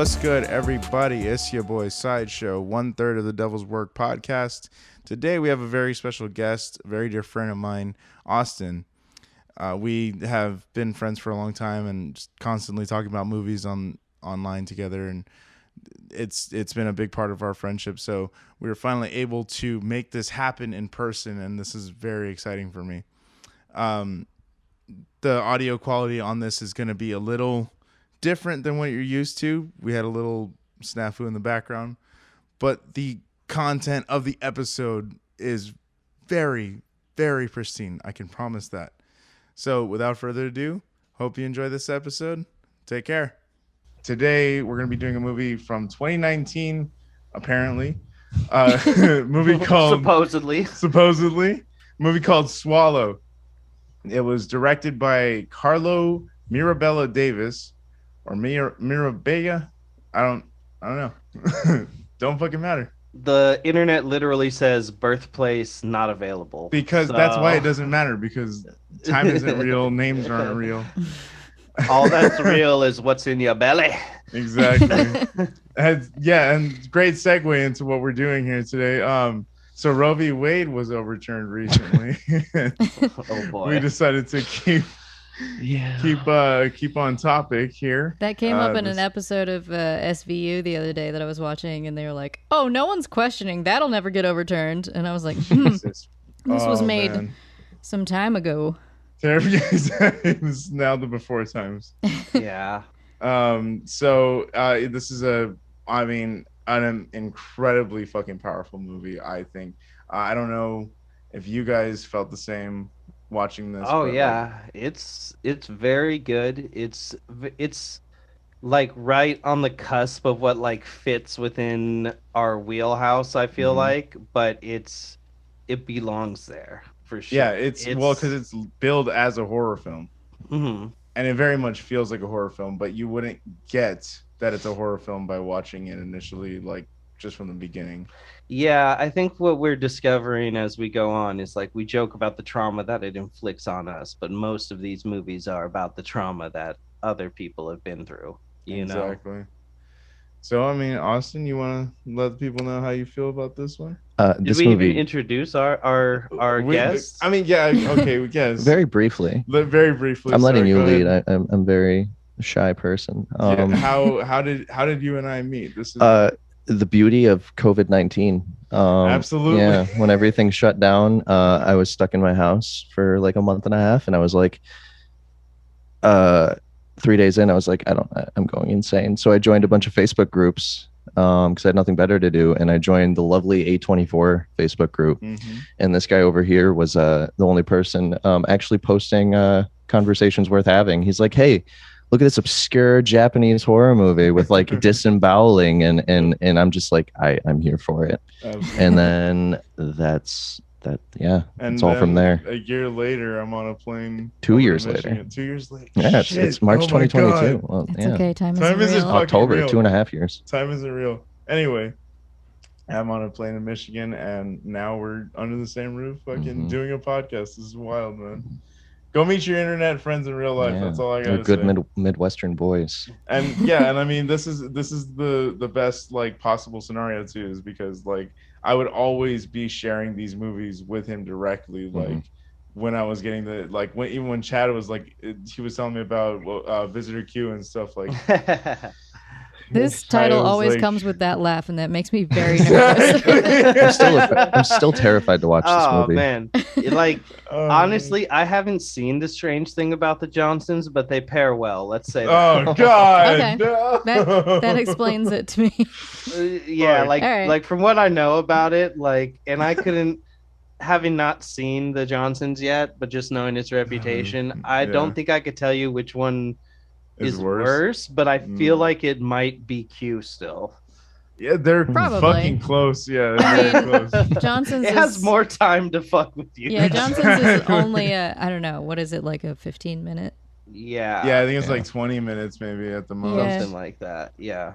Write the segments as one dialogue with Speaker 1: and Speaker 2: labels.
Speaker 1: What's good, everybody? It's your boy PsydeShow, 1/3 of the Devil's Work podcast. Today we have a very special guest, a very dear friend of mine, Austin. We have been friends for a long time and just constantly talking about movies online together, and it's been a big part of our friendship. So we were finally able to make this happen in person, and this is very exciting for me. The audio quality on this is going to be a little different than what you're used to. We had a little snafu in the background, but the content of the episode is very, very pristine. I can promise that. So without further ado, hope you enjoy this episode. Take care. Today, we're going to be doing a movie from 2019, apparently. Movie called... Supposedly. Movie called Swallow. It was directed by Carlo Mirabella-Davis. Or Mirabella, I don't know. Don't fucking matter.
Speaker 2: The internet literally says birthplace not available.
Speaker 1: Because that's why it doesn't matter, because time isn't real, names aren't real.
Speaker 2: All that's real is what's in your belly.
Speaker 1: Exactly. And great segue into what we're doing here today. So Roe v. Wade was overturned recently.
Speaker 2: Oh boy.
Speaker 1: We decided to keep on topic here.
Speaker 3: That came up in an episode of SVU the other day that I was watching, and they were like, "Oh, no one's questioning. That'll never get overturned." And I was like, This was made some time ago.
Speaker 1: It was now the before times.
Speaker 2: Yeah.
Speaker 1: So this is an incredibly fucking powerful movie, I think. I don't know if you guys felt the same watching this.
Speaker 2: Oh yeah, it's very good. It's like right on the cusp of what like fits within our wheelhouse, I feel like, but it belongs there for sure.
Speaker 1: Yeah, it's because it's billed as a horror film.
Speaker 2: Mm-hmm.
Speaker 1: And it very much feels like a horror film, but you wouldn't get that it's a horror film by watching it initially, like just from the beginning.
Speaker 2: Yeah, I think what we're discovering as we go on is like we joke about the trauma that it inflicts on us, but most of these movies are about the trauma that other people have been through, you know?
Speaker 1: Exactly. So, Austin, you want to let people know how you feel about this one?
Speaker 2: Did we even introduce our guests?
Speaker 1: Okay, we guess.
Speaker 4: Very briefly.
Speaker 1: Very briefly.
Speaker 4: I'm letting you lead. I'm a very shy person.
Speaker 1: How did you and I meet? This is
Speaker 4: the beauty of COVID-19.
Speaker 1: Absolutely.
Speaker 4: Yeah, when everything shut down, I was stuck in my house for like a month and a half, and I was like, 3 days in, I was like, I'm going insane. So I joined a bunch of Facebook groups because I had nothing better to do, and I joined the lovely A24 Facebook group. Mm-hmm. And this guy over here was the only person actually posting conversations worth having. He's like, "Hey, look at this obscure Japanese horror movie with like disemboweling," and I'm just like, I'm here for it. And then that's all from there.
Speaker 1: A year later, I'm on a plane.
Speaker 4: 2 years later.
Speaker 1: 2 years later.
Speaker 4: Yeah, it's March 2022. Well,
Speaker 3: it's okay. Time isn't real.
Speaker 4: October,
Speaker 1: real.
Speaker 4: 2.5 years.
Speaker 1: Time isn't real. Anyway, I'm on a plane in Michigan, and now we're under the same roof, fucking doing a podcast. This is wild, man. Go meet your internet friends in real life. Yeah, that's all I gotta say.
Speaker 4: Good Midwestern boys.
Speaker 1: And this is the best like possible scenario too, is because like I would always be sharing these movies with him directly, like when I was getting even when Chad was like, he was telling me about Visitor Q and stuff like.
Speaker 3: This title always comes with that laugh, and that makes me very nervous.
Speaker 4: I'm still terrified to watch this movie.
Speaker 2: Oh man, honestly, I haven't seen The Strange Thing About the Johnsons, but they pair well. Let's say that.
Speaker 1: Oh God!
Speaker 3: Okay, no. that explains it to me.
Speaker 2: Like from what I know about it, and I couldn't, having not seen the Johnsons yet, but just knowing its reputation, I don't think I could tell you which one is worse, but I feel like it might be Q still.
Speaker 1: Yeah, they're
Speaker 3: probably
Speaker 1: fucking close. Yeah, they're very close.
Speaker 3: Johnson's
Speaker 2: has more time to fuck with you.
Speaker 3: Yeah, Johnson's is only I don't know, what is it, like a 15-minute?
Speaker 2: Yeah.
Speaker 1: Yeah, I think it's like 20 minutes maybe at the most.
Speaker 2: Something like that. Yeah.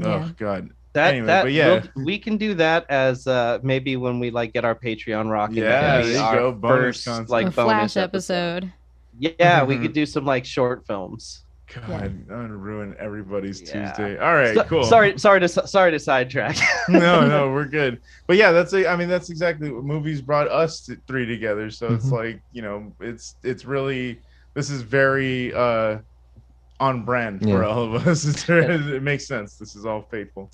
Speaker 1: Oh God.
Speaker 2: We can do that as maybe when we like get our Patreon rocking.
Speaker 1: Yeah, there you
Speaker 2: our
Speaker 1: go. Bonus
Speaker 2: first
Speaker 1: content.
Speaker 3: A
Speaker 2: bonus
Speaker 3: flash episode.
Speaker 2: Yeah, we could do some like short films.
Speaker 1: God,
Speaker 3: Yeah.
Speaker 1: I'm gonna ruin everybody's Tuesday. All right, cool.
Speaker 2: Sorry to sidetrack.
Speaker 1: No, we're good. But yeah, that's exactly what movies brought us three together. So it's like, it's really, this is very on brand for all of us. It makes sense. This is all fateful.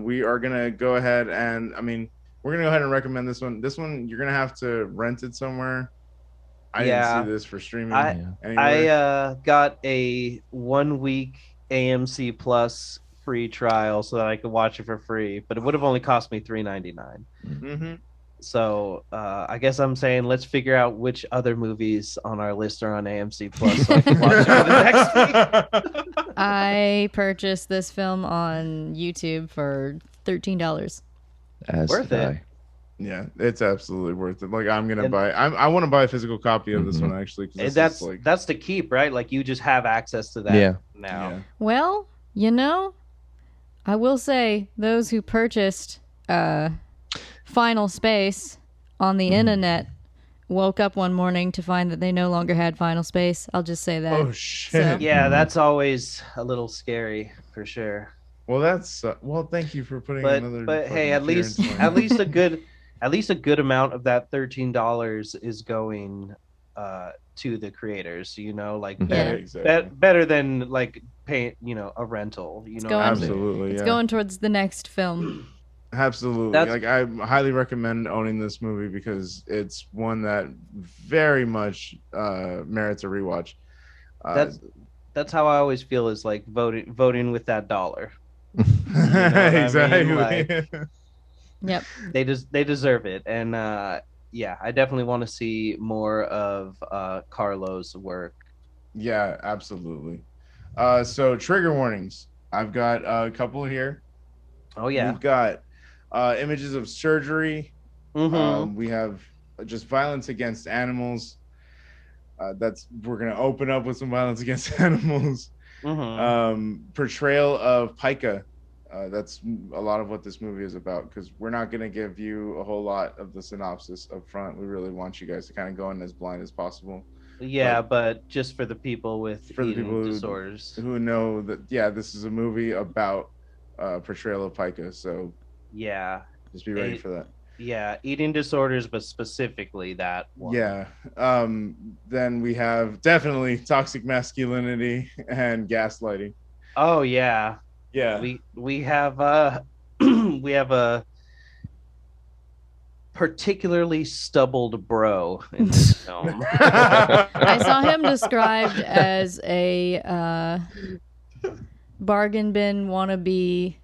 Speaker 1: We are gonna go ahead and we're gonna go ahead and recommend this one. This one you're gonna have to rent it somewhere. I didn't see this for streaming anywhere.
Speaker 2: I got a 1 week AMC Plus free trial so that I could watch it for free, but it would have only cost me $3.99.
Speaker 1: Mm-hmm.
Speaker 2: So I guess I'm saying let's figure out which other movies on our list are on AMC Plus so I can watch it for the next week.
Speaker 3: I purchased this film on YouTube for $13.
Speaker 2: Worth it.
Speaker 1: Yeah, it's absolutely worth it. Like I'm gonna buy. I want to buy a physical copy of this one actually.
Speaker 2: That's the keep, right? Like you just have access to that now.
Speaker 1: Yeah.
Speaker 3: Well, I will say those who purchased Final Space on the internet woke up one morning to find that they no longer had Final Space. I'll just say that.
Speaker 1: Oh shit!
Speaker 2: Yeah, that's always a little scary for sure.
Speaker 1: Well, that's thank you for putting another.
Speaker 2: But hey, at least a good amount of that $13 is going to the creators. Better than like paying a rental.
Speaker 1: Absolutely,
Speaker 3: it's going towards the next film.
Speaker 1: Absolutely. I highly recommend owning this movie because it's one that very much merits a rewatch.
Speaker 2: That's how I always feel is like voting with that dollar.
Speaker 1: Exactly.
Speaker 3: Yep.
Speaker 2: They deserve it. And I definitely want to see more of Carlo's work.
Speaker 1: Yeah, absolutely. So trigger warnings. I've got a couple here.
Speaker 2: Oh yeah.
Speaker 1: We've got images of surgery.
Speaker 2: Mm-hmm.
Speaker 1: We have just violence against animals. We're gonna open up with some violence against animals.
Speaker 2: Mm-hmm.
Speaker 1: Portrayal of pica. That's a lot of what this movie is about because we're not gonna give you a whole lot of the synopsis up front. We really want you guys to kind of go in as blind as possible.
Speaker 2: Yeah, but just for the people with eating disorders
Speaker 1: who know that this is a movie about portrayal of pica. So
Speaker 2: yeah,
Speaker 1: just be ready for that.
Speaker 2: Yeah, eating disorders, but specifically that one.
Speaker 1: Yeah. Then we have definitely toxic masculinity and gaslighting.
Speaker 2: Oh yeah.
Speaker 1: Yeah.
Speaker 2: We have we have a particularly stubbled bro in this film.
Speaker 3: I saw him described as a bargain bin wannabe.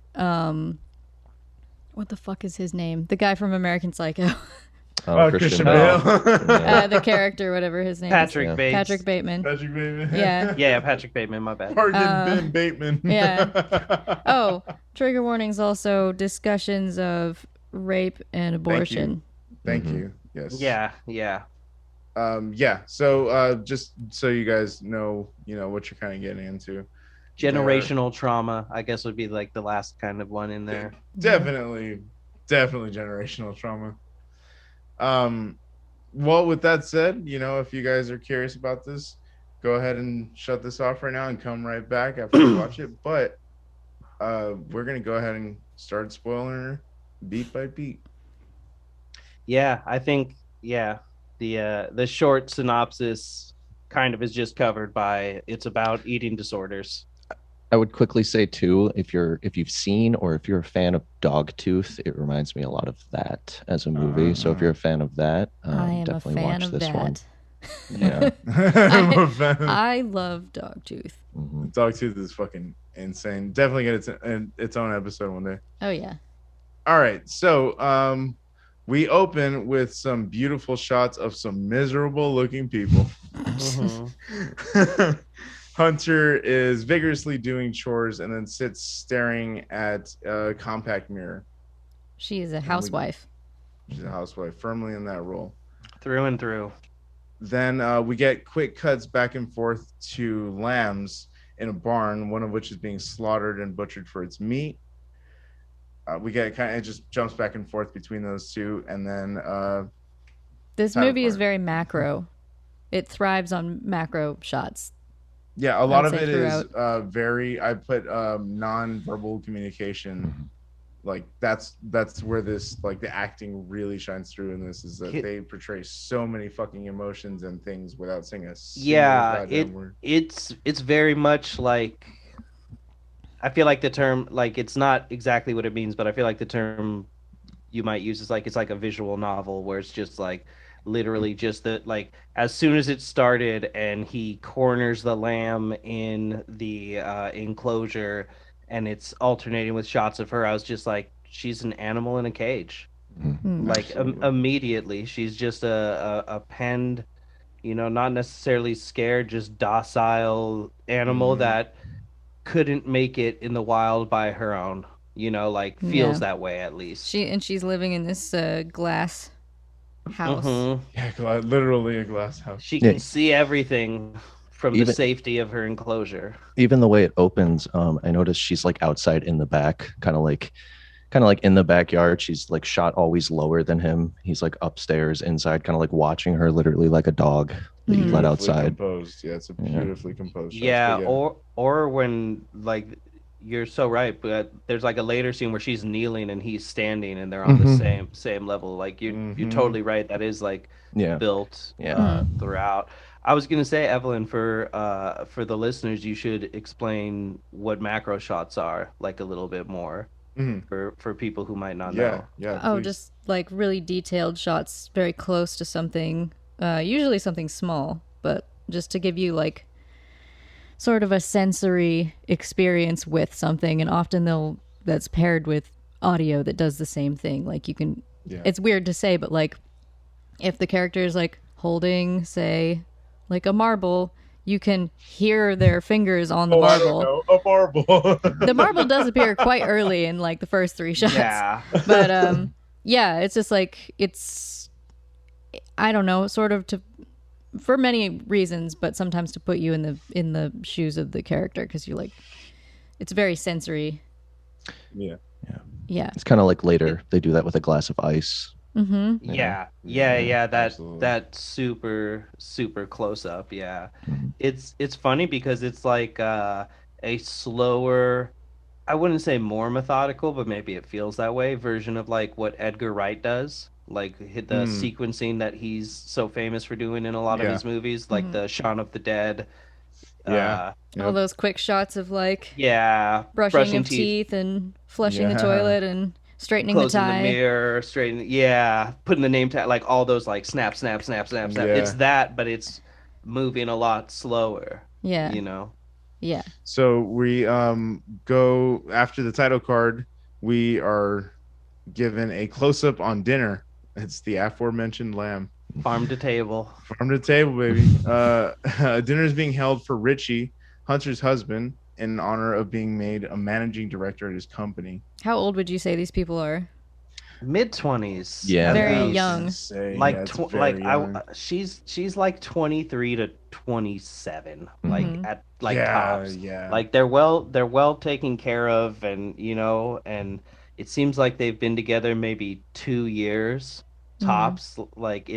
Speaker 3: What the fuck is his name? The guy from American Psycho.
Speaker 4: Christian Bale.
Speaker 3: The character, whatever his name
Speaker 2: Patrick
Speaker 3: is.
Speaker 2: Bates.
Speaker 3: Patrick Bateman.
Speaker 1: Patrick Bateman.
Speaker 3: Yeah,
Speaker 2: Patrick Bateman, my bad.
Speaker 1: Bargain bin Bateman.
Speaker 3: Yeah. Oh, trigger warnings also discussions of rape and abortion.
Speaker 1: Thank you. Yes.
Speaker 2: Yeah.
Speaker 1: So just so you guys know, what you're kind of getting into.
Speaker 2: Generational trauma, I guess, would be like the last kind of one in there.
Speaker 1: Definitely generational trauma. Well, with that said, if you guys are curious about this, go ahead and shut this off right now and come right back after you watch it. But we're gonna go ahead and start spoiling her beat by beat.
Speaker 2: Yeah, I think the short synopsis kind of is just covered by it's about eating disorders.
Speaker 4: I would quickly say too, if you've seen or if you're a fan of Dogtooth, it reminds me a lot of that as a movie. So if you're a fan of that, definitely watch this one.
Speaker 3: Yeah,
Speaker 1: I'm a fan.
Speaker 3: I love Dogtooth.
Speaker 4: Mm-hmm.
Speaker 1: Dogtooth is fucking insane. Definitely get its own episode one day.
Speaker 3: Oh yeah.
Speaker 1: All right, so we open with some beautiful shots of some miserable looking people.
Speaker 2: Mm-hmm.
Speaker 1: Hunter is vigorously doing chores and then sits staring at a compact mirror.
Speaker 3: She is a housewife.
Speaker 1: She's a housewife, firmly in that role.
Speaker 2: Through and through.
Speaker 1: Then we get quick cuts back and forth to lambs in a barn, one of which is being slaughtered and butchered for its meat. We get it just jumps back and forth between those two, and then
Speaker 3: this movie is very macro. It thrives on macro shots.
Speaker 1: Yeah, a lot
Speaker 3: I'd
Speaker 1: of
Speaker 3: say
Speaker 1: it is
Speaker 3: throughout.
Speaker 1: I put non-verbal communication. Like that's where this like the acting really shines through in this is that they portray so many fucking emotions and things without saying a single goddamn word.
Speaker 2: It's very much like, I feel like the term, like, it's not exactly what it means, but I feel like the term you might use is like, it's like a visual novel where it's just like literally just the, like, as soon as it started and he corners the lamb in the enclosure and it's alternating with shots of her, I was just like, she's an animal in a cage. Like immediately she's just a penned, not necessarily scared, just docile animal that couldn't make it in the wild by her own, like feels that way at least.
Speaker 3: She's living in this glass house.
Speaker 1: Yeah, literally a glass house.
Speaker 2: She can see everything from the
Speaker 4: Even-
Speaker 2: safety of her enclosure.
Speaker 4: Even the way it opens, I noticed she's like outside in the back, kind of like in the backyard. She's like shot always lower than him. He's like upstairs inside, kind of like watching her, literally like a dog that you let outside.
Speaker 1: Composed. Yeah, it's a beautifully composed shot.
Speaker 2: Yeah, or when, like, you're so right, but there's like a later scene where she's kneeling and he's standing and they're on the same level. Like you're totally right. That is like built throughout. I was gonna say, Evelyn, for the listeners, you should explain what macro shots are, like, a little bit more for people who might not know.
Speaker 1: Yeah.
Speaker 3: Oh,
Speaker 1: Please.
Speaker 3: just like really detailed shots, very close to something. Usually something small, but just to give you like sort of a sensory experience with something, and often that's paired with audio that does the same thing. Like you can, it's weird to say, but like if the character is like holding, say, like a marble, you can hear their fingers on the marble.
Speaker 1: I don't know, a marble.
Speaker 3: The marble does appear quite early in like the first 3 shots.
Speaker 2: Yeah.
Speaker 3: But yeah, it's just like, I don't know, sort of for many reasons, but sometimes to put you in the shoes of the character, because you're like, it's very sensory.
Speaker 1: Yeah.
Speaker 4: It's kind of like later they do that with a glass of ice.
Speaker 2: Yeah.
Speaker 1: Absolutely.
Speaker 2: That super close up. Yeah. It's funny because it's like a slower, I wouldn't say more methodical, but maybe it feels that way, version of like what Edgar Wright does. Like the sequencing that he's so famous for doing in a lot of his movies, like the Shaun of the Dead.
Speaker 3: All those quick shots of like brushing of teeth and flushing the toilet and straightening
Speaker 2: closing
Speaker 3: the tie.
Speaker 2: the mirror, putting the name tag, like all those like snap. It's that, but it's moving a lot slower.
Speaker 3: Yeah. Yeah.
Speaker 1: So we go after the title card. We are given a close up on dinner. It's the aforementioned lamb.
Speaker 2: Farm to table.
Speaker 1: Farm to table, baby. Dinner is being held for Richie, Hunter's husband, in honor of being made a managing director at his company.
Speaker 3: How old would you say these people are?
Speaker 2: Mid-20s.
Speaker 4: Yeah.
Speaker 3: Very young.
Speaker 2: Like she's like 23 to 27, like at like tops.
Speaker 1: Yeah.
Speaker 2: Like they're well taken care of, and and it seems like they've been together maybe 2 years tops. Like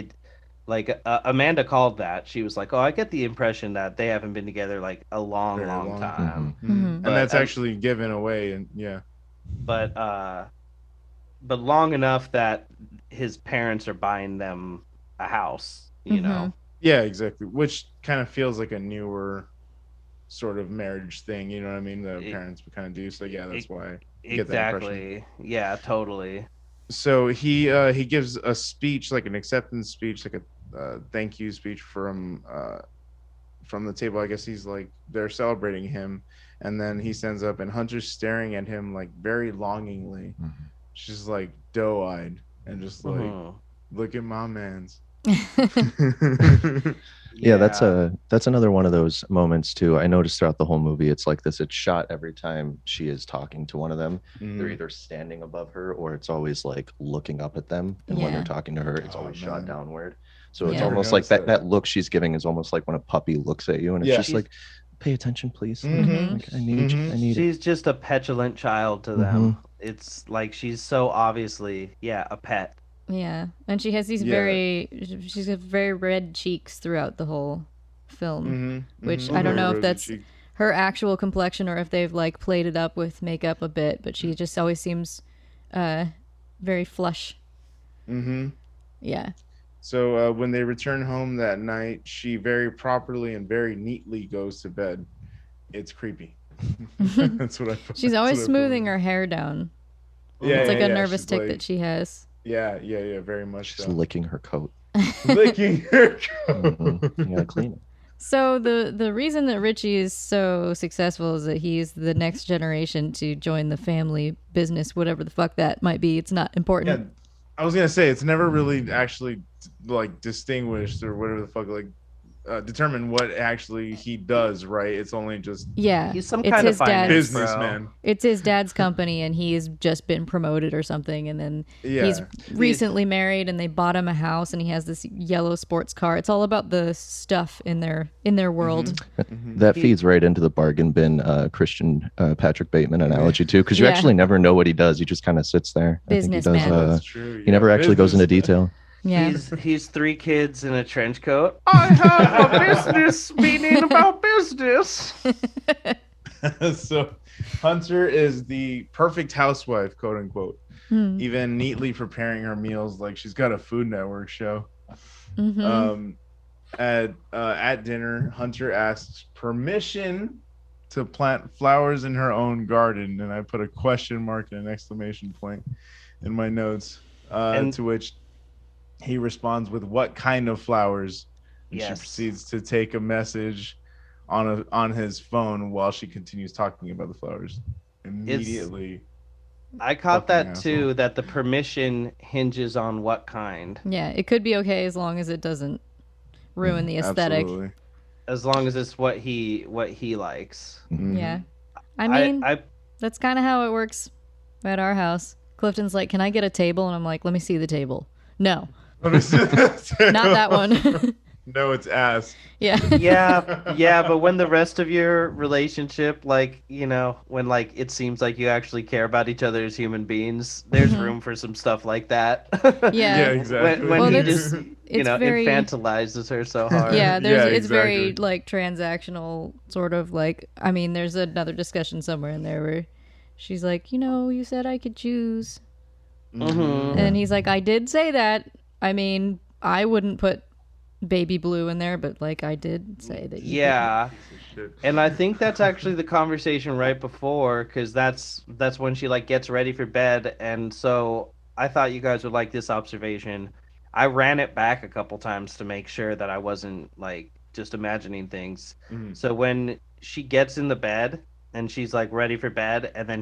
Speaker 2: Amanda called that. She was like, "Oh, I get the impression that they haven't been together like a long time."
Speaker 1: And that's actually given away, and
Speaker 2: but long enough that his parents are buying them a house, you know.
Speaker 1: Yeah, exactly. Which kind of feels like a newer sort of marriage thing, you know what I mean? The parents would kind of do. So yeah, that's why.
Speaker 2: Exactly. Yeah, totally.
Speaker 1: So he gives a speech, like an acceptance speech, like a thank you speech from the table. I guess he's like, they're celebrating him, and then he stands up and Hunter's staring at him like very longingly. She's like doe-eyed and just like, look at my man's.
Speaker 4: Yeah, that's another one of those moments too. I noticed throughout the whole movie, it's like this. It's shot every time she is talking to one of them. They're either standing above her or it's always like looking up at them. And when they're talking to her, it's always shot downward. So it's almost like that look she's giving is almost like when a puppy looks at you, and it's just like, pay attention, please. Like, I need you.
Speaker 2: She's just a petulant child to them. It's like she's so obviously a pet.
Speaker 3: Yeah, and she has these she's got very red cheeks throughout the whole film, which I don't know if that's her actual complexion or if they've like played it up with makeup a bit, but she just always seems very flush. Yeah.
Speaker 1: So when they return home that night, she very properly and very neatly goes to bed. It's creepy. That's what I.
Speaker 3: She's always smoothing her hair down.
Speaker 1: Yeah,
Speaker 3: it's like a nervous
Speaker 1: she's
Speaker 3: tick
Speaker 1: like,
Speaker 3: that she has.
Speaker 1: Yeah, very much.
Speaker 4: She's licking her coat.
Speaker 1: Licking her coat.
Speaker 4: You gotta clean it.
Speaker 3: So the reason that Richie is so successful is that he's the next generation to join the family business, whatever the fuck that might be. It's not important.
Speaker 1: Yeah, I was gonna say it's never really actually like distinguished or whatever the fuck, like determine what actually he does, right? It's only just
Speaker 2: he's some kind of
Speaker 1: businessman.
Speaker 3: It's his dad's company, and he's just been promoted or something. And then he's recently married, and they bought him a house, and he has this yellow sports car. It's all about the stuff in their world.
Speaker 4: That feeds right into the bargain bin Christian Patrick Bateman analogy too, because you actually never know what he does. He just kind of sits there.
Speaker 3: Businessman.
Speaker 1: That's true.
Speaker 4: He never actually goes into detail.
Speaker 3: Yeah.
Speaker 2: He's 3 kids in a trench coat. I have a business meeting about business.
Speaker 1: So Hunter is the perfect housewife, quote unquote. Even neatly preparing her meals like she's got a Food Network show. At dinner, Hunter asks permission to plant flowers in her own garden, and I put a question mark and an exclamation point in my notes. To which he responds with what kind of flowers. And she proceeds to take a message on his phone while she continues talking about the flowers. Immediately.
Speaker 2: I caught that too, that the permission hinges on what kind.
Speaker 3: Yeah, it could be okay as long as it doesn't ruin the aesthetic.
Speaker 1: Absolutely.
Speaker 2: As long as it's what he likes.
Speaker 3: Yeah. I mean, that's kind of how it works at our house. Clifton's like, "Can I get a table?" And I'm like, "Let me see the table." No. Not that one.
Speaker 1: No, it's ass.
Speaker 3: Yeah.
Speaker 2: Yeah, but when the rest of your relationship, like, you know, when like it seems like you actually care about each other as human beings, there's room for some stuff like that.
Speaker 3: Yeah,
Speaker 1: exactly.
Speaker 2: When he just, infantilizes her so hard.
Speaker 3: Yeah, it's very like transactional, sort of like. I mean, there's another discussion somewhere in there where she's like, you said I could choose. And he's like, I did say that. I mean, I wouldn't put baby blue in there, but like I did say that you couldn't.
Speaker 2: And I think that's actually the conversation right before, because that's when she like gets ready for bed. And so I thought you guys would like this observation. I ran it back a couple times to make sure that I wasn't like just imagining things. So when she gets in the bed and she's like ready for bed, and then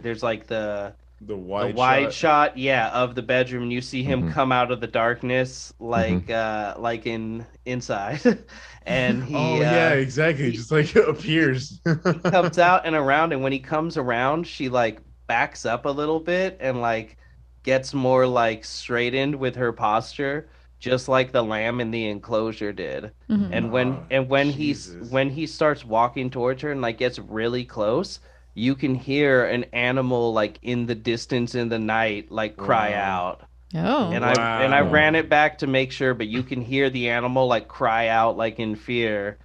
Speaker 2: there's like the wide shot of the bedroom, and you see him come out of the darkness like in Inside. And he
Speaker 1: exactly, just like appears.
Speaker 2: He comes out and around, and when he comes around, she like backs up a little bit and like gets more like straightened with her posture, just like the lamb in the enclosure did. And when he starts walking towards her and like gets really close, you can hear an animal like in the distance in the night like cry out.
Speaker 3: Oh.
Speaker 2: And I ran it back to make sure, but you can hear the animal like cry out like in fear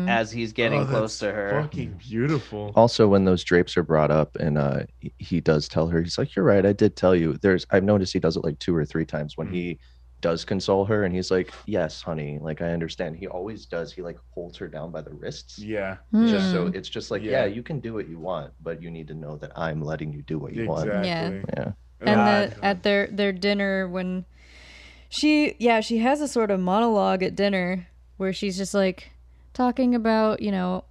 Speaker 2: as he's getting close to her.
Speaker 1: Fucking beautiful.
Speaker 4: Also, when those drapes are brought up and he does tell her, he's like, "You're right, I did tell you." I've noticed he does it like 2 or 3 times when he does console her, and he's like, "Yes, honey, like I understand." He always does. He like holds her down by the wrists.
Speaker 1: Yeah.
Speaker 4: Just so it's just like, yeah, you can do what you want, but you need to know that I'm letting you do what you want.
Speaker 3: Yeah.
Speaker 4: Yeah.
Speaker 3: And at their dinner, when she has a sort of monologue at dinner where she's just like talking about,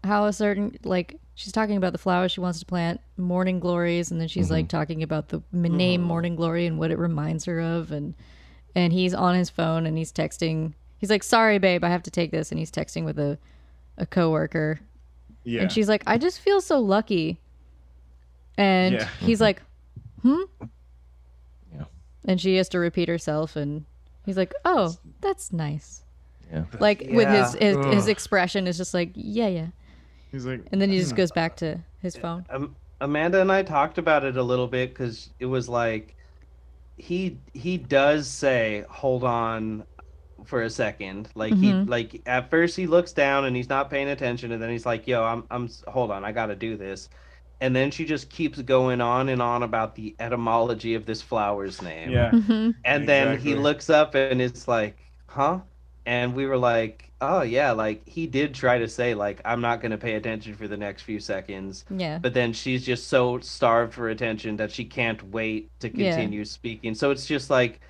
Speaker 3: how a certain, like, she's talking about the flowers she wants to plant, morning glories, and then she's like talking about the name morning glory and what it reminds her of, and he's on his phone and he's texting. He's like, "Sorry, babe, I have to take this," and he's texting with a coworker. Yeah. And she's like, "I just feel so lucky," and he's like, "Hmm." And she has to repeat herself, and he's like, "Oh, that's nice."
Speaker 4: Yeah.
Speaker 3: Like with his expression is just like, yeah.
Speaker 1: He's like,
Speaker 3: and then he just goes back to his phone.
Speaker 2: Amanda and I talked about it a little bit because it was like he does say, "Hold on, for a second. Like he like at first he looks down and he's not paying attention, and then he's like, "Yo, I'm hold on, I got to do this." And then she just keeps going on and on about the etymology of this flower's name.
Speaker 1: Yeah.
Speaker 2: And then he looks up and it's like, "Huh?" And we were like, "Oh yeah, like he did try to say like I'm not going to pay attention for the next few seconds."
Speaker 3: Yeah.
Speaker 2: But then she's just so starved for attention that she can't wait to continue speaking. So it's just like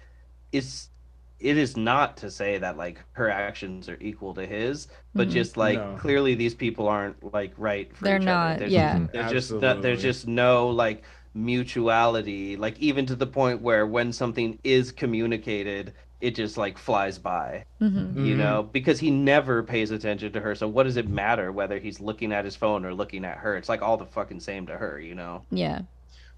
Speaker 2: it is not to say that like her actions are equal to his, but just like clearly these people aren't like right for
Speaker 3: They're
Speaker 2: each
Speaker 3: not,
Speaker 2: other. There's just no like mutuality, like even to the point where when something is communicated, it just like flies by, you know, because he never pays attention to her. So what does it matter whether he's looking at his phone or looking at her? It's like all the fucking same to her, you know?
Speaker 3: Yeah.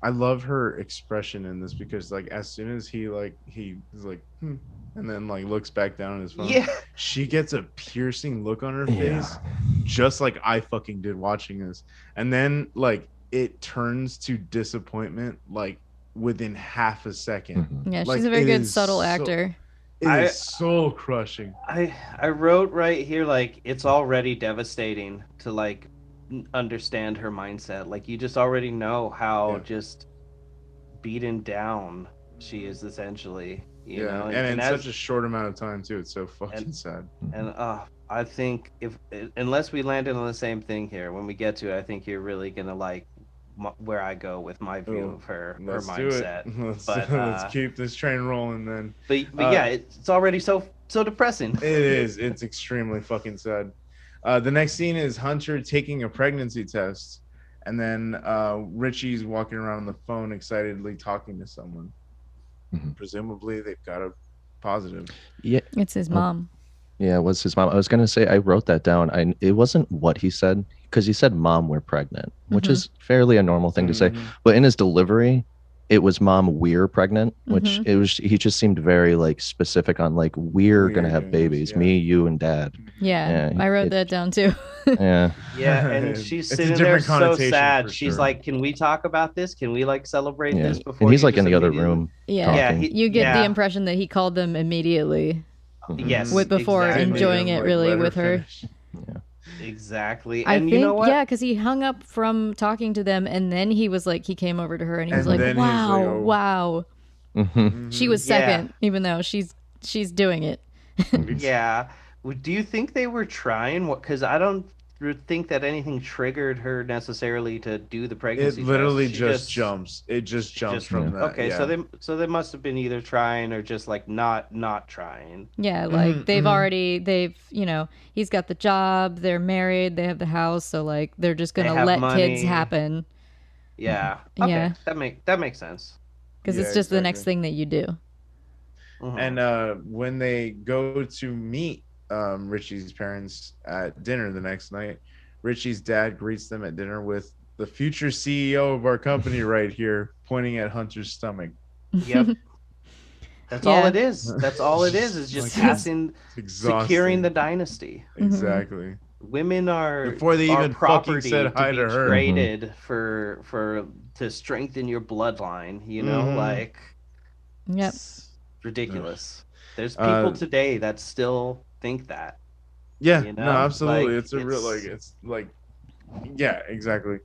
Speaker 1: I love her expression in this because like as soon as he's like and then like looks back down on his phone, she gets a piercing look on her face, just like I fucking did watching this. And then like it turns to disappointment like within half a second.
Speaker 3: Yeah,
Speaker 1: like,
Speaker 3: she's a very good subtle actor.
Speaker 1: It is so crushing.
Speaker 2: I wrote right here like it's already devastating to like understand her mindset. Like you just already know how just beaten down she is essentially, you know,
Speaker 1: and in such a short amount of time too. It's so fucking sad.
Speaker 2: And I think unless we landed on the same thing here when we get to it, I think you're really gonna like where I go with my view of her mindset.
Speaker 1: Let's keep this train rolling then.
Speaker 2: But yeah, it's already so depressing.
Speaker 1: It is. It's extremely fucking sad. The next scene is Hunter taking a pregnancy test, and then Richie's walking around on the phone excitedly talking to someone. Presumably they've got a positive.
Speaker 4: Yeah,
Speaker 3: it's his mom.
Speaker 4: Yeah, it was his mom. I was gonna say I wrote that down. It wasn't what he said because he said, "Mom, we're pregnant," which is fairly a normal thing to say. But in his delivery, it was, "Mom, we're pregnant," which it was. He just seemed very like specific on like we're gonna have babies, me, you, and Dad.
Speaker 3: Yeah, I wrote that down too.
Speaker 2: Yeah, and she's sitting there so sad. She's like, "Can we talk about this? Can we like celebrate this before?"
Speaker 4: And he's like in the other room.
Speaker 3: Yeah, you get the impression that he called them immediately.
Speaker 2: Yes,
Speaker 3: before enjoying it really with her.
Speaker 2: Exactly.
Speaker 3: I
Speaker 2: think,
Speaker 3: you
Speaker 2: know what?
Speaker 3: Yeah, because he hung up from talking to them, and then he was like, he came over to her, and he was like, "Wow, wow." She was second, even though she's doing it.
Speaker 2: Yeah. Do you think they were trying? Because I don't think that anything triggered her necessarily to do the pregnancy.
Speaker 1: It literally just jumps. It just jumps from that.
Speaker 2: Okay, so they must have been either trying or just like not trying.
Speaker 3: Yeah, like they've you know, he's got the job, they're married, they have the house, so like they're just gonna let kids happen.
Speaker 2: Yeah. Okay. That makes sense.
Speaker 3: Because it's just the next thing that you do.
Speaker 1: And when they go to meet Richie's parents at dinner the next night, Richie's dad greets them at dinner with the future CEO of our company right here, pointing at Hunter's stomach.
Speaker 2: Yep. That's all it is. That's all it is just passing, securing the dynasty.
Speaker 1: Exactly.
Speaker 2: Women are
Speaker 1: before they even fucking said hi to her.
Speaker 2: Traded for to strengthen your bloodline. You know, like.
Speaker 3: Yep.
Speaker 2: It's ridiculous. There's people today that still think that.
Speaker 1: Yeah,
Speaker 2: you know?
Speaker 1: No, absolutely.
Speaker 2: Like,
Speaker 1: it's a real like it's like yeah, exactly.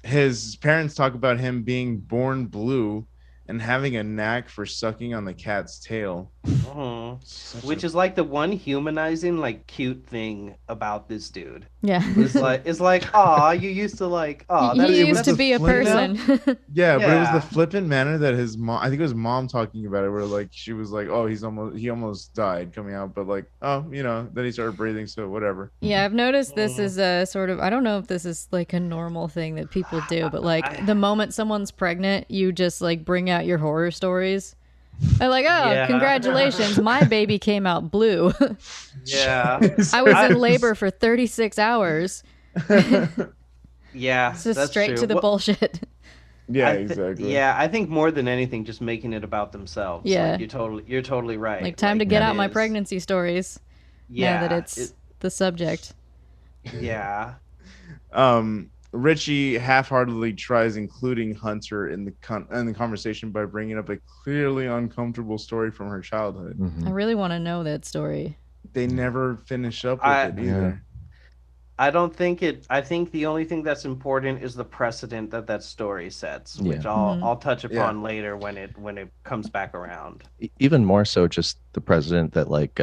Speaker 1: His parents talk about him being born blue and having a knack for sucking on the cat's tail.
Speaker 2: Which is like the one humanizing, like cute thing about this dude.
Speaker 3: Yeah.
Speaker 2: It's like, aw, you used to like, aw,
Speaker 3: he used to be a person.
Speaker 1: Yeah, but it was the flippant manner that his mom, I think it was mom talking about it, where like she was like, oh, he almost died coming out, but like, oh, you know, then he started breathing, so whatever.
Speaker 3: Yeah, I've noticed this is a sort of, I don't know if this is like a normal thing that people do, but like the moment someone's pregnant, you just like bring out your horror stories. I'm like, oh, congratulations, my baby came out blue.
Speaker 2: Yeah.
Speaker 3: I was in labor for 36 hours.
Speaker 2: Yeah,
Speaker 3: so that's straight true. To the bullshit.
Speaker 1: Yeah, exactly.
Speaker 2: Yeah, I think more than anything, just making it about themselves.
Speaker 3: Yeah,
Speaker 2: like, you're totally right.
Speaker 3: Like time to get out my pregnancy stories. Yeah, now that it's the subject.
Speaker 2: Yeah.
Speaker 1: Richie half-heartedly tries including Hunter in the conversation by bringing up a clearly uncomfortable story from her childhood.
Speaker 3: I really want to know that story.
Speaker 1: They never finish up with it either.
Speaker 2: I don't think it. I think the only thing that's important is the precedent that story sets, which I'll touch upon later when it comes back around.
Speaker 4: Even more so, just the precedent that like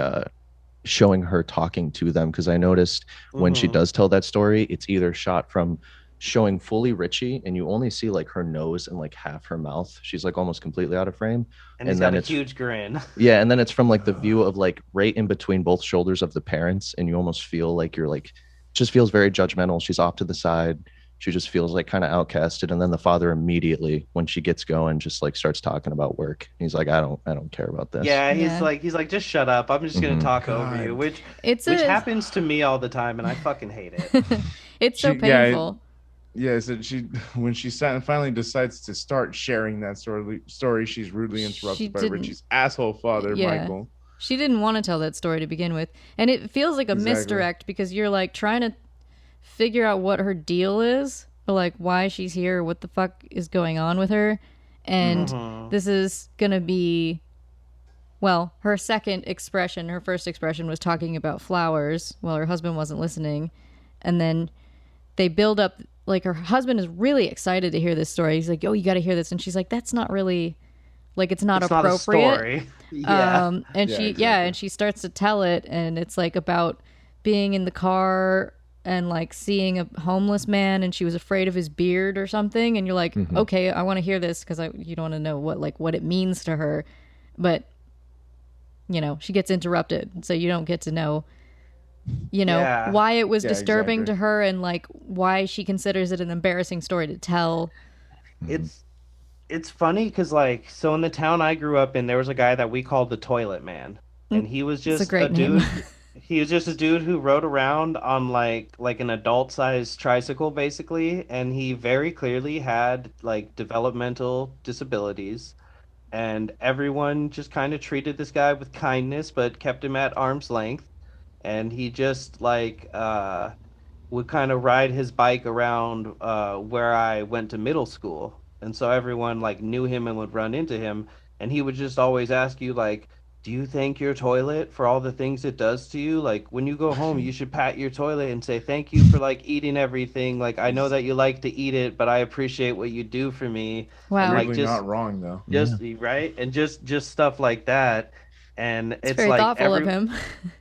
Speaker 4: showing her talking to them, because I noticed when she does tell that story, it's either shot from showing fully Richie, and you only see like her nose and like half her mouth. She's like almost completely out of frame,
Speaker 2: and he's got a huge grin.
Speaker 4: Yeah, and then it's from like the view of like right in between both shoulders of the parents, and you almost feel like you're like. Just feels very judgmental. She's off to the side. She just feels like kind of outcasted. And then the father immediately, when she gets going, just like starts talking about work. He's like, I don't care about this.
Speaker 2: Yeah, he's like, just shut up. I'm just gonna talk over you, which happens to me all the time, and I fucking hate it.
Speaker 3: It's so painful.
Speaker 1: Yeah, so when she finally decides to start sharing that story, she's rudely interrupted by Richie's asshole father, Michael.
Speaker 3: She didn't want to tell that story to begin with. And it feels like a misdirect because you're like trying to figure out what her deal is, or like why she's here, what the fuck is going on with her. And this is going to be, well, her second expression. Her first expression was talking about flowers while her husband wasn't listening. And then they build up, like her husband is really excited to hear this story. He's like, oh, you got to hear this. And she's like, that's not really... Like it's not appropriate.
Speaker 2: Not a story.
Speaker 3: And she starts to tell it, and it's like about being in the car and like seeing a homeless man, and she was afraid of his beard or something, and you're like, okay, I want to hear this because you don't want to know what it means to her, but she gets interrupted, so you don't get to know why it was disturbing to her and like why she considers it an embarrassing story to tell.
Speaker 2: It's funny because, like, so in the town I grew up in, there was a guy that we called the Toilet Man, and he was just a dude. He was just a dude who rode around on like an adult-sized tricycle, basically, and he very clearly had like developmental disabilities, and everyone just kind of treated this guy with kindness, but kept him at arm's length, and he just like would kind of ride his bike around where I went to middle school. And so everyone like knew him and would run into him, and he would just always ask you like, do you thank your toilet for all the things it does to you? Like when you go home, you should pat your toilet and say thank you for like eating everything. Like I know that you like to eat it, but I appreciate what you do for me.
Speaker 3: Wow,
Speaker 1: like, really not wrong though.
Speaker 2: Just right, and just stuff like that. And it's
Speaker 3: very
Speaker 2: like
Speaker 3: thoughtful of him.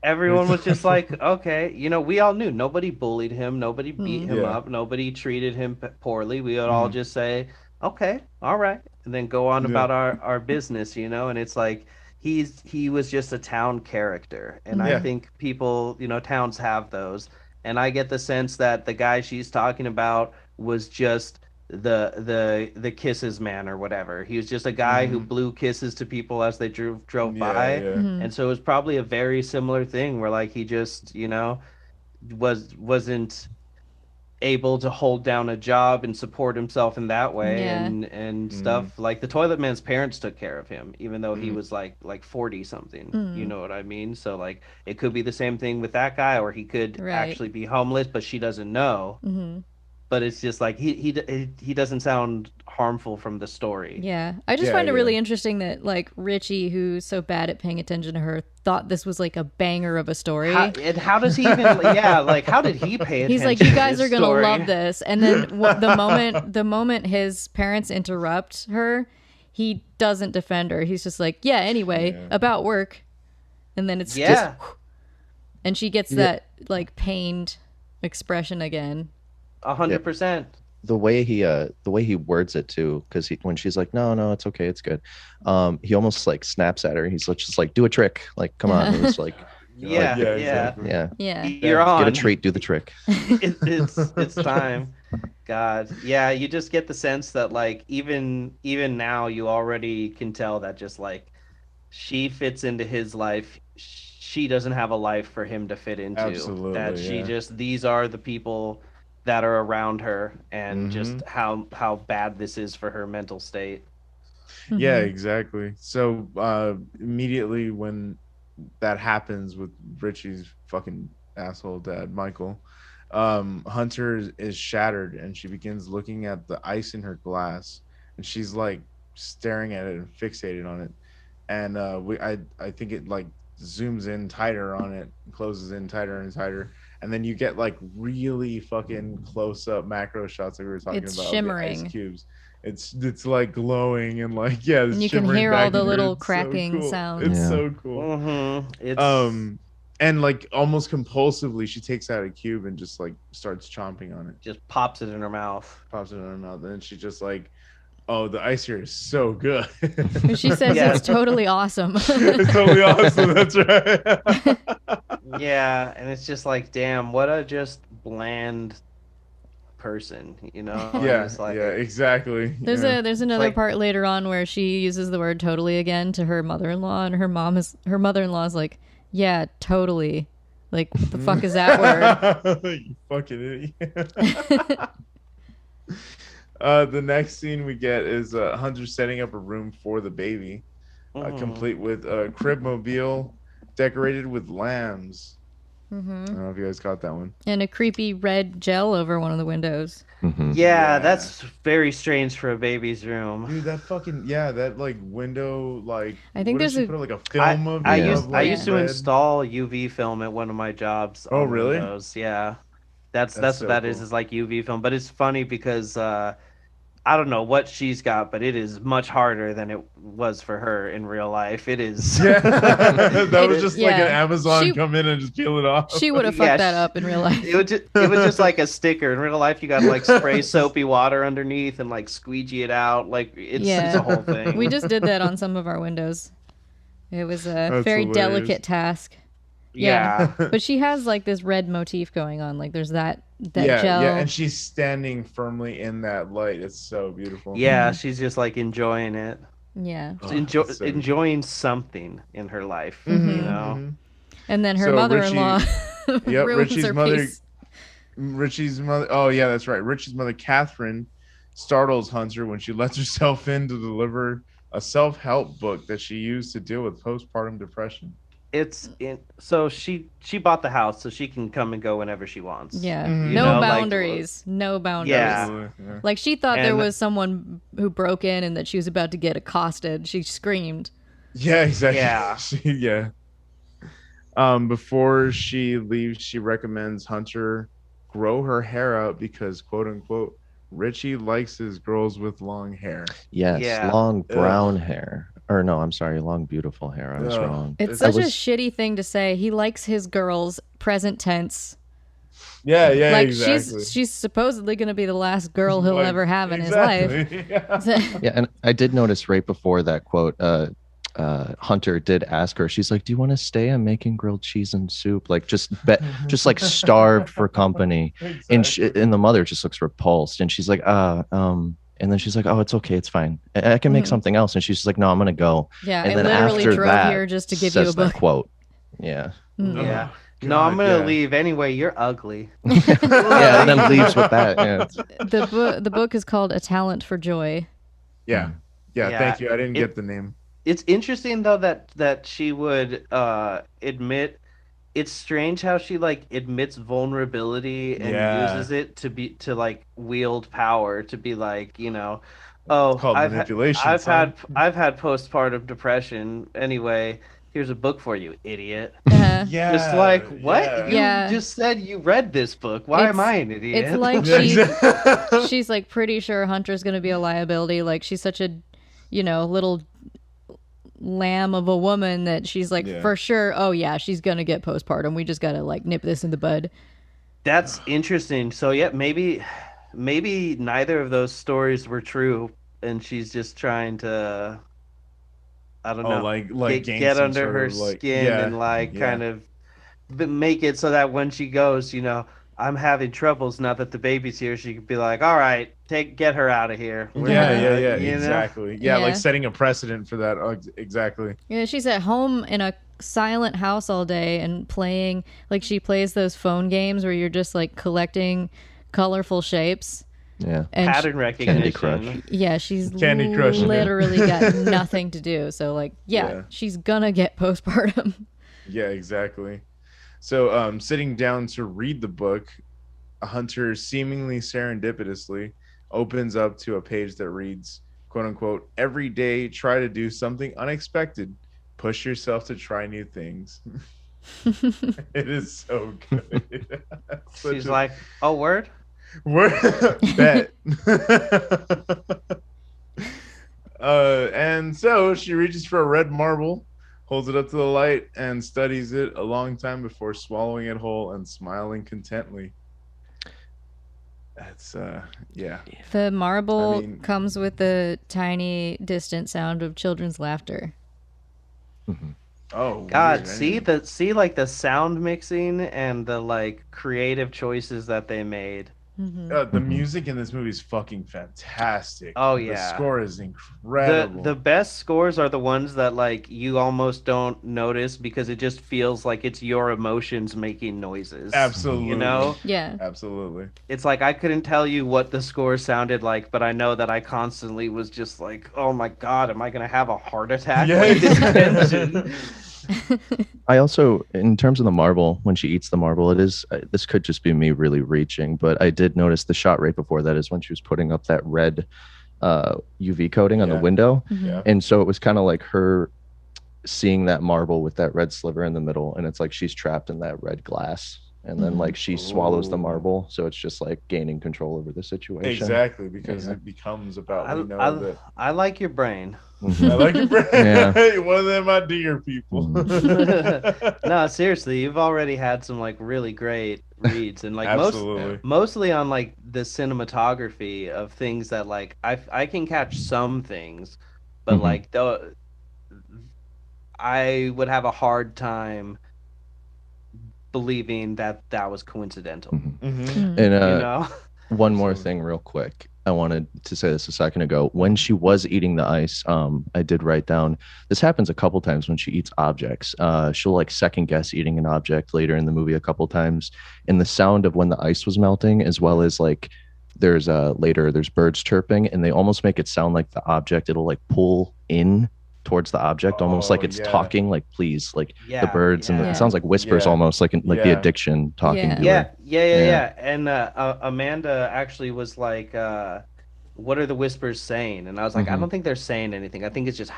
Speaker 2: Everyone was just like, okay, we all knew nobody bullied him, nobody beat him up, nobody treated him poorly. We would all just say, okay, all right, and then go on about our business, and it's like he was just a town character, and I think people, towns have those, and I get the sense that the guy she's talking about was just the kisses man or whatever. He was just a guy who blew kisses to people as they drove by, and so it was probably a very similar thing where like he just wasn't able to hold down a job and support himself in that way, and stuff. Like the Toilet Man's parents took care of him even though he was like 40 something. You know what I mean? So like it could be the same thing with that guy, or he could actually be homeless but she doesn't know. But it's just like he doesn't sound harmful from the story.
Speaker 3: Yeah, I just find it really interesting that like Richie, who's so bad at paying attention to her, thought this was like a banger of a story.
Speaker 2: How does he even? Like how did he pay attention?
Speaker 3: He's like, you guys are gonna love this, and then the moment his parents interrupt her, he doesn't defend her. He's just like, anyway, about work, and then it's just, and she gets that like pained expression again.
Speaker 2: 100%.
Speaker 4: The way he words it too, because when she's like, no, it's okay, it's good. He almost like snaps at her. He's just like, do a trick, like come on. It's like,
Speaker 2: yeah. You're on.
Speaker 4: Get a treat, do the trick.
Speaker 2: It's time. God, yeah. You just get the sense that like even now you already can tell that just like she fits into his life. She doesn't have a life for him to fit into.
Speaker 1: Absolutely,
Speaker 2: that she just these are the people that are around her, and just how bad this is for her mental state.
Speaker 1: Yeah, exactly. So immediately when that happens with Richie's fucking asshole dad, Michael, Hunter is shattered, and she begins looking at the ice in her glass, and she's like staring at it and fixated on it. And I think it like zooms in tighter on it, closes in tighter and tighter, and then you get like really fucking close up macro shots like we were talking
Speaker 3: It's
Speaker 1: about.
Speaker 3: shimmering.
Speaker 1: Of the ice cubes. It's like glowing and like yeah,
Speaker 3: and you can hear all the little cracking sounds.
Speaker 1: It's so cool.
Speaker 2: It's
Speaker 1: and like almost compulsively, she takes out a cube and just like starts chomping on it.
Speaker 2: just pops it in her mouth.
Speaker 1: Pops it in her mouth, and then she just like, oh, the ice here is so good.
Speaker 3: She says
Speaker 2: Yeah.
Speaker 3: it's totally awesome.
Speaker 1: It's totally awesome. That's right.
Speaker 2: Yeah, and it's just like, damn, what a just bland person, you know?
Speaker 1: Yeah,
Speaker 2: It's like,
Speaker 1: yeah, exactly.
Speaker 3: There's
Speaker 1: yeah.
Speaker 3: there's another
Speaker 2: like-
Speaker 3: part later on where she uses the word totally again to her mother-in-law, and her mother-in-law is like, yeah, totally. Like, what the fuck is that word?
Speaker 1: You fucking idiot. The next scene we get is Hunter setting up a room for the baby, complete with a crib mobile decorated with lambs. I don't know if you guys caught that one.
Speaker 3: And a creepy red gel over one of the windows.
Speaker 2: yeah, that's very strange for a baby's room.
Speaker 1: Dude, that fucking that like window like
Speaker 3: I think
Speaker 1: what did
Speaker 3: there's
Speaker 1: she
Speaker 3: a-
Speaker 1: put like a film of
Speaker 2: I
Speaker 1: it
Speaker 2: used
Speaker 1: of,
Speaker 2: I
Speaker 1: like,
Speaker 2: used to
Speaker 1: red?
Speaker 2: install UV film at one of my jobs.
Speaker 1: Oh,
Speaker 2: on
Speaker 1: really?
Speaker 2: Windows. Yeah, that's
Speaker 1: That's
Speaker 2: what
Speaker 1: so
Speaker 2: that is.
Speaker 1: cool.
Speaker 2: Is like UV film, but it's funny because I don't know what she's got, but it is much harder than it was for her in real life. It is.
Speaker 1: Yeah, that was just like an
Speaker 3: Yeah.
Speaker 1: Amazon
Speaker 3: She-
Speaker 1: come in and just peel it off.
Speaker 3: She would have fucked
Speaker 2: Yeah,
Speaker 3: that up in real life.
Speaker 2: It was just like a sticker. In real life, you got to like spray soapy water underneath and like squeegee it out. Like it's a whole thing.
Speaker 3: We just did that on some of our windows. It was a
Speaker 1: That's
Speaker 3: very
Speaker 1: hilarious.
Speaker 3: delicate task.
Speaker 2: yeah.
Speaker 3: But she has like this red motif going on. Like there's that
Speaker 1: yeah,
Speaker 3: gel.
Speaker 1: yeah, and she's standing firmly in that light. It's so beautiful.
Speaker 2: Yeah, she's just like enjoying it.
Speaker 3: Yeah.
Speaker 1: Oh,
Speaker 2: Enjoy-
Speaker 1: so-
Speaker 2: enjoying something in her life,
Speaker 3: Mm-hmm.
Speaker 2: you know.
Speaker 1: Mhm.
Speaker 3: And then her
Speaker 1: So
Speaker 3: mother-in-law
Speaker 1: Yep,
Speaker 3: ruins
Speaker 1: Richie's
Speaker 3: her
Speaker 1: mother.
Speaker 3: peace.
Speaker 1: Richie's mother. Oh yeah, that's right. Richie's mother, Catherine, startles Hunter when she lets herself in to deliver a self-help book that she used to deal with postpartum depression.
Speaker 2: So she bought the house so she can come and go whenever she wants.
Speaker 3: Yeah.
Speaker 1: Mhm.
Speaker 2: You
Speaker 3: No
Speaker 2: know, like-
Speaker 3: boundaries. No boundaries.
Speaker 2: Yeah.
Speaker 1: Absolutely, yeah.
Speaker 3: Like she thought there
Speaker 2: And-
Speaker 3: was someone who broke in and that she was about to get accosted. She screamed.
Speaker 1: Yeah, exactly.
Speaker 2: Yeah.
Speaker 1: Yeah. Before she leaves, she recommends Hunter grow her hair out because, quote unquote, Richie likes his girls with long hair.
Speaker 4: Yes,
Speaker 2: Yeah.
Speaker 4: long brown hair. Or no, I'm sorry, long beautiful hair. I was
Speaker 1: Ugh.
Speaker 4: wrong.
Speaker 3: It's
Speaker 1: I
Speaker 3: such a
Speaker 4: was-
Speaker 3: shitty thing to say. He likes his girls present tense.
Speaker 1: Yeah, yeah,
Speaker 3: Like
Speaker 1: exactly.
Speaker 3: she's supposedly going to be the last girl he'll
Speaker 1: Like,
Speaker 3: ever have in his life.
Speaker 1: exactly, Yeah.
Speaker 4: Yeah, and I did notice right before that quote, Hunter did ask her. She's like, "Do you want to stay? I'm making grilled cheese and soup." Like just like starved for company. And and the mother just looks repulsed, and she's like, and then she's like, "Oh, it's okay, it's fine. I can make
Speaker 3: Mhm.
Speaker 4: something else." And she's just like, "No, I'm gonna go."
Speaker 3: Yeah,
Speaker 4: And
Speaker 3: I
Speaker 4: then
Speaker 3: literally
Speaker 4: after
Speaker 3: drove
Speaker 4: that,
Speaker 3: here just to give
Speaker 4: says
Speaker 3: you a
Speaker 4: that
Speaker 3: book.
Speaker 4: quote. Yeah,
Speaker 3: Mm.
Speaker 2: Yeah.
Speaker 1: Oh,
Speaker 2: No, I'm
Speaker 1: God,
Speaker 2: gonna
Speaker 1: yeah.
Speaker 2: leave anyway. You're ugly.
Speaker 4: yeah, and then leaves with that. Yeah,
Speaker 3: The book is called A Talent for Joy.
Speaker 1: Yeah. Yeah,
Speaker 2: Yeah,
Speaker 1: thank you. I didn't
Speaker 2: it-
Speaker 1: get the name.
Speaker 2: It's interesting though that she would admit. It's strange how she like admits vulnerability and
Speaker 1: Yeah.
Speaker 2: uses it to like wield power to be like, you know, oh,
Speaker 1: It's called manipulation.
Speaker 2: I've
Speaker 1: son.
Speaker 2: had postpartum depression. Anyway, here's a book for you, idiot.
Speaker 1: Yeah.
Speaker 2: Just like what?
Speaker 1: Yeah.
Speaker 2: You
Speaker 3: Yeah.
Speaker 2: just said you read this book. Why am
Speaker 3: It's-
Speaker 2: I an idiot?
Speaker 3: It's like
Speaker 1: Yeah,
Speaker 3: she's
Speaker 1: exactly.
Speaker 3: she's like pretty sure Hunter's going to be a liability. Like she's such a, little lamb of a woman that she's like
Speaker 1: Yeah.
Speaker 3: for sure. Oh yeah, she's going to get postpartum. We just got to like nip this in the bud.
Speaker 2: That's interesting. So yeah, maybe neither of those stories were true, and she's just trying to, I don't know,
Speaker 1: like gain
Speaker 2: get
Speaker 1: some
Speaker 2: under
Speaker 1: sort
Speaker 2: her
Speaker 1: of, like-
Speaker 2: skin
Speaker 1: yeah,
Speaker 2: and like
Speaker 1: yeah.
Speaker 2: kind of make it so that when she goes, I'm having troubles now that the baby's here, she could be like, all right, get her out of here. We're
Speaker 1: Yeah,
Speaker 2: gonna-"
Speaker 1: yeah, yeah,
Speaker 2: you know?
Speaker 1: exactly. Yeah,
Speaker 3: Yeah.
Speaker 1: like setting a precedent for that. Exactly.
Speaker 3: Yeah, she's at home in a silent house all day and playing, like she plays those phone games where you're just like collecting colorful shapes.
Speaker 4: yeah.
Speaker 3: And
Speaker 2: Pattern recognition.
Speaker 4: Candy Crush.
Speaker 3: yeah, she's
Speaker 1: Candy Crush, yeah.
Speaker 3: literally got nothing to do. So like,
Speaker 1: Yeah.
Speaker 3: she's gonna get postpartum.
Speaker 1: Yeah, exactly. So, sitting down to read the book, Hunter seemingly serendipitously opens up to a page that reads, quote unquote, every day try to do something unexpected. Push yourself to try new things. It is so good.
Speaker 2: She's like, oh, word?
Speaker 1: Bet. And so she reaches for a red marble, holds it up to the light, and studies it a long time before swallowing it whole and smiling contently. That's yeah.
Speaker 3: The marble comes with the tiny distant sound of children's laughter.
Speaker 4: Mm-hmm.
Speaker 1: Oh
Speaker 2: God, weird. see like the sound mixing and the like creative choices that they made.
Speaker 1: The music in this movie is fucking fantastic.
Speaker 2: Oh yeah,
Speaker 1: the score is incredible.
Speaker 2: The best scores are the ones that like you almost don't notice because it just feels like it's your emotions making noises.
Speaker 1: Absolutely,
Speaker 2: you know?
Speaker 3: Yeah,
Speaker 1: absolutely.
Speaker 2: It's like I couldn't tell you what the score sounded like, but I know that I constantly was just like, "Oh my god, am I gonna have a heart attack?"
Speaker 1: Yeah.
Speaker 2: With this tension?
Speaker 4: I also, in terms of the marble, when she eats the marble, it is, this could just be me really reaching, but I did notice the shot right before that is when she was putting up that red UV coating on the window.
Speaker 1: Yeah.
Speaker 4: And so it was kind of like her seeing that marble with that red sliver in the middle, and it's like she's trapped in that red glass. And then like she swallows the marble, so it's just like gaining control over the situation.
Speaker 1: Exactly, because it becomes about
Speaker 2: I like your brain.
Speaker 1: I like your brain.
Speaker 4: Yeah.
Speaker 1: One of them idea people.
Speaker 2: No, seriously, you've already had some like really great reads, and like mostly on like the cinematography of things that like I can catch some things, but like though I would have a hard time believing that was coincidental.
Speaker 4: And
Speaker 2: you know,
Speaker 4: one more thing real quick, I wanted to say this a second ago. When she was eating the ice, I did write down, this happens a couple times when she eats objects. She'll like second guess eating an object later in the movie a couple times, and the sound of when the ice was melting, as well as like there's birds chirping, and they almost make it sound like the object, it'll like pull in towards the object, almost like it's talking, like please, like the birds, and it sounds like whispers, almost like the addiction talking to her.
Speaker 2: Yeah. And Amanda actually was like, what are the whispers saying? And I was like, I don't think they're saying anything. I think it's just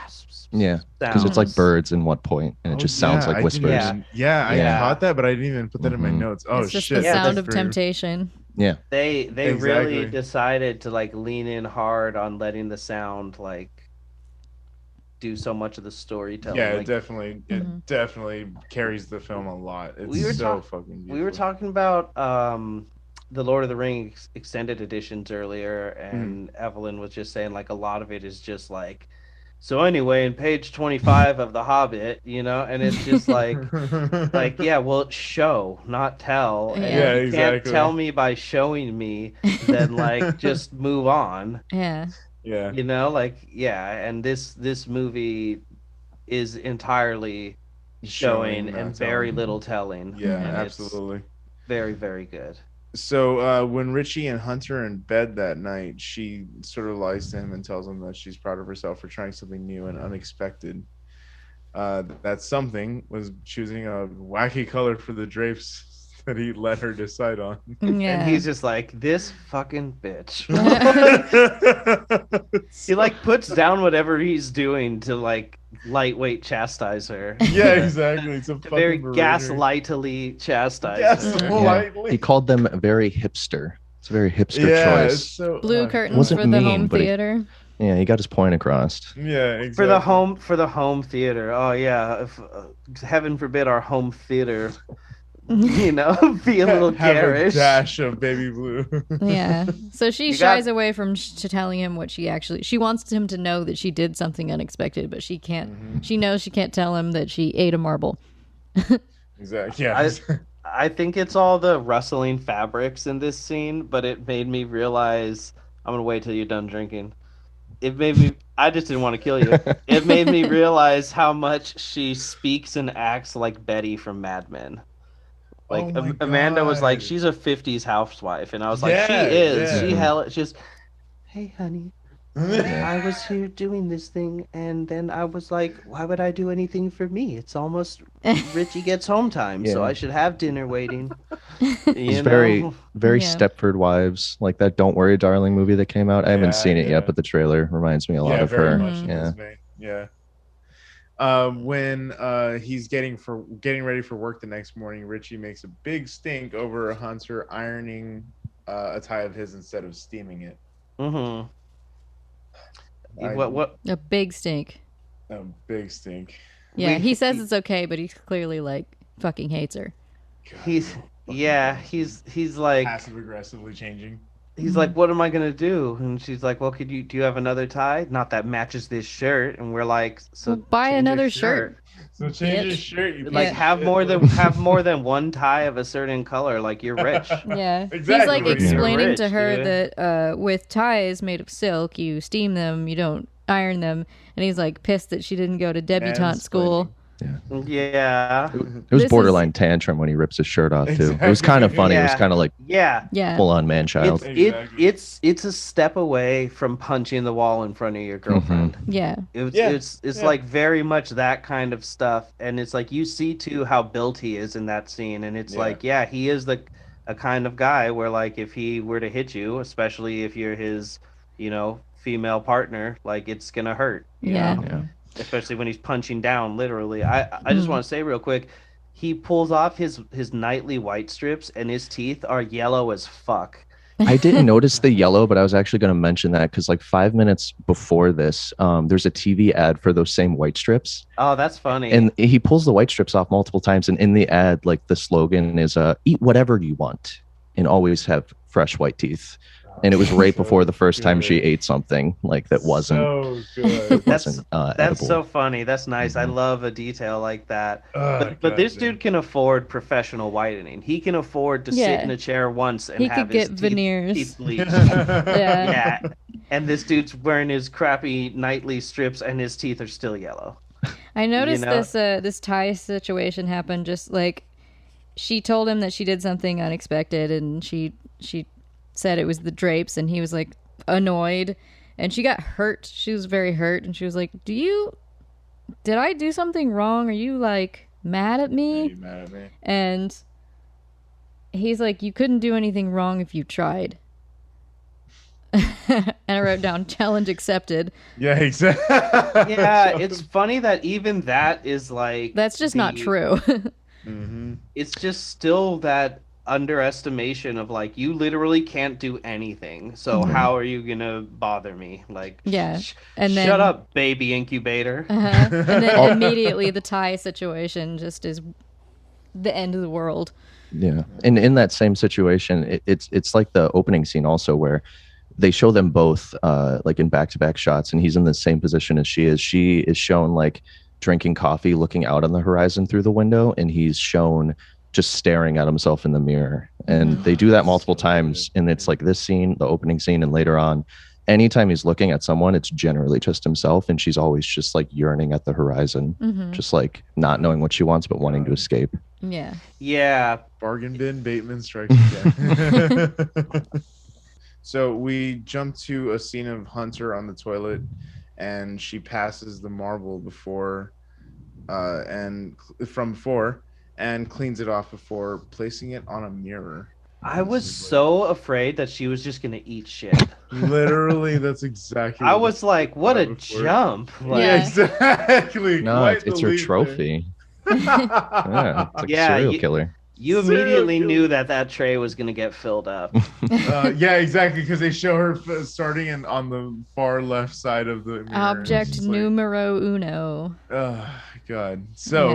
Speaker 4: because it's like birds in what point, and it just sounds like whispers.
Speaker 1: I caught that, but I didn't even put that in my notes. Oh,
Speaker 3: it's just
Speaker 1: shit!
Speaker 3: The sound of temptation.
Speaker 4: Yeah,
Speaker 2: they really decided to like lean in hard on letting the sound like do so much of the storytelling.
Speaker 1: Yeah,
Speaker 2: like,
Speaker 1: it definitely carries the film a lot. It's fucking beautiful.
Speaker 2: We were talking about the Lord of the Rings extended editions earlier, and Evelyn was just saying like a lot of it is just like, so anyway, in page 25 of The Hobbit, you know, and it's just like well, show, not tell. And you can't tell me by showing me, then like just move on.
Speaker 1: Yeah,
Speaker 2: you know, like and this movie is entirely showing and very little telling.
Speaker 1: Yeah, absolutely.
Speaker 2: Very, very good.
Speaker 1: So when Richie and Hunter are in bed that night, she sort of lies to him and tells him that she's proud of herself for trying something new and unexpected. That something was choosing a wacky color for the drapes that he let her decide on.
Speaker 2: And he's just like, this fucking bitch. He like puts down whatever he's doing to like lightweight chastise her.
Speaker 1: Yeah, exactly. It's a
Speaker 2: very gaslightly chastise
Speaker 1: her.
Speaker 4: He called them very hipster. It's a very hipster choice.
Speaker 1: So,
Speaker 3: blue curtains for the home theater.
Speaker 4: He got his point across.
Speaker 1: Yeah, exactly.
Speaker 2: For the home theater. Oh yeah, if, heaven forbid our home theater, you know, be a little garish.
Speaker 1: A dash of baby blue.
Speaker 3: Yeah. So she shies away from telling him what she wants him to know that she did something unexpected, but she can't. She knows she can't tell him that she ate a marble.
Speaker 1: Exactly. Yeah.
Speaker 2: I think it's all the rustling fabrics in this scene, but it made me realize. I'm gonna wait till you're done drinking. It made me. I just didn't want to kill you. It made me realize how much she speaks and acts like Betty from Mad Men. Like Amanda was like, she's a 50s housewife, and I was like, she is. She just, hey honey, I was here doing this thing, and then I was like, why would I do anything for me? It's almost Richie gets home time, so
Speaker 4: Yeah.
Speaker 2: I should have dinner waiting.
Speaker 4: It's
Speaker 2: You
Speaker 4: very,
Speaker 2: know?
Speaker 4: very
Speaker 3: Yeah.
Speaker 4: Stepford Wives, like that "Don't Worry, Darling" movie that came out. I haven't seen it yet, but the trailer reminds me a lot of
Speaker 1: very
Speaker 4: her.
Speaker 1: much in
Speaker 4: Yeah.
Speaker 1: this vein. Yeah. When he's getting ready for work the next morning, Richie makes a big stink over Hunter ironing a tie of his instead of steaming it.
Speaker 2: Mm-hmm.
Speaker 1: I-
Speaker 2: What?
Speaker 3: A big stink.
Speaker 1: A big stink.
Speaker 3: Yeah, he says it's okay, but he clearly like fucking hates her.
Speaker 1: God,
Speaker 2: He's he's like
Speaker 1: passive aggressively changing.
Speaker 2: he's like, what am I gonna do? And she's like, well, do you have another tie? Not that matches this shirt. And we're like, so
Speaker 3: Well, buy
Speaker 2: change your
Speaker 3: another shirt.
Speaker 1: So change his
Speaker 3: Bitch.
Speaker 1: shirt. You
Speaker 2: Like
Speaker 1: piece of
Speaker 2: have
Speaker 1: shit.
Speaker 2: more than one tie of a certain color. Like you're rich.
Speaker 3: Yeah. He's
Speaker 1: Exactly
Speaker 3: like
Speaker 1: what he is.
Speaker 3: explaining
Speaker 2: Rich,
Speaker 3: to her
Speaker 2: dude.
Speaker 3: that with ties made of silk, you steam them, you don't iron them. And he's like pissed that she didn't go to debutante school.
Speaker 2: Yeah.
Speaker 4: It was
Speaker 3: This is-
Speaker 4: borderline tantrum when he rips his shirt off too. It was kind of funny. It was
Speaker 2: Yeah.
Speaker 4: kind of like
Speaker 2: Yeah.
Speaker 3: Yeah.
Speaker 4: full on man child.
Speaker 2: It's a step away from punching the wall in front of your girlfriend.
Speaker 3: Yeah.
Speaker 2: It's like very much that kind of stuff, and it's like you see too how built he is in that scene, and it's like he is a kind of guy where like if he were to hit you, especially if you're his female partner, like it's gonna hurt. you
Speaker 3: Yeah.
Speaker 2: know?
Speaker 4: Yeah.
Speaker 2: Especially when he's punching down literally. I just want to say real quick, he pulls off his nightly white strips and his teeth are yellow as fuck.
Speaker 4: I didn't notice the yellow, but I was actually going to mention that because like 5 minutes before this, there's a TV ad for those same white strips,
Speaker 2: Oh, that's funny.
Speaker 4: and he pulls the white strips off multiple times. And in the ad, like the slogan is "Eat whatever you want and always have fresh white teeth." And it was right before the first time she ate something like that wasn't.
Speaker 1: So good.
Speaker 2: That's
Speaker 4: edible.
Speaker 2: so funny. That's nice. I love a detail like that.
Speaker 1: Oh,
Speaker 2: But this
Speaker 1: goddamn.
Speaker 2: dude can afford professional whitening. He can afford to sit
Speaker 3: Yeah.
Speaker 2: in a chair once and
Speaker 3: He
Speaker 2: have
Speaker 3: could
Speaker 2: his
Speaker 3: get veneers.
Speaker 2: teeth bleached.
Speaker 3: Yeah.
Speaker 2: Yeah. And this dude's wearing his crappy nightly strips and his teeth are still yellow.
Speaker 3: I noticed
Speaker 2: know?
Speaker 3: this tie situation happen just like she told him that she did something unexpected and she said it was the drapes and he was like annoyed and she got hurt. She was very hurt and she was like, did I do something wrong? Are you like mad at
Speaker 1: Are
Speaker 3: me?
Speaker 1: you mad at me?
Speaker 3: And he's like, you couldn't do anything wrong if you tried. And I wrote down challenge accepted.
Speaker 1: Yeah, exactly.
Speaker 2: Yeah, it's funny that even that is like
Speaker 3: That's just not true.
Speaker 2: It's just still that underestimation of like you literally can't do anything. So how are you gonna bother me? Like
Speaker 3: Yeah. And then
Speaker 2: shut up, baby incubator.
Speaker 3: And then immediately the tie situation just is the end of the world.
Speaker 4: Yeah, and in that same situation, it's like the opening scene also where they show them both like in back-to-back shots, and he's in the same position as she is. She is shown like drinking coffee, looking out on the horizon through the window, and he's shown just staring at himself in the mirror. And they do that multiple times, and it's like this scene, the opening scene, and later on. Anytime he's looking at someone, it's generally just himself, and she's always just like yearning at the horizon, just like not knowing what she wants but wanting to escape.
Speaker 3: Yeah.
Speaker 2: Yeah.
Speaker 1: Bargain bin Bateman strikes again. So we jump to a scene of Hunter on the toilet, and she passes the marble before, and cleans it off before placing it on a mirror.
Speaker 2: I was so afraid that she was just gonna eat shit.
Speaker 1: Literally, that's exactly.
Speaker 2: I was like, what a
Speaker 1: before.
Speaker 2: jump. Like,
Speaker 1: Yeah, exactly.
Speaker 4: No,
Speaker 1: Quite
Speaker 4: it's
Speaker 1: the
Speaker 4: your
Speaker 1: leap there.
Speaker 4: trophy. Yeah, it's like
Speaker 2: Yeah,
Speaker 4: a serial
Speaker 2: you-
Speaker 4: killer.
Speaker 2: You
Speaker 1: Serial
Speaker 2: immediately
Speaker 1: killer.
Speaker 2: knew that tray was gonna get filled up.
Speaker 1: Yeah, exactly, because they show her starting on the far left side of the mirror.
Speaker 3: Object
Speaker 1: It's just like,
Speaker 3: numero uno.
Speaker 1: oh, God. So,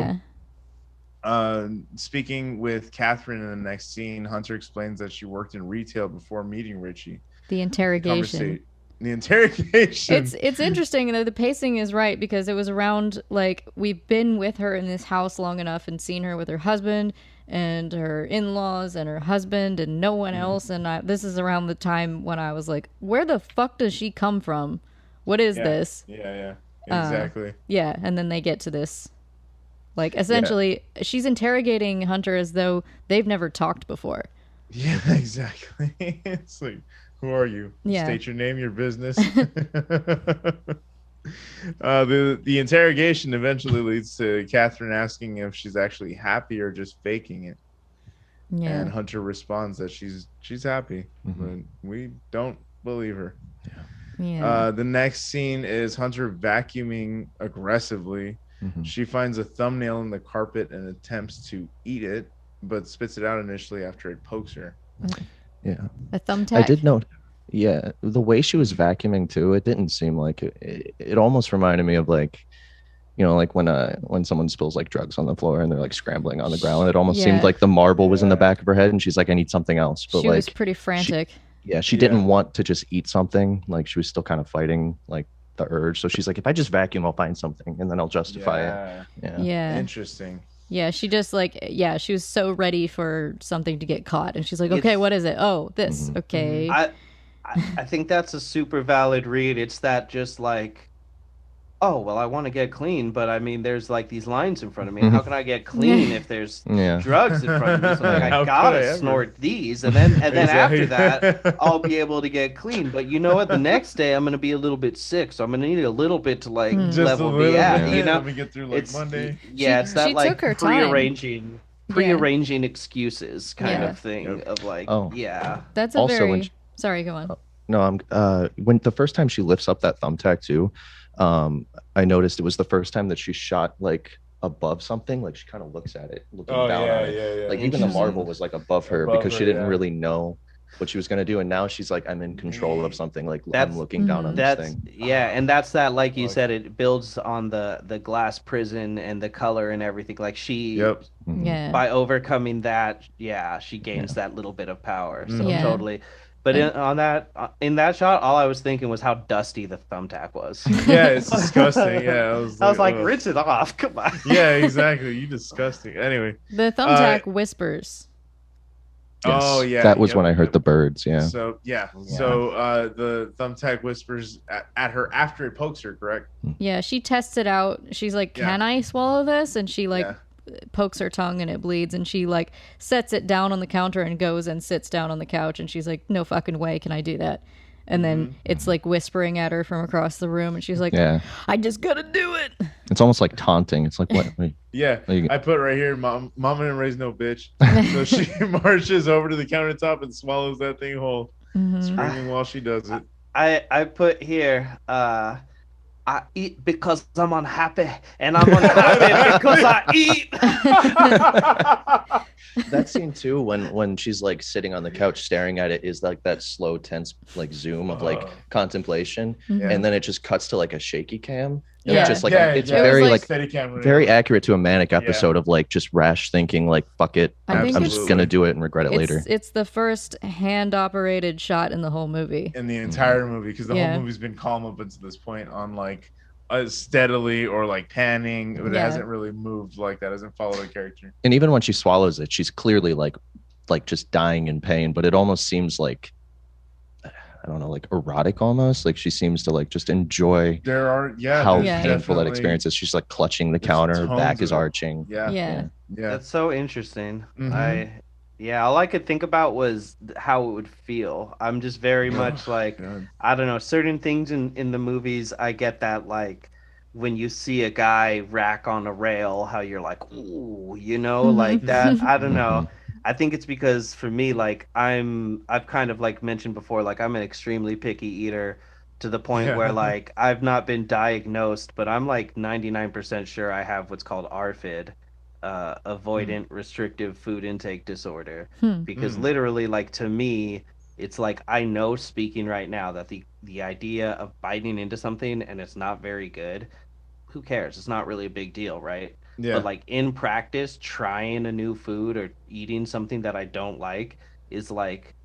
Speaker 3: Yeah.
Speaker 1: speaking with Catherine in the next scene, Hunter explains that she worked in retail before meeting Richie.
Speaker 3: The interrogation.
Speaker 1: The interrogation.
Speaker 3: It's interesting though. The pacing is right because it was around like we've been with her in this house long enough and seen her with her husband and her in-laws and her husband and no one else. And this is around the time when I was like, where the fuck does she come from? What is this?
Speaker 1: Yeah, exactly.
Speaker 3: Yeah, and then they get to this. Like essentially, she's interrogating Hunter as though they've never talked before.
Speaker 1: Yeah, exactly. It's like, Who are you?
Speaker 3: Yeah.
Speaker 1: State your name, your business. The interrogation eventually leads to Catherine asking if she's actually happy or just faking it.
Speaker 3: Yeah.
Speaker 1: And Hunter responds that she's happy, but we don't believe her.
Speaker 3: Yeah.
Speaker 1: The next scene is Hunter vacuuming aggressively. She finds a thumbnail in the carpet and attempts to eat it, but spits it out initially after it pokes her.
Speaker 4: Yeah.
Speaker 3: A thumbtack.
Speaker 4: I did note. Yeah, the way she was vacuuming too, it didn't seem like it almost reminded me of like, like when someone spills like drugs on the floor and they're like scrambling on the ground. It almost seemed like the marble was in the back of her head and she's like, I need something else. But
Speaker 3: she was pretty frantic.
Speaker 4: She didn't want to just eat something. Like she was still kind of fighting like the urge. So she's like, if I just vacuum, I'll find something and then I'll justify it.
Speaker 3: Yeah.
Speaker 1: Interesting.
Speaker 3: Yeah, she just she was so ready for something to get caught, and she's like, okay, what is it? Oh, this. Okay.
Speaker 2: I think that's a super valid read. It's that just like, oh, well, I want to get clean, but I mean, there's like these lines in front of me. How can I get clean if there's drugs in front of me? So like, I gotta snort these, and then after that, I'll be able to get clean. But you know what? The next day, I'm gonna be a little bit sick, so I'm gonna need a little bit to like level me out. You know,
Speaker 1: let me get through like Monday.
Speaker 2: It's that
Speaker 3: she
Speaker 2: like
Speaker 3: took her time.
Speaker 2: prearranging excuses kind of thing of like,
Speaker 3: That's a
Speaker 4: also
Speaker 3: very. Sorry, go on.
Speaker 4: No, when the first time she lifts up that thumbtack too, I noticed it was the first time that she shot like above something. Like she kind of looks at it, looking down on it. Like even the marble was like above her because she didn't really know what she was gonna do, and now she's like, I'm in control of something. Like I'm looking down on this thing.
Speaker 2: Yeah, and that's that. Like you said, it builds on the glass prison and the color and everything. Like she, by overcoming that, she gains that little bit of power. So totally. But in that shot, all I was thinking was how dusty the thumbtack was.
Speaker 1: Yeah, it's disgusting. Yeah,
Speaker 2: I was like, rinse it off. Come on.
Speaker 1: Yeah, exactly. You disgusting. Anyway,
Speaker 3: the thumbtack whispers.
Speaker 4: Yes,
Speaker 1: oh yeah,
Speaker 4: that was when I heard the birds. Yeah.
Speaker 1: So the thumbtack whispers at her after it pokes her. Correct.
Speaker 3: Yeah, she tests it out. She's like, "Can I swallow this?" And she pokes her tongue and it bleeds, and she like sets it down on the counter and goes and sits down on the couch, and she's like, no fucking way can I do that. And then it's like whispering at her from across the room, and she's like, I just gotta do it.
Speaker 4: It's almost like taunting. It's like, what?
Speaker 1: I put right here, mama didn't raise no bitch. So she marches over to the countertop and swallows that thing whole, screaming while she does it.
Speaker 2: I put here, I eat because I'm unhappy, and I'm unhappy because I eat.
Speaker 4: That scene too, when she's like sitting on the couch staring at it, is like that slow, tense like zoom of like contemplation, and then it just cuts to like a shaky cam. And it's just like it's very like very accurate to a manic episode of like just rash thinking, like fuck it, I'm just gonna do it and regret it later.
Speaker 3: It's the first hand operated shot in the whole movie.
Speaker 1: In the entire movie, because the whole movie's been calm up until this point on like steadily or like panning, but it hasn't really moved like that. Hasn't followed the character.
Speaker 4: And even when she swallows it, she's clearly like just dying in pain, but it almost seems like, I don't know, like erotic almost. Like she seems to like just enjoy how painful that experience is. She's like clutching the counter, her back is arching.
Speaker 3: Yeah.
Speaker 2: That's so interesting. All I could think about was how it would feel. I'm just very much like, I don't know, certain things in the movies, I get that like when you see a guy rack on a rail, how you're like, ooh, you know, like that. I don't know. I think it's because for me, like I've kind of like mentioned before, like I'm an extremely picky eater to the point where like I've not been diagnosed, but I'm like 99% sure I have what's called ARFID, avoidant restrictive food intake disorder, because literally like to me, it's like I know speaking right now that the idea of biting into something and it's not very good, who cares? It's not really a big deal, right? But like in practice, trying a new food or eating something that I don't like is like,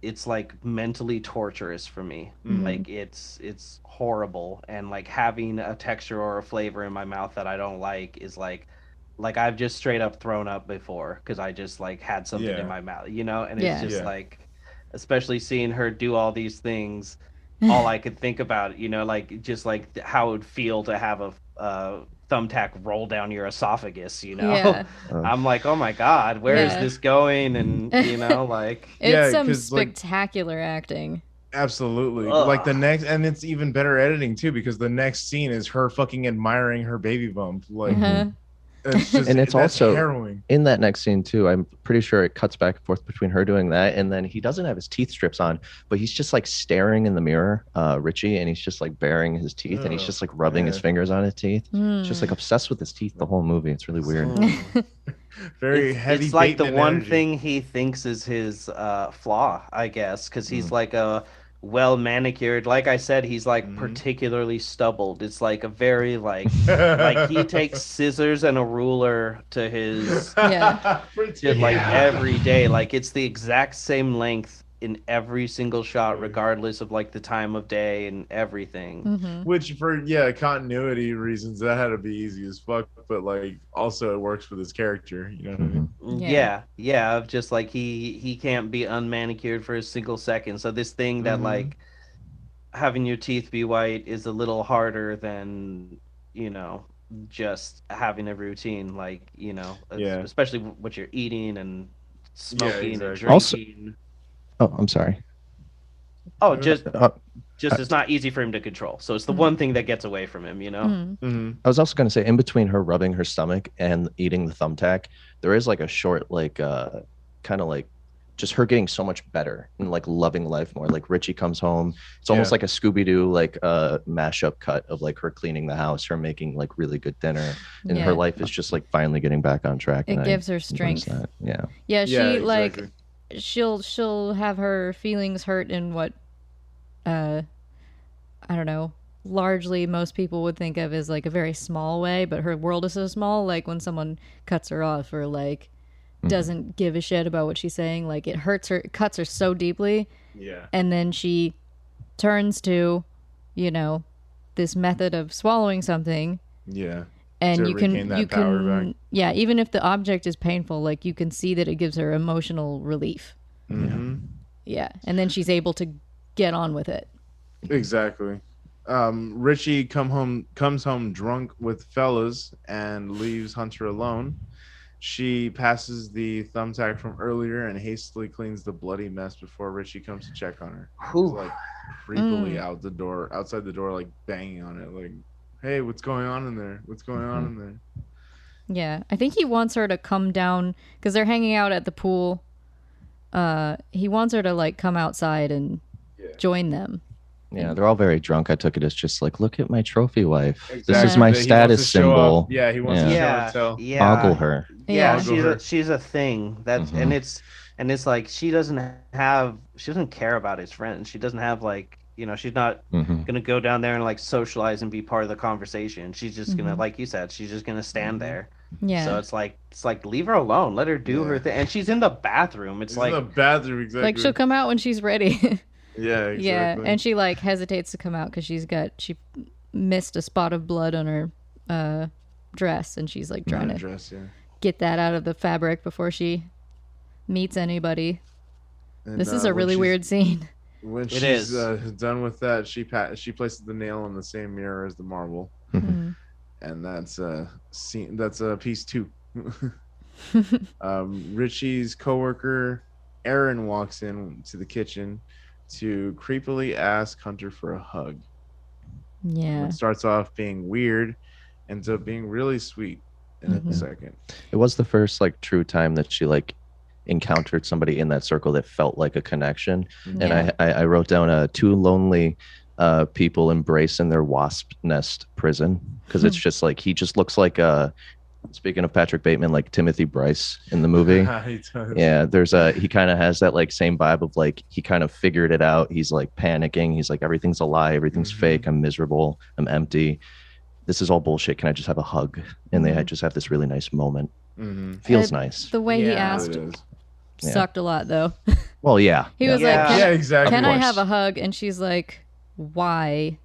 Speaker 2: it's like mentally torturous for me. Like it's horrible, and like having a texture or a flavor in my mouth that I don't like is like I've just straight up thrown up before because I just like had something in my mouth, you know. And it's just like, especially seeing her do all these things, all I could think about, you know, like just like how it would feel to have a thumbtack roll down your esophagus, you know?
Speaker 3: Yeah.
Speaker 2: I'm like, oh my God, where is this going? And, you know, like...
Speaker 3: It's some
Speaker 1: 'cause, like,
Speaker 3: spectacular acting.
Speaker 1: absolutely.
Speaker 2: Ugh.
Speaker 1: Like the next, and it's even better editing too, because the next scene is her fucking admiring her baby bump. Like, it's just,
Speaker 4: And it's
Speaker 1: that's
Speaker 4: also
Speaker 1: harrowing.
Speaker 4: in that next scene too. I'm pretty sure it cuts back and forth between her doing that, and then he doesn't have his teeth strips on, but he's just like staring in the mirror, Richie, and he's just like baring his teeth, and he's just like rubbing his fingers on his teeth, just like obsessed with his teeth the whole movie. It's really weird.
Speaker 1: Very heavy.
Speaker 2: It's like the
Speaker 1: Bateman
Speaker 2: one
Speaker 1: energy.
Speaker 2: thing he thinks is his flaw, I guess, because he's like a well manicured. Like I said, he's like particularly stubbled. It's like a very like he takes scissors and a ruler to his to like every day. Like it's the exact same length in every single shot, regardless of like the time of day and everything.
Speaker 1: Which for continuity reasons that had to be easy as fuck, but like also it works with his character. You know what I mean?
Speaker 2: Yeah. Of just like he can't be unmanicured for a single second. So this thing that like having your teeth be white is a little harder than, you know, just having a routine, like, you know, especially what you're eating and smoking and drinking.
Speaker 4: Also, oh, I'm sorry.
Speaker 2: Oh, just it's not easy for him to control. So it's the one thing that gets away from him, you know?
Speaker 4: I was also going to say, in between her rubbing her stomach and eating the thumbtack, there is like a short, like, kind of like just her getting so much better and like loving life more. Like Richie comes home. It's almost like a Scooby-Doo, like mashup cut of like her cleaning the house, her making like really good dinner. And her life is just like finally getting back on track.
Speaker 3: It gives her strength. Yeah, she like, she'll have her feelings hurt in what, I don't know, largely most people would think of as like a very small way, but her world is so small, like when someone cuts her off or like doesn't give a shit about what she's saying, like it hurts her, it cuts her so deeply. And then she turns to, you know, this method of swallowing something. And you can even if the object is painful, like you can see that it gives her emotional relief. And then she's able to get on with it.
Speaker 1: Exactly. Richie comes home drunk with fellas and leaves Hunter alone. She passes the thumbtack from earlier and hastily cleans the bloody mess before Richie comes to check on her. He's like creepily outside the door, like banging on it, like, hey, what's going on in there? What's going on in there?
Speaker 3: Yeah, I think he wants her to come down because they're hanging out at the pool. He wants her to like come outside and join them.
Speaker 4: Yeah, they're all very drunk. I took it as just like, look at my trophy wife.
Speaker 1: Exactly.
Speaker 4: This is my status symbol.
Speaker 1: Yeah, he wants to show and tell.
Speaker 4: Ogle her.
Speaker 2: She's a thing. That's and it's like she doesn't care about his friends. She doesn't have like, you know, she's not gonna go down there and like socialize and be part of the conversation. She's just gonna, like you said, she's just gonna stand there. Yeah. So it's like leave her alone. Let her do her thing. And she's in the bathroom. It's like
Speaker 1: in the bathroom, exactly.
Speaker 3: Like she'll come out when she's ready.
Speaker 1: Yeah, exactly.
Speaker 3: Yeah, and she like hesitates to come out because she missed a spot of blood on her dress, and she's like trying to get that out of the fabric before she meets anybody. And, this is a really weird scene.
Speaker 1: When she's done with that, she places the nail in the same mirror as the marble, and that's scene. That's piece 2. Richie's coworker Aaron walks in to the kitchen to creepily ask Hunter for a hug.
Speaker 3: Yeah.
Speaker 1: It starts off being weird, ends up being really sweet in a second.
Speaker 4: It was the first like true time that she like encountered somebody in that circle that felt like a connection. And I wrote down 2 lonely people embrace in their wasp nest prison, because it's just like he just looks like speaking of Patrick Bateman, like Timothy Bryce in the movie. Yeah, there's he kind of has that like same vibe of like he kind of figured it out. He's like panicking. He's like, everything's a lie. Everything's fake. I'm miserable. I'm empty. This is all bullshit. Can I just have a hug? And they just have this really nice moment. Feels nice.
Speaker 3: The way he asked sucked a lot though.
Speaker 4: Well, yeah.
Speaker 3: He was like,
Speaker 1: exactly.
Speaker 3: Can I have a hug? And she's like, why?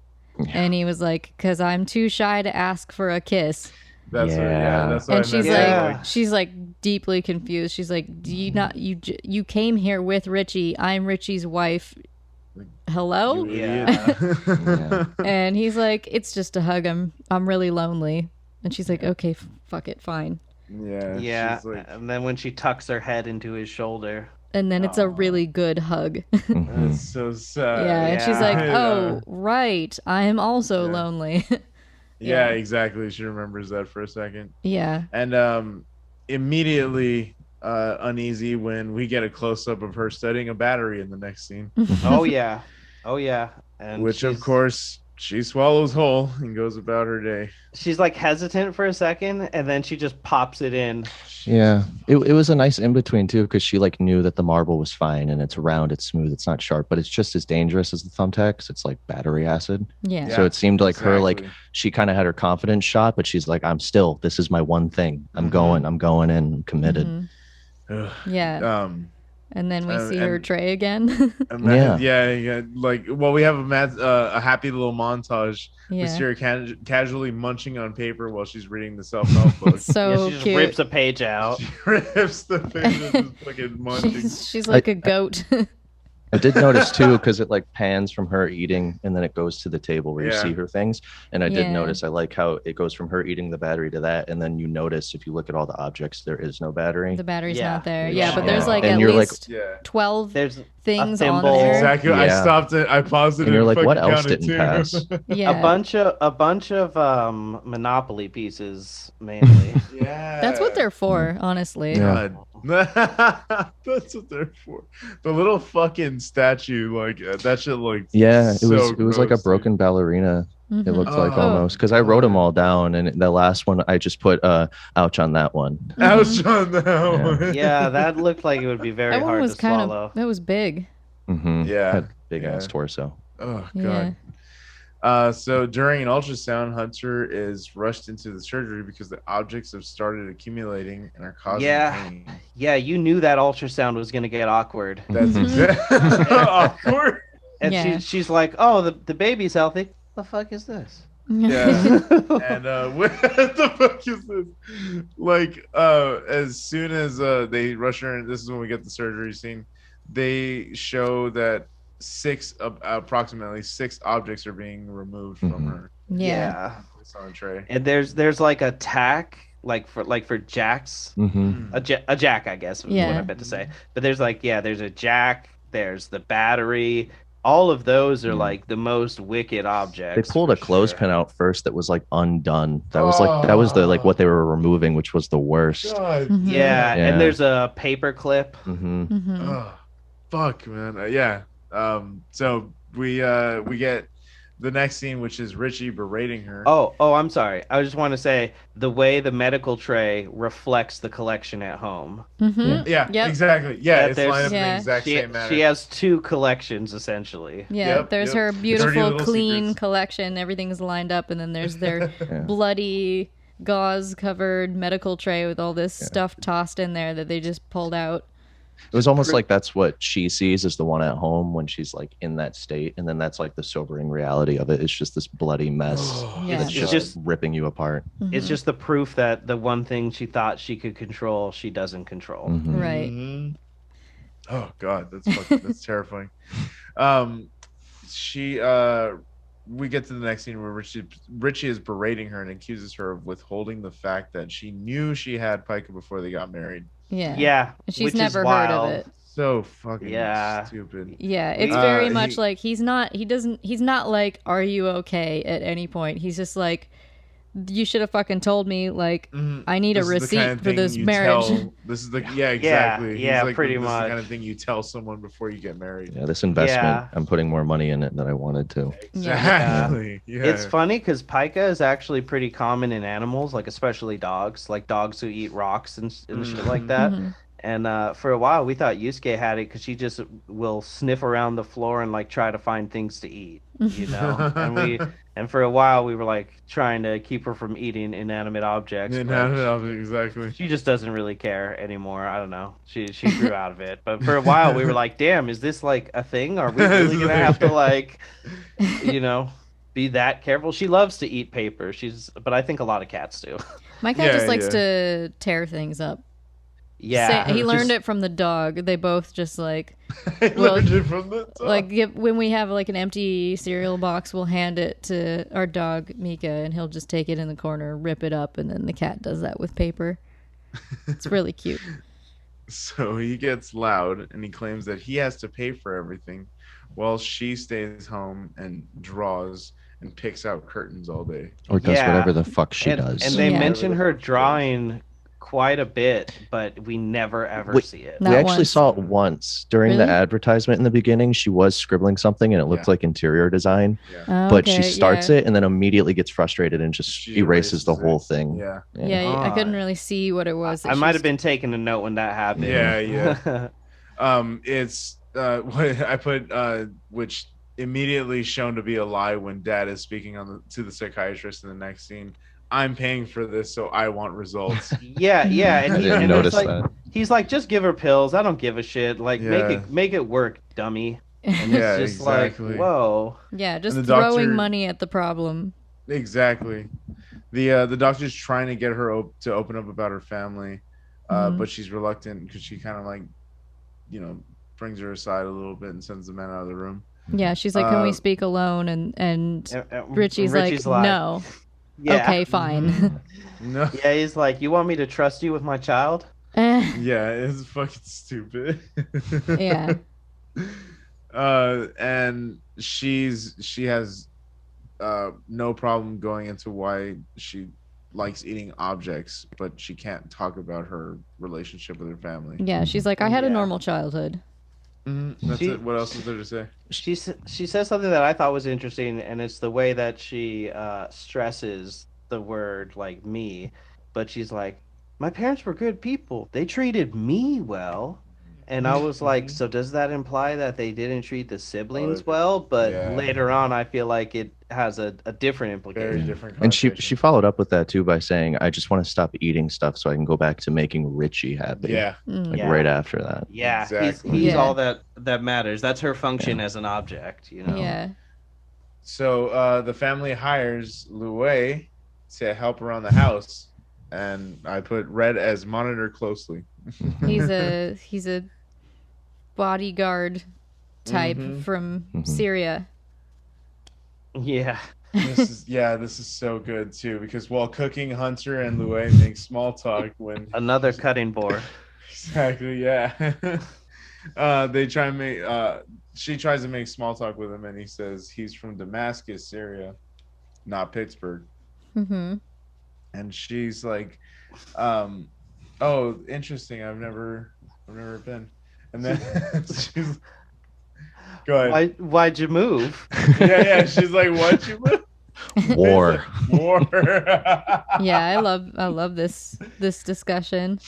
Speaker 3: And he was like, because I'm too shy to ask for a kiss.
Speaker 1: That's that's what
Speaker 3: and she's like deeply confused. She's like, do you not you came here with Richie? I'm Richie's wife. Hello?
Speaker 2: Yeah.
Speaker 3: And he's like, it's just a hug. I'm really lonely. And she's like, okay, fuck it, fine.
Speaker 2: Yeah.
Speaker 1: She's like,
Speaker 2: And then when she tucks her head into his shoulder.
Speaker 3: And then it's a really good hug.
Speaker 1: that's so sad.
Speaker 3: Yeah, and she's like,
Speaker 2: Yeah.
Speaker 3: oh, right, I am also lonely.
Speaker 1: Yeah, exactly. She remembers that for a second.
Speaker 3: Yeah.
Speaker 1: And immediately uneasy when we get a close-up of her studying a battery in the next scene.
Speaker 2: Oh yeah. And
Speaker 1: which of course she swallows whole and goes about her day.
Speaker 2: she's like hesitant for a second, and then she just pops it in.
Speaker 4: Yeah, it was a nice in between too, because she like knew that the marble was fine and it's round, it's smooth, it's not sharp, but it's just as dangerous as the thumbtacks. It's like battery acid.
Speaker 3: Yeah.
Speaker 4: So it seemed like her, like
Speaker 1: Exactly.
Speaker 4: she kind of had her confidence shot, but she's like, this is my one thing. I'm going in, I'm committed.
Speaker 3: Mhm.
Speaker 1: Ugh.
Speaker 3: Yeah. And then we see her
Speaker 1: and-
Speaker 3: tray again.
Speaker 1: Yeah. Like, well, we have a happy little montage. We
Speaker 3: Yeah.
Speaker 1: see her casually munching on paper while she's reading the self-help book.
Speaker 3: So
Speaker 2: She just
Speaker 3: cute.
Speaker 2: rips a page out.
Speaker 1: She rips the page and just fucking munching.
Speaker 3: She's like a goat.
Speaker 4: I did notice too, because it like pans from her eating and then it goes to the table where you
Speaker 1: Yeah.
Speaker 4: see her things. And I
Speaker 3: Yeah.
Speaker 4: did notice, I like how it goes from her eating the battery to that. And then you notice if you look at all the objects, there is no battery.
Speaker 3: The battery's
Speaker 2: Yeah.
Speaker 3: not there.
Speaker 2: Yeah.
Speaker 3: Yeah, but there's
Speaker 2: Yeah.
Speaker 3: like
Speaker 4: And
Speaker 3: at
Speaker 4: you're like-
Speaker 3: least
Speaker 1: Yeah.
Speaker 3: 12
Speaker 2: There's
Speaker 3: things
Speaker 2: a
Speaker 3: on
Speaker 2: thimble.
Speaker 3: there.
Speaker 1: Exactly. I
Speaker 4: Yeah.
Speaker 1: stopped it. I paused it.
Speaker 4: And you're like, what
Speaker 1: fucking
Speaker 4: else
Speaker 1: counted
Speaker 4: didn't
Speaker 1: too.
Speaker 4: pass?
Speaker 3: Yeah.
Speaker 2: a bunch of Monopoly pieces mainly.
Speaker 1: Yeah.
Speaker 3: That's what they're for, honestly.
Speaker 4: Yeah.
Speaker 1: God. That's what they're for. The little fucking statue, like that shit, like
Speaker 4: Yeah, it
Speaker 1: so
Speaker 4: was like a
Speaker 1: gross,
Speaker 4: broken
Speaker 1: dude.
Speaker 4: ballerina. It
Speaker 3: Mhm.
Speaker 4: looked like
Speaker 1: Oh.
Speaker 4: almost, because I wrote them all down, and the last one I just put ouch on that one.
Speaker 1: Ouch on that one.
Speaker 2: Yeah, that looked like it would be very
Speaker 3: That one
Speaker 2: hard
Speaker 3: was
Speaker 2: to
Speaker 3: kind
Speaker 2: swallow.
Speaker 3: of, that was big.
Speaker 4: Mm-hmm.
Speaker 1: Yeah.
Speaker 4: Had big ass
Speaker 1: Yeah.
Speaker 4: torso.
Speaker 1: Oh
Speaker 3: Yeah.
Speaker 1: god. So during an ultrasound, Hunter is rushed into the surgery because the objects have started accumulating and are causing
Speaker 2: Yeah.
Speaker 1: pain.
Speaker 2: Yeah, you knew that ultrasound was gonna get awkward.
Speaker 1: That's
Speaker 4: Mhm.
Speaker 1: exactly awkward.
Speaker 2: And
Speaker 3: Yeah.
Speaker 2: she's like, "Oh, the baby's healthy. The fuck is this?"
Speaker 1: Yeah. And what the fuck is this? Like, as soon as they rush her in, this is when we get the surgery scene. They show that approximately six objects are being removed from
Speaker 4: Mhm.
Speaker 1: her.
Speaker 3: Yeah.
Speaker 1: It's on a tray.
Speaker 2: And there's like a tack, like for jacks,
Speaker 4: Mm-hmm.
Speaker 2: a jack, I guess, is what
Speaker 3: Yeah.
Speaker 2: I meant to say. But there's there's a jack, there's the battery. All of those are like the most wicked
Speaker 4: They
Speaker 2: objects.
Speaker 4: pulled a
Speaker 2: for
Speaker 4: clothespin out first that was like undone. That was the like what they were removing, which was the worst.
Speaker 1: God.
Speaker 3: Mhm.
Speaker 2: Yeah,
Speaker 4: Yeah.
Speaker 2: and there's a paper clip.
Speaker 4: Mm-hmm.
Speaker 3: Mhm.
Speaker 1: Oh, fuck, man. Yeah. So we get the next scene, which is Richie berating her.
Speaker 2: Oh, I'm sorry. I just want to say the way the medical tray reflects the collection at home.
Speaker 3: Mhm.
Speaker 1: Yeah,
Speaker 3: Yep.
Speaker 1: exactly. Yeah,
Speaker 2: That
Speaker 1: it's
Speaker 2: there's-
Speaker 1: lined up in
Speaker 3: Yeah.
Speaker 1: the exact
Speaker 2: She
Speaker 1: same manner.
Speaker 2: she has two collections essentially.
Speaker 3: Yeah,
Speaker 1: Yep,
Speaker 3: there's
Speaker 1: yep.
Speaker 3: her
Speaker 1: Dirty
Speaker 3: beautiful,
Speaker 1: little
Speaker 3: clean
Speaker 1: secrets.
Speaker 3: collection. Everything's lined up, and then there's their
Speaker 4: Yeah.
Speaker 3: bloody, gauze-covered medical tray with all this stuff tossed in there that they just pulled out.
Speaker 4: It was almost like that's what she sees as the one at home when she's like in that state, and then that's like the sobering reality of it. It's just this bloody mess
Speaker 3: Yeah.
Speaker 4: that's
Speaker 2: It's
Speaker 4: just,
Speaker 2: just-
Speaker 4: ripping you apart.
Speaker 2: It's just the proof that the one thing she thought she could control, she doesn't control.
Speaker 4: Mhm.
Speaker 3: Right.
Speaker 1: Mhm. Oh god, that's terrifying. We get to the next scene where Richie is berating her and accuses her of withholding the fact that she knew she had Pica before they got married.
Speaker 3: Yeah.
Speaker 2: Yeah,
Speaker 3: And she's
Speaker 2: which is
Speaker 3: never heard
Speaker 2: wild.
Speaker 3: of it.
Speaker 1: So fucking
Speaker 2: Yeah.
Speaker 1: stupid.
Speaker 3: Yeah, it's
Speaker 1: Uh,
Speaker 3: very much
Speaker 1: he-
Speaker 3: like he's not like, are you okay at any point. He's just like, you should have fucking told me, like,
Speaker 1: Mhm.
Speaker 3: I need a
Speaker 1: This is the
Speaker 3: receipt
Speaker 1: kind of
Speaker 3: for
Speaker 1: thing
Speaker 3: this
Speaker 1: you
Speaker 3: marriage.
Speaker 1: This is the exactly.
Speaker 2: yeah,
Speaker 1: He's like,
Speaker 2: pretty
Speaker 1: this is the
Speaker 2: much.
Speaker 1: kind of thing you tell someone before you get married.
Speaker 4: Yeah, this investment,
Speaker 2: Yeah.
Speaker 4: I'm putting more money in it than I wanted to.
Speaker 1: Exactly. Yeah.
Speaker 2: It's funny because pica is actually pretty common in animals, like especially dogs, like dogs who eat rocks and shit like that.
Speaker 3: Mhm.
Speaker 2: And for a while, we thought Yusuke had it because she just will sniff around the floor and like try to find things to eat, you know. and for a while, we were like trying to keep her from eating inanimate objects. but
Speaker 1: Inanimate object, exactly.
Speaker 2: she just doesn't really care anymore. I don't know. She grew out of it. But for a while, we were like, "Damn, is this like a thing? Are we really gonna have to like, you know, be that careful?" She loves to eat paper. But I think a lot of cats do.
Speaker 3: My cat
Speaker 1: Yeah,
Speaker 3: just likes
Speaker 1: yeah.
Speaker 3: to tear things up.
Speaker 2: Yeah.
Speaker 3: He learned it from the dog. They both just like,
Speaker 1: Learned it from the dog.
Speaker 3: like when we have like an empty cereal box, we'll hand it to our dog Mika, and he'll just take it in the corner, rip it up, and then the cat does that with paper. It's really cute.
Speaker 1: So he gets loud and he claims that he has to pay for everything while she stays home and draws and picks out curtains all day.
Speaker 4: Or does
Speaker 2: Yeah.
Speaker 4: whatever the fuck she does.
Speaker 2: And they
Speaker 3: Yeah.
Speaker 2: mention her drawing quite a bit, but we never ever see it.
Speaker 3: Not
Speaker 4: we actually
Speaker 3: once.
Speaker 4: saw it once during
Speaker 3: Really?
Speaker 4: the advertisement in the beginning. She was scribbling something and it looked
Speaker 1: Yeah.
Speaker 4: like interior design,
Speaker 3: Oh,
Speaker 4: but she
Speaker 3: okay,
Speaker 4: starts
Speaker 3: yeah.
Speaker 4: it and then immediately gets frustrated and just
Speaker 1: She
Speaker 4: erases the whole
Speaker 1: it.
Speaker 4: thing.
Speaker 1: Yeah.
Speaker 3: Yeah, I couldn't really see what it was. that
Speaker 2: I
Speaker 3: she
Speaker 2: might
Speaker 3: was-
Speaker 2: have been taking a note when that happened.
Speaker 1: Yeah. It's what I put, which immediately shown to be a lie when Dad is speaking to the psychiatrist in the next scene. I'm paying for this, so I want results.
Speaker 2: yeah. And
Speaker 4: I didn't
Speaker 2: and
Speaker 4: notice
Speaker 2: it's like,
Speaker 4: that.
Speaker 2: he's like, just give her pills. I don't give a shit. Like,
Speaker 1: Yeah.
Speaker 2: make it work, dummy. And
Speaker 1: Yeah,
Speaker 2: it's just
Speaker 1: exactly.
Speaker 2: like, whoa.
Speaker 3: Yeah, just
Speaker 1: the
Speaker 3: throwing
Speaker 1: doctor-
Speaker 3: money at the problem.
Speaker 1: Exactly. The doctor's trying to get her to open up about her family, but she's reluctant because she kind of like, brings her aside a little bit and sends the man out of the room.
Speaker 3: Yeah, she's like, "Can we speak alone?" And Richie's like, "No."
Speaker 2: Yeah.
Speaker 3: Okay, fine.
Speaker 1: No.
Speaker 2: Yeah, he's like, you want me to trust you with my child?
Speaker 1: Yeah, it's fucking stupid.
Speaker 3: Yeah.
Speaker 1: And she has no problem going into why she likes eating objects, but she can't talk about her relationship with her family.
Speaker 3: Yeah, she's like, "I had a
Speaker 2: Yeah.
Speaker 3: normal childhood."
Speaker 1: That's
Speaker 2: She-
Speaker 1: it. What else is there to say?
Speaker 2: She says something that I thought was interesting, and it's the way that she stresses the word like me, but she's like, my parents were good people. They treated me well. And I was like, so does that imply that they didn't treat the siblings well? But
Speaker 1: Yeah.
Speaker 2: later on, I feel like it has a different
Speaker 1: Very
Speaker 2: implication.
Speaker 1: different.
Speaker 4: And she
Speaker 1: connotation.
Speaker 4: followed up with that too by saying, I just want to stop eating stuff so I can go back to making Richie happy.
Speaker 1: Yeah.
Speaker 4: Like
Speaker 2: Yeah.
Speaker 4: right after that.
Speaker 2: Yeah,
Speaker 1: Exactly.
Speaker 2: he's
Speaker 3: Yeah.
Speaker 2: all that matters. That's her function as an object, you know?
Speaker 3: Yeah.
Speaker 1: So the family hires Louis to help around the house, and I put Red as monitor closely.
Speaker 3: He's a bodyguard type from Syria.
Speaker 2: Yeah.
Speaker 1: This is so good too, because while cooking, Hunter and Louis make small talk when
Speaker 2: Another cutting board.
Speaker 1: exactly they try and make she tries to make small talk with him, and he says he's from Damascus, Syria, not Pittsburgh.
Speaker 3: Mm-hmm.
Speaker 1: And she's like, oh, interesting, I've never been. And then she's go ahead.
Speaker 2: Why'd you move?
Speaker 1: Yeah, she's like, why'd you move?
Speaker 4: War.
Speaker 1: War.
Speaker 3: Yeah, I love this discussion.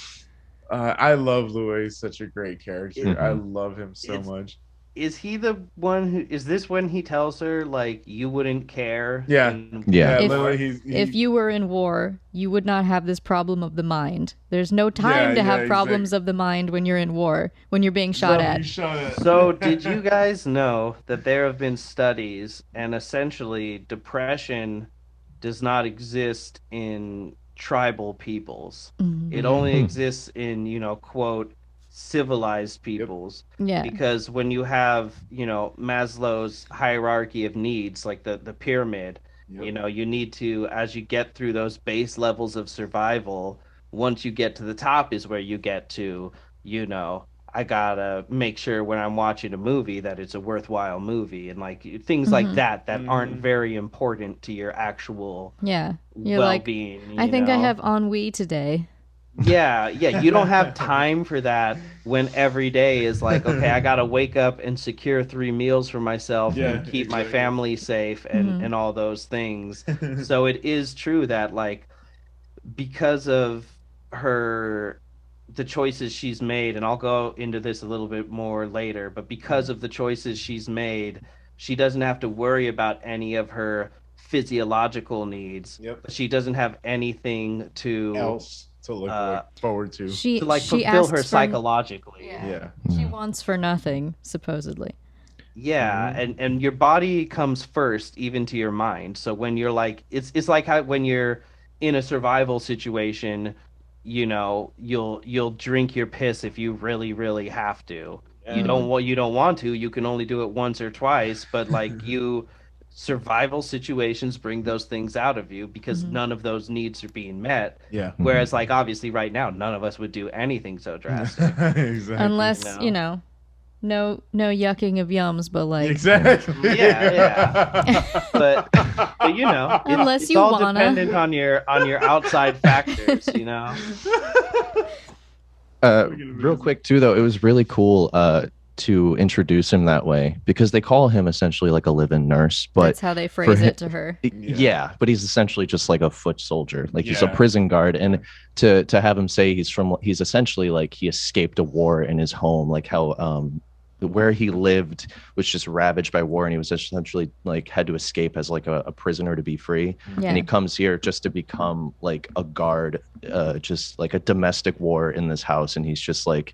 Speaker 1: I love Louis. He's such a great character.
Speaker 2: Mhm.
Speaker 1: I love him so
Speaker 2: It's-
Speaker 1: much.
Speaker 2: Is he the one who is this when he tells her like you wouldn't care?
Speaker 1: Yeah.
Speaker 4: Yeah.
Speaker 3: If-
Speaker 1: literally,
Speaker 3: If you were in war, you would not have this problem of the mind. There's no time to have problems of the mind when you're in war, when you're being shot at.
Speaker 2: So did you guys know that there have been studies and essentially depression does not exist in tribal peoples. It only exists in, quote, civilized peoples.
Speaker 3: Yeah.
Speaker 2: Because when you have, Maslow's hierarchy of needs, like the pyramid, you need to, as you get through those base levels of survival, once you get to the top is where you get to, I gotta make sure when I'm watching a movie that it's a worthwhile movie, and like things like that aren't very important to your actual
Speaker 3: Yeah. You're like,
Speaker 2: well-being.
Speaker 3: I think I
Speaker 2: know?
Speaker 3: have ennui today.
Speaker 2: Yeah, you don't have time for that when every day is like, okay, I gotta wake up and secure 3 meals for myself and keep my family safe and all those things. So it is true that like because of the choices she's made, and I'll go into this a little bit more later, but because of the choices she's made, she doesn't have to worry about any of her physiological needs. She doesn't have anything
Speaker 1: else to look forward to.
Speaker 3: She
Speaker 2: to like
Speaker 3: she
Speaker 2: fulfill
Speaker 3: asks
Speaker 2: her
Speaker 3: for-
Speaker 2: psychologically.
Speaker 1: Yeah.
Speaker 3: She wants for nothing, supposedly.
Speaker 2: Yeah, and your body comes first, even to your mind. So when you're like, it's like how when you're in a survival situation, you'll drink your piss if you really, really have to. You
Speaker 3: Mm-hmm.
Speaker 2: don't want to. You can only do it once or twice, but like survival situations bring those things out of you because
Speaker 3: Mm-hmm.
Speaker 2: none of those needs are being met.
Speaker 1: Yeah.
Speaker 2: Whereas like obviously right now, none of us would do anything so drastic.
Speaker 1: Exactly.
Speaker 3: Unless, no yucking of yums, but like
Speaker 1: Exactly.
Speaker 2: Yeah. But
Speaker 3: Unless
Speaker 2: it's
Speaker 3: you
Speaker 2: all
Speaker 3: wanna.
Speaker 2: dependent on your outside factors,
Speaker 4: Real quick too, though, it was really cool to introduce him that way because they call him essentially like a live-in nurse, but
Speaker 3: that's how they phrase it to her.
Speaker 4: Yeah, but he's essentially just like a foot soldier, like he's a
Speaker 1: Yeah.
Speaker 4: prison guard, and to have him say he's essentially like he escaped a war in his home, like how where he lived was just ravaged by war, and he was essentially like had to escape as like a prisoner to be free.
Speaker 3: Yeah.
Speaker 4: And he comes here just to become like a guard, just like a domestic war in this house, and he's just like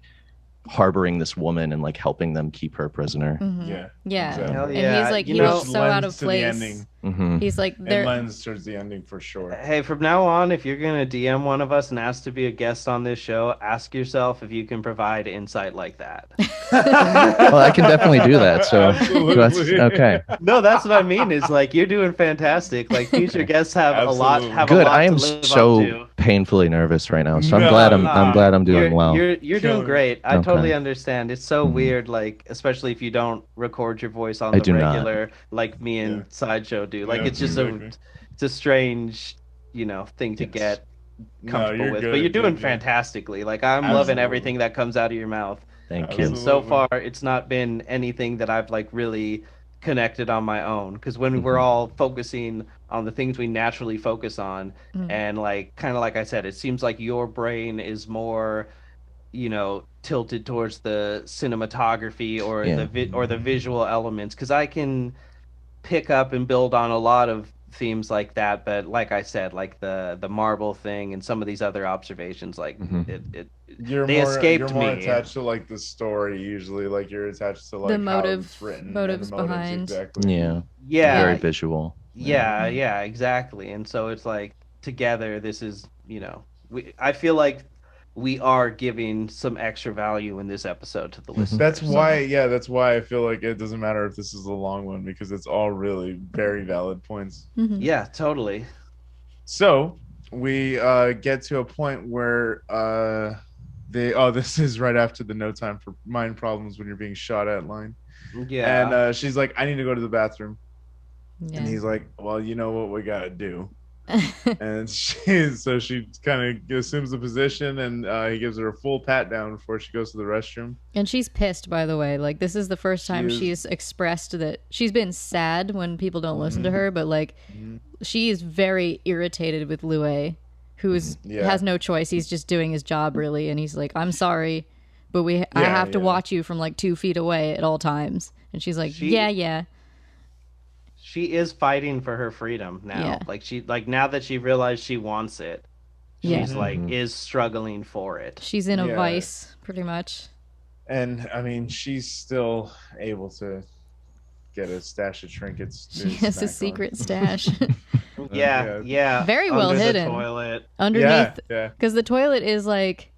Speaker 4: harboring this woman and like helping them keep her prisoner.
Speaker 3: Mhm.
Speaker 1: Yeah.
Speaker 3: Yeah.
Speaker 1: Exactly.
Speaker 2: Hell
Speaker 3: And
Speaker 2: yeah.
Speaker 3: he's like,
Speaker 2: You
Speaker 3: he
Speaker 2: know-
Speaker 3: was so out of
Speaker 1: Lends to the
Speaker 3: place.
Speaker 1: ending.
Speaker 4: Mhm.
Speaker 3: He's like,
Speaker 1: It
Speaker 3: there.
Speaker 1: lends towards the ending for sure.
Speaker 2: Hey, from now on, if you're gonna DM one of us and ask to be a guest on this show, ask yourself if you can provide insight like that.
Speaker 4: Well, I can definitely do that. So that's
Speaker 1: Absolutely.
Speaker 4: okay.
Speaker 2: No, that's what I mean. Is like you're doing fantastic. Like future guests have a lot
Speaker 1: Absolutely.
Speaker 4: Good. I
Speaker 2: to
Speaker 4: am
Speaker 2: live up
Speaker 4: so
Speaker 2: to.
Speaker 4: painfully nervous right now. So I'm
Speaker 1: No,
Speaker 4: glad I'm
Speaker 2: nah.
Speaker 4: glad I'm doing
Speaker 2: You're,
Speaker 4: well.
Speaker 2: You're
Speaker 1: Killing
Speaker 2: doing
Speaker 1: it.
Speaker 2: great. I
Speaker 4: Okay.
Speaker 2: totally understand. It's so
Speaker 4: Mhm.
Speaker 2: weird, like especially if you don't record your voice on
Speaker 4: I
Speaker 2: the
Speaker 4: do not.
Speaker 2: regular, like me and
Speaker 1: Yeah.
Speaker 2: SsydeShow do. Like
Speaker 1: Yeah,
Speaker 2: it's just
Speaker 1: exactly.
Speaker 2: it's a strange, thing to
Speaker 4: Yes.
Speaker 2: get
Speaker 1: No,
Speaker 2: comfortable
Speaker 1: you're
Speaker 2: with.
Speaker 1: good,
Speaker 2: But you're doing
Speaker 1: good.
Speaker 2: fantastically. Like I'm loving
Speaker 1: Absolutely.
Speaker 2: everything that comes out of your mouth.
Speaker 4: Thank you.
Speaker 2: And so
Speaker 1: Absolutely.
Speaker 2: far, it's not been anything that I've like really connected on my own. Because when we're
Speaker 4: Mhm.
Speaker 2: all focusing on the things we naturally focus on,
Speaker 3: Mm.
Speaker 2: and like kind of like I said, it seems like your brain is more, tilted towards the cinematography or
Speaker 4: Yeah.
Speaker 2: the visual elements. Because I can pick up and build on a lot of themes like that, but like I said, like the marble thing and some of these other observations, like
Speaker 4: Mhm.
Speaker 2: they escaped
Speaker 1: you're more
Speaker 2: me.
Speaker 1: attached to like the story usually, like you're attached to like
Speaker 3: The
Speaker 1: how
Speaker 3: motive-
Speaker 1: it's written and
Speaker 3: motives
Speaker 1: the motives,
Speaker 3: behind.
Speaker 1: exactly.
Speaker 4: Yeah.
Speaker 2: Yeah,
Speaker 4: Very visual.
Speaker 2: yeah, exactly. And so it's like together, this is I feel like we are giving some extra value in this episode to the listeners.
Speaker 1: That's why I feel like it doesn't matter if this is a long one because it's all really very valid points.
Speaker 3: Mhm.
Speaker 2: Yeah, totally.
Speaker 1: So we get to a point where this is right after the no time for mind problems when you're being shot at line.
Speaker 2: Yeah.
Speaker 1: And she's like, I need to go to the bathroom.
Speaker 3: Yeah.
Speaker 1: And he's like, well, you know what we gotta do. And she kind of assumes the position, and he gives her a full pat down before she goes to the restroom.
Speaker 3: And she's pissed, by the way. Like, this is the first time
Speaker 1: She is.
Speaker 3: she's expressed that she's been sad when people don't listen to
Speaker 1: Mm-hmm.
Speaker 3: her, but like, she is very irritated with Lue, who
Speaker 1: Yeah.
Speaker 3: has no choice. He's just doing his job, really. And he's like, I'm sorry, but I have to watch you from like 2 feet away at all times. And she's like, yeah.
Speaker 2: She is fighting for her freedom now.
Speaker 3: Yeah.
Speaker 2: Like now that she realized she wants it,
Speaker 3: Yeah.
Speaker 2: she's like is struggling for it.
Speaker 3: She's in a
Speaker 1: Yeah.
Speaker 3: vice, pretty much.
Speaker 1: And I mean, she's still able to get a stash of trinkets. to
Speaker 3: She has a
Speaker 1: snack on.
Speaker 3: secret stash
Speaker 2: Yeah.
Speaker 3: Very well
Speaker 2: Under
Speaker 3: hidden.
Speaker 2: The toilet.
Speaker 3: underneath.
Speaker 1: Yeah.
Speaker 3: Because the toilet is like,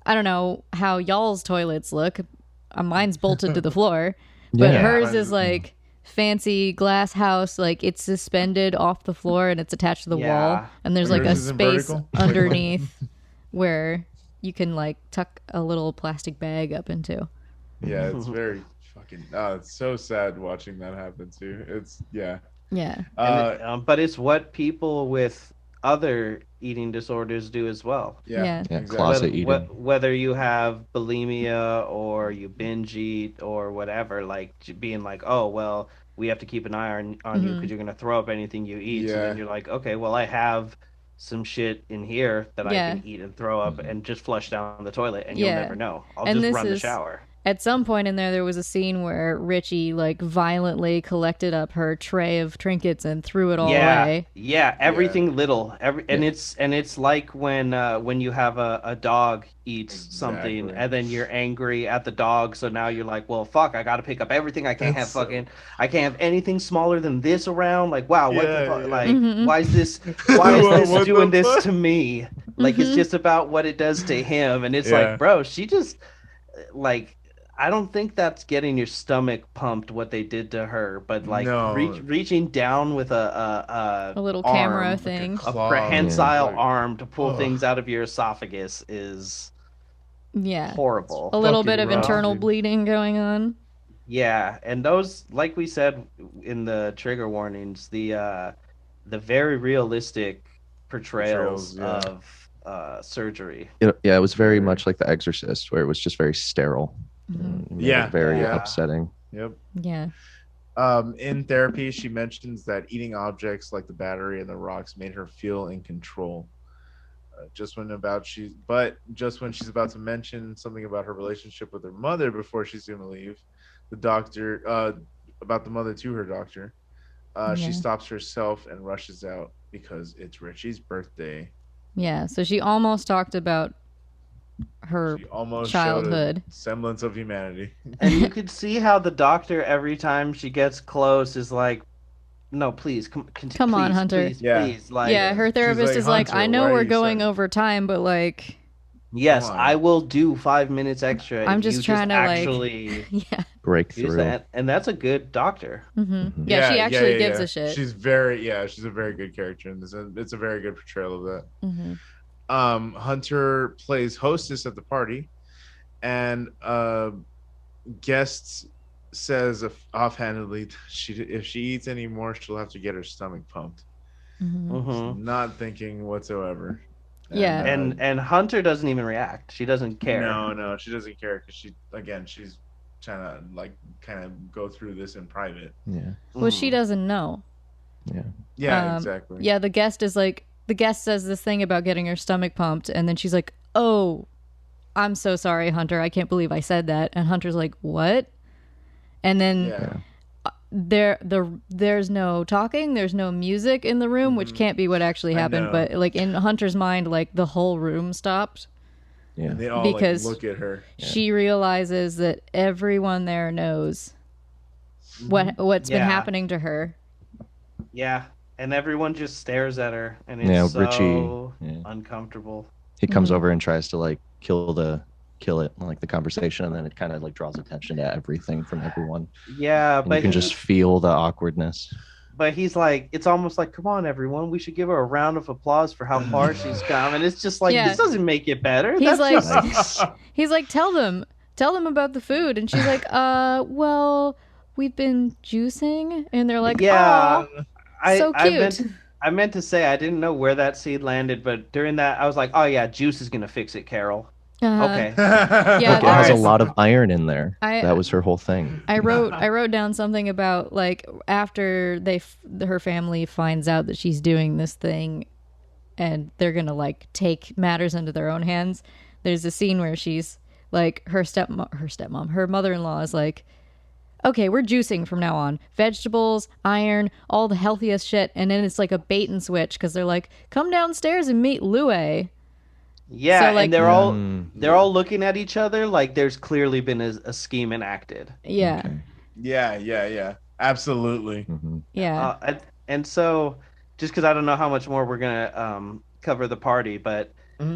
Speaker 3: I don't know how y'all's toilets look. Mine's bolted to the floor, but
Speaker 4: Yeah.
Speaker 3: hers is like fancy glass house. Like it's suspended off the floor and it's attached to the
Speaker 2: Yeah.
Speaker 3: wall. And there's like a
Speaker 1: Yours isn't
Speaker 3: space
Speaker 1: vertical?
Speaker 3: underneath where you can like tuck a little plastic bag up into.
Speaker 1: Yeah, it's very fucking. It's so sad watching that happen too. It's yeah.
Speaker 3: Yeah.
Speaker 2: But it's what people with other eating disorders do as well.
Speaker 1: Yeah.
Speaker 3: Yeah.
Speaker 4: Yeah,
Speaker 1: Exactly.
Speaker 4: closet eating.
Speaker 2: Whether you have bulimia or you binge eat or whatever, like being like, oh well, we have to keep an eye on you because you're gonna throw up anything you eat. So
Speaker 1: Yeah.
Speaker 2: then you're like, okay, well I have some shit in here that
Speaker 3: Yeah.
Speaker 2: I can eat and throw up and just flush down the toilet, and
Speaker 3: Yeah.
Speaker 2: you'll never know. I'll
Speaker 3: And
Speaker 2: just
Speaker 3: this
Speaker 2: run the
Speaker 3: is-
Speaker 2: shower.
Speaker 3: At some point in there was a scene where Richie like violently collected up her tray of trinkets and threw it all away.
Speaker 2: Yeah, everything little. And it's like when you have a dog eats something
Speaker 1: Exactly.
Speaker 2: and then you're angry at the dog, so now you're like, well, fuck, I got to pick up everything. I can't
Speaker 1: That's
Speaker 2: I can't have anything smaller than this around. Like, wow, what the
Speaker 1: Yeah,
Speaker 2: fuck?
Speaker 1: yeah.
Speaker 2: Like,
Speaker 3: Mhm.
Speaker 2: why is this
Speaker 1: What the
Speaker 2: doing this
Speaker 1: fuck?
Speaker 2: to me? Like it's
Speaker 3: Mhm.
Speaker 2: just about what it does to him, and it's
Speaker 1: Yeah.
Speaker 2: like, bro, she just like I don't think that's getting your stomach pumped what they did to her, but like
Speaker 1: No.
Speaker 2: reaching down with
Speaker 3: A little
Speaker 2: arm,
Speaker 3: camera
Speaker 1: Like
Speaker 3: thing.
Speaker 2: a
Speaker 1: claw.
Speaker 2: prehensile
Speaker 1: Like,
Speaker 2: arm to pull
Speaker 1: ugh.
Speaker 2: things out of your esophagus is
Speaker 3: Yeah.
Speaker 2: horrible.
Speaker 3: A little
Speaker 1: Fucking
Speaker 3: bit of
Speaker 1: rough,
Speaker 3: internal
Speaker 1: dude.
Speaker 3: bleeding going on.
Speaker 2: Yeah, and those, like we said in the trigger warnings, the very realistic portrayals
Speaker 1: Portrayals, yeah.
Speaker 2: of surgery.
Speaker 4: Yeah, it was very
Speaker 1: Very.
Speaker 4: much like The Exorcist, where it was just very sterile.
Speaker 3: Mhm.
Speaker 4: It made
Speaker 1: Yeah,
Speaker 4: it very
Speaker 2: yeah.
Speaker 4: upsetting.
Speaker 1: Yep.
Speaker 3: Yeah.
Speaker 1: In therapy, she mentions that eating objects like the battery and the rocks made her feel in control. Just when she's about to mention something about her relationship with her mother before she's going to leave, the doctor about the mother to her doctor, she
Speaker 3: Yeah.
Speaker 1: stops herself and rushes out because it's Richie's birthday.
Speaker 3: Yeah. So she almost talked about her
Speaker 1: She almost
Speaker 3: childhood.
Speaker 1: showed a semblance of humanity.
Speaker 2: And you could see how the doctor, every time she gets close, is like, "No, please,
Speaker 3: Come
Speaker 2: please,
Speaker 3: on, Hunter."
Speaker 2: please,
Speaker 1: Yeah.
Speaker 2: please." Like,
Speaker 3: Yeah, her therapist
Speaker 1: like,
Speaker 3: is like,
Speaker 1: "Hunter,
Speaker 3: I know
Speaker 1: why are
Speaker 3: we're
Speaker 1: you
Speaker 3: going
Speaker 1: starting?"
Speaker 3: over time, but like,
Speaker 2: yes,
Speaker 1: Come on.
Speaker 2: I will do 5 minutes extra.
Speaker 3: I'm
Speaker 2: if
Speaker 3: just
Speaker 2: you
Speaker 3: trying to
Speaker 2: actually
Speaker 3: yeah.
Speaker 2: use
Speaker 4: Breakthrough.
Speaker 2: that. And that's a good doctor.
Speaker 3: Yeah, she actually gives a shit.
Speaker 1: She's a very good character in this. It's a very good portrayal of that. Hunter plays hostess at the party, and guest says offhandedly, if she eats any more, she'll have to get her stomach pumped.
Speaker 2: Mhm.
Speaker 1: Not thinking whatsoever.
Speaker 3: Yeah.
Speaker 2: And Hunter doesn't even react. She doesn't care.
Speaker 1: No, she doesn't care because she's trying to like kind of go through this in private.
Speaker 4: Yeah.
Speaker 3: Well, she doesn't know.
Speaker 4: Yeah.
Speaker 1: Yeah, exactly.
Speaker 3: Yeah, the guest says this thing about getting her stomach pumped, and then she's like, "Oh, I'm so sorry, Hunter. I can't believe I said that." And Hunter's like, "What?" And then
Speaker 1: Yeah.
Speaker 3: there's no talking, there's no music in the room, which can't be what actually
Speaker 1: I
Speaker 3: happened.
Speaker 1: know.
Speaker 3: But like in Hunter's mind, like the whole room stopped.
Speaker 4: Yeah.
Speaker 1: And they all
Speaker 3: Because
Speaker 1: like, look at her.
Speaker 3: She realizes that everyone there knows what's been
Speaker 2: Yeah.
Speaker 3: happening to her.
Speaker 2: Yeah, and everyone just stares at her, and it's
Speaker 4: Yeah,
Speaker 2: so
Speaker 4: Richie,
Speaker 2: uncomfortable.
Speaker 4: He comes over and tries to like kill it, like the conversation, and then it kind of like draws attention to everything from everyone.
Speaker 2: Yeah,
Speaker 4: And
Speaker 2: but
Speaker 4: you can just feel the awkwardness.
Speaker 2: But he's like, it's almost like, come on, everyone, we should give her a round of applause for how far she's come. And it's just like,
Speaker 3: Yeah.
Speaker 2: this doesn't make it better.
Speaker 3: He's
Speaker 2: That's
Speaker 3: like,
Speaker 2: just...
Speaker 3: he's like, tell them about the food, and she's like, well, we've been juicing, and they're like,
Speaker 2: Yeah,
Speaker 3: "Aw, so cute."
Speaker 2: I meant to say I didn't know where that seed landed, but during that I was like, oh yeah, juice is gonna fix it, Carol. Okay.
Speaker 3: Yeah,
Speaker 4: Look, it has a
Speaker 3: there's-
Speaker 4: lot of iron in there.
Speaker 3: I-
Speaker 4: That was her whole thing.
Speaker 3: I wrote down something about like after her family finds out that she's doing this thing, and they're gonna like take matters into their own hands. There's a scene where she's like her mother-in-law is like, okay, we're juicing from now on, vegetables, iron, all the healthiest shit, and then it's like a bait and switch because they're like, come downstairs and meet Lue.
Speaker 2: Yeah,
Speaker 3: So, like-
Speaker 2: and they're all looking at each other like there's clearly been a scheme enacted.
Speaker 3: Yeah.
Speaker 4: Okay.
Speaker 1: Yeah. Absolutely.
Speaker 4: Mhm.
Speaker 3: Yeah.
Speaker 2: And so, just because I don't know how much more we're gonna cover the party, but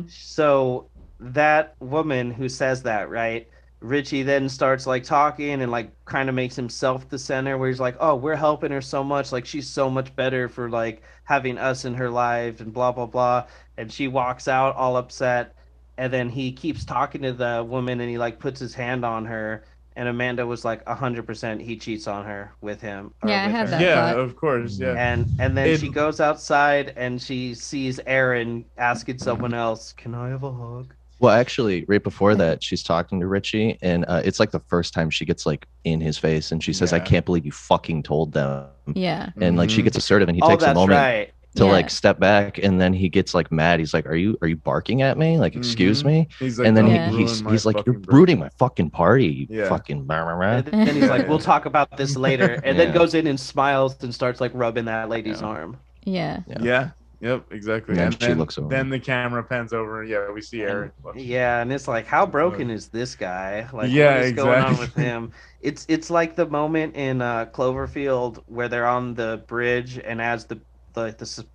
Speaker 2: so that woman who says that, right? Richie then starts like talking and like kind of makes himself the center, where he's like, "Oh, we're helping her so much. Like she's so much better for like having us in her life and blah blah blah." And she walks out all upset, and then he keeps talking to the woman and he like puts his hand on her. And Amanda was like 100% he cheats on her with him. or
Speaker 3: Yeah, I
Speaker 2: with
Speaker 3: had
Speaker 2: her.
Speaker 3: that
Speaker 1: Yeah,
Speaker 3: thought.
Speaker 1: of course. Yeah.
Speaker 2: And then she goes outside and she sees Aaron asking someone else, "Can I have a hug?"
Speaker 4: Well, actually, right before that, she's talking to Richie, and it's like the first time she gets like in his face, and she says, "I
Speaker 1: Yeah.
Speaker 4: can't believe you fucking told them."
Speaker 3: Yeah.
Speaker 4: And like she gets assertive, and he
Speaker 2: Oh,
Speaker 4: takes a
Speaker 2: that's
Speaker 4: moment
Speaker 2: right.
Speaker 4: to
Speaker 3: Yeah.
Speaker 4: like step back, and then he gets like mad. He's like, "Are you barking at me? Like, excuse me?"
Speaker 1: He's like,
Speaker 4: And then
Speaker 1: "Don't
Speaker 3: Yeah.
Speaker 1: ruin
Speaker 4: he's
Speaker 1: my
Speaker 4: like, "You're
Speaker 1: fucking birthday."
Speaker 4: ruining my fucking party, you
Speaker 1: Yeah.
Speaker 4: fucking blah, blah, blah."
Speaker 2: And then he's like,
Speaker 1: Yeah.
Speaker 2: "We'll talk about this later," and then
Speaker 4: Yeah.
Speaker 2: goes in and smiles and starts like rubbing that lady's
Speaker 4: Yeah.
Speaker 2: arm.
Speaker 3: Yeah.
Speaker 1: Yeah. Yep. Exactly.
Speaker 4: And then she looks over.
Speaker 1: Then the camera pans over. Yeah, we see Aaron.
Speaker 2: Yeah, and it's like, how broken is this guy? Like,
Speaker 1: Yeah,
Speaker 2: what is going on with
Speaker 1: exactly.
Speaker 2: him? It's like the moment in Cloverfield where they're on the bridge, and as the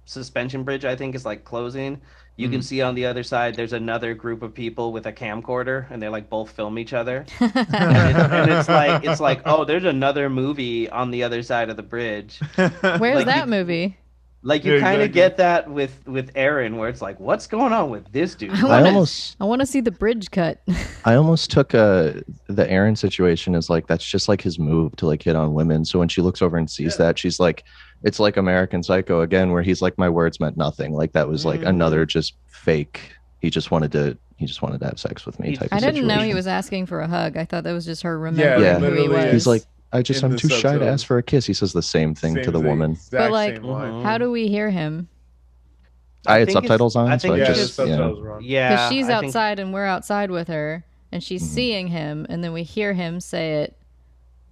Speaker 2: suspension bridge, I think, is like closing, You can see on the other side there's another group of people with a camcorder, and they like both film each other. and it's like, oh, there's another movie on the other side of the bridge.
Speaker 3: Where's
Speaker 2: Like
Speaker 3: that
Speaker 2: you-
Speaker 3: movie?
Speaker 2: Like you
Speaker 1: Yeah,
Speaker 2: kind of
Speaker 1: exactly.
Speaker 2: get that with Aaron, where it's like, what's going on with this dude?
Speaker 3: I
Speaker 4: I
Speaker 3: want to see the bridge cut.
Speaker 4: I almost took the Aaron situation as like that's just like his move to like hit on women. So when she looks over and sees that, she's like, it's like American Psycho again, where he's like, my words meant nothing. Like that was like another just fake. He just wanted to have sex with me type
Speaker 3: I
Speaker 4: of
Speaker 3: didn't know he
Speaker 4: situation.
Speaker 3: was asking for a hug. I thought that was just her remembering
Speaker 4: Yeah,
Speaker 3: who he
Speaker 1: literally
Speaker 3: was.
Speaker 4: He's like, I'm
Speaker 1: In
Speaker 4: too
Speaker 1: the
Speaker 4: shy to
Speaker 1: subtitles.
Speaker 4: ask for a kiss. He says the same thing to the woman.
Speaker 3: But, like,
Speaker 1: Same line.
Speaker 3: how do we hear him?
Speaker 4: I had
Speaker 2: think it's-
Speaker 4: subtitles on,
Speaker 2: I
Speaker 4: so
Speaker 2: think
Speaker 4: I
Speaker 1: Yeah,
Speaker 2: it's
Speaker 1: the
Speaker 4: just
Speaker 1: subtitles were on.
Speaker 2: Yeah,
Speaker 3: Because she's
Speaker 2: I think-
Speaker 3: outside and we're outside with her, and she's seeing him, and then we hear him say it.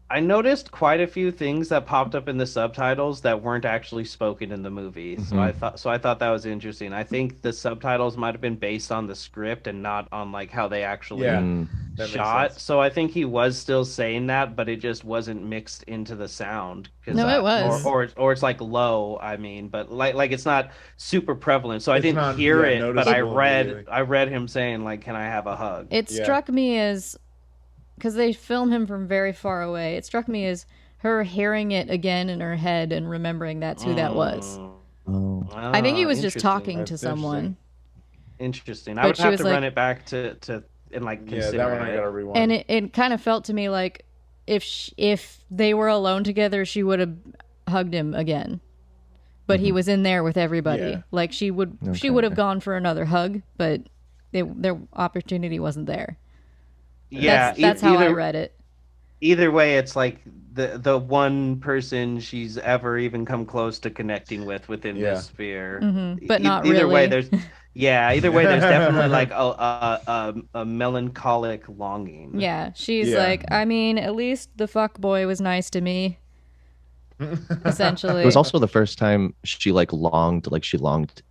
Speaker 2: I noticed quite a few things that popped up in the subtitles that weren't actually spoken in the movie. So I thought that was interesting. I think the subtitles might have been based on the script and not on like how they actually
Speaker 1: Yeah.
Speaker 4: Mm.
Speaker 1: That makes
Speaker 2: shot.
Speaker 1: sense.
Speaker 2: So I think he was still saying that, but it just wasn't mixed into the sound. 'Cause
Speaker 3: No, it was.
Speaker 2: or it's like low. I mean, but like it's not super prevalent. So I
Speaker 1: It's
Speaker 2: didn't
Speaker 1: not,
Speaker 2: hear
Speaker 1: yeah,
Speaker 2: it, but
Speaker 1: noticeable immediately.
Speaker 2: I read him saying like, "Can I have a hug?"
Speaker 3: It
Speaker 1: Yeah.
Speaker 3: struck me as, because they film him from very far away, it struck me as her hearing it again in her head and remembering that's who that was.
Speaker 4: Oh.
Speaker 3: I think he was just
Speaker 2: Interesting.
Speaker 3: talking
Speaker 1: That's
Speaker 3: to someone.
Speaker 2: Interesting. I
Speaker 3: But
Speaker 2: would
Speaker 3: she
Speaker 2: have
Speaker 3: was
Speaker 2: to
Speaker 3: like-
Speaker 2: run it back to and like
Speaker 1: Yeah,
Speaker 2: consider
Speaker 1: that one I
Speaker 2: it.
Speaker 1: gotta rewind.
Speaker 3: And it kind of felt to me like if they were alone together, she would have hugged him again. But he was in there with everybody.
Speaker 1: Yeah.
Speaker 3: Like she would
Speaker 4: Okay.
Speaker 3: have gone for another hug, but their opportunity wasn't there.
Speaker 2: Yeah,
Speaker 3: that's how I
Speaker 2: either-
Speaker 3: read it.
Speaker 2: Either way, it's like the one person she's ever even come close to connecting with within
Speaker 1: Yeah.
Speaker 2: this sphere.
Speaker 3: But not
Speaker 2: either way,
Speaker 3: really.
Speaker 2: there's either way, there's definitely like a melancholic longing.
Speaker 3: Yeah, she's
Speaker 1: Yeah.
Speaker 3: like, I mean, at least the fuck boy was nice to me. Essentially,
Speaker 4: It was also the first time she longed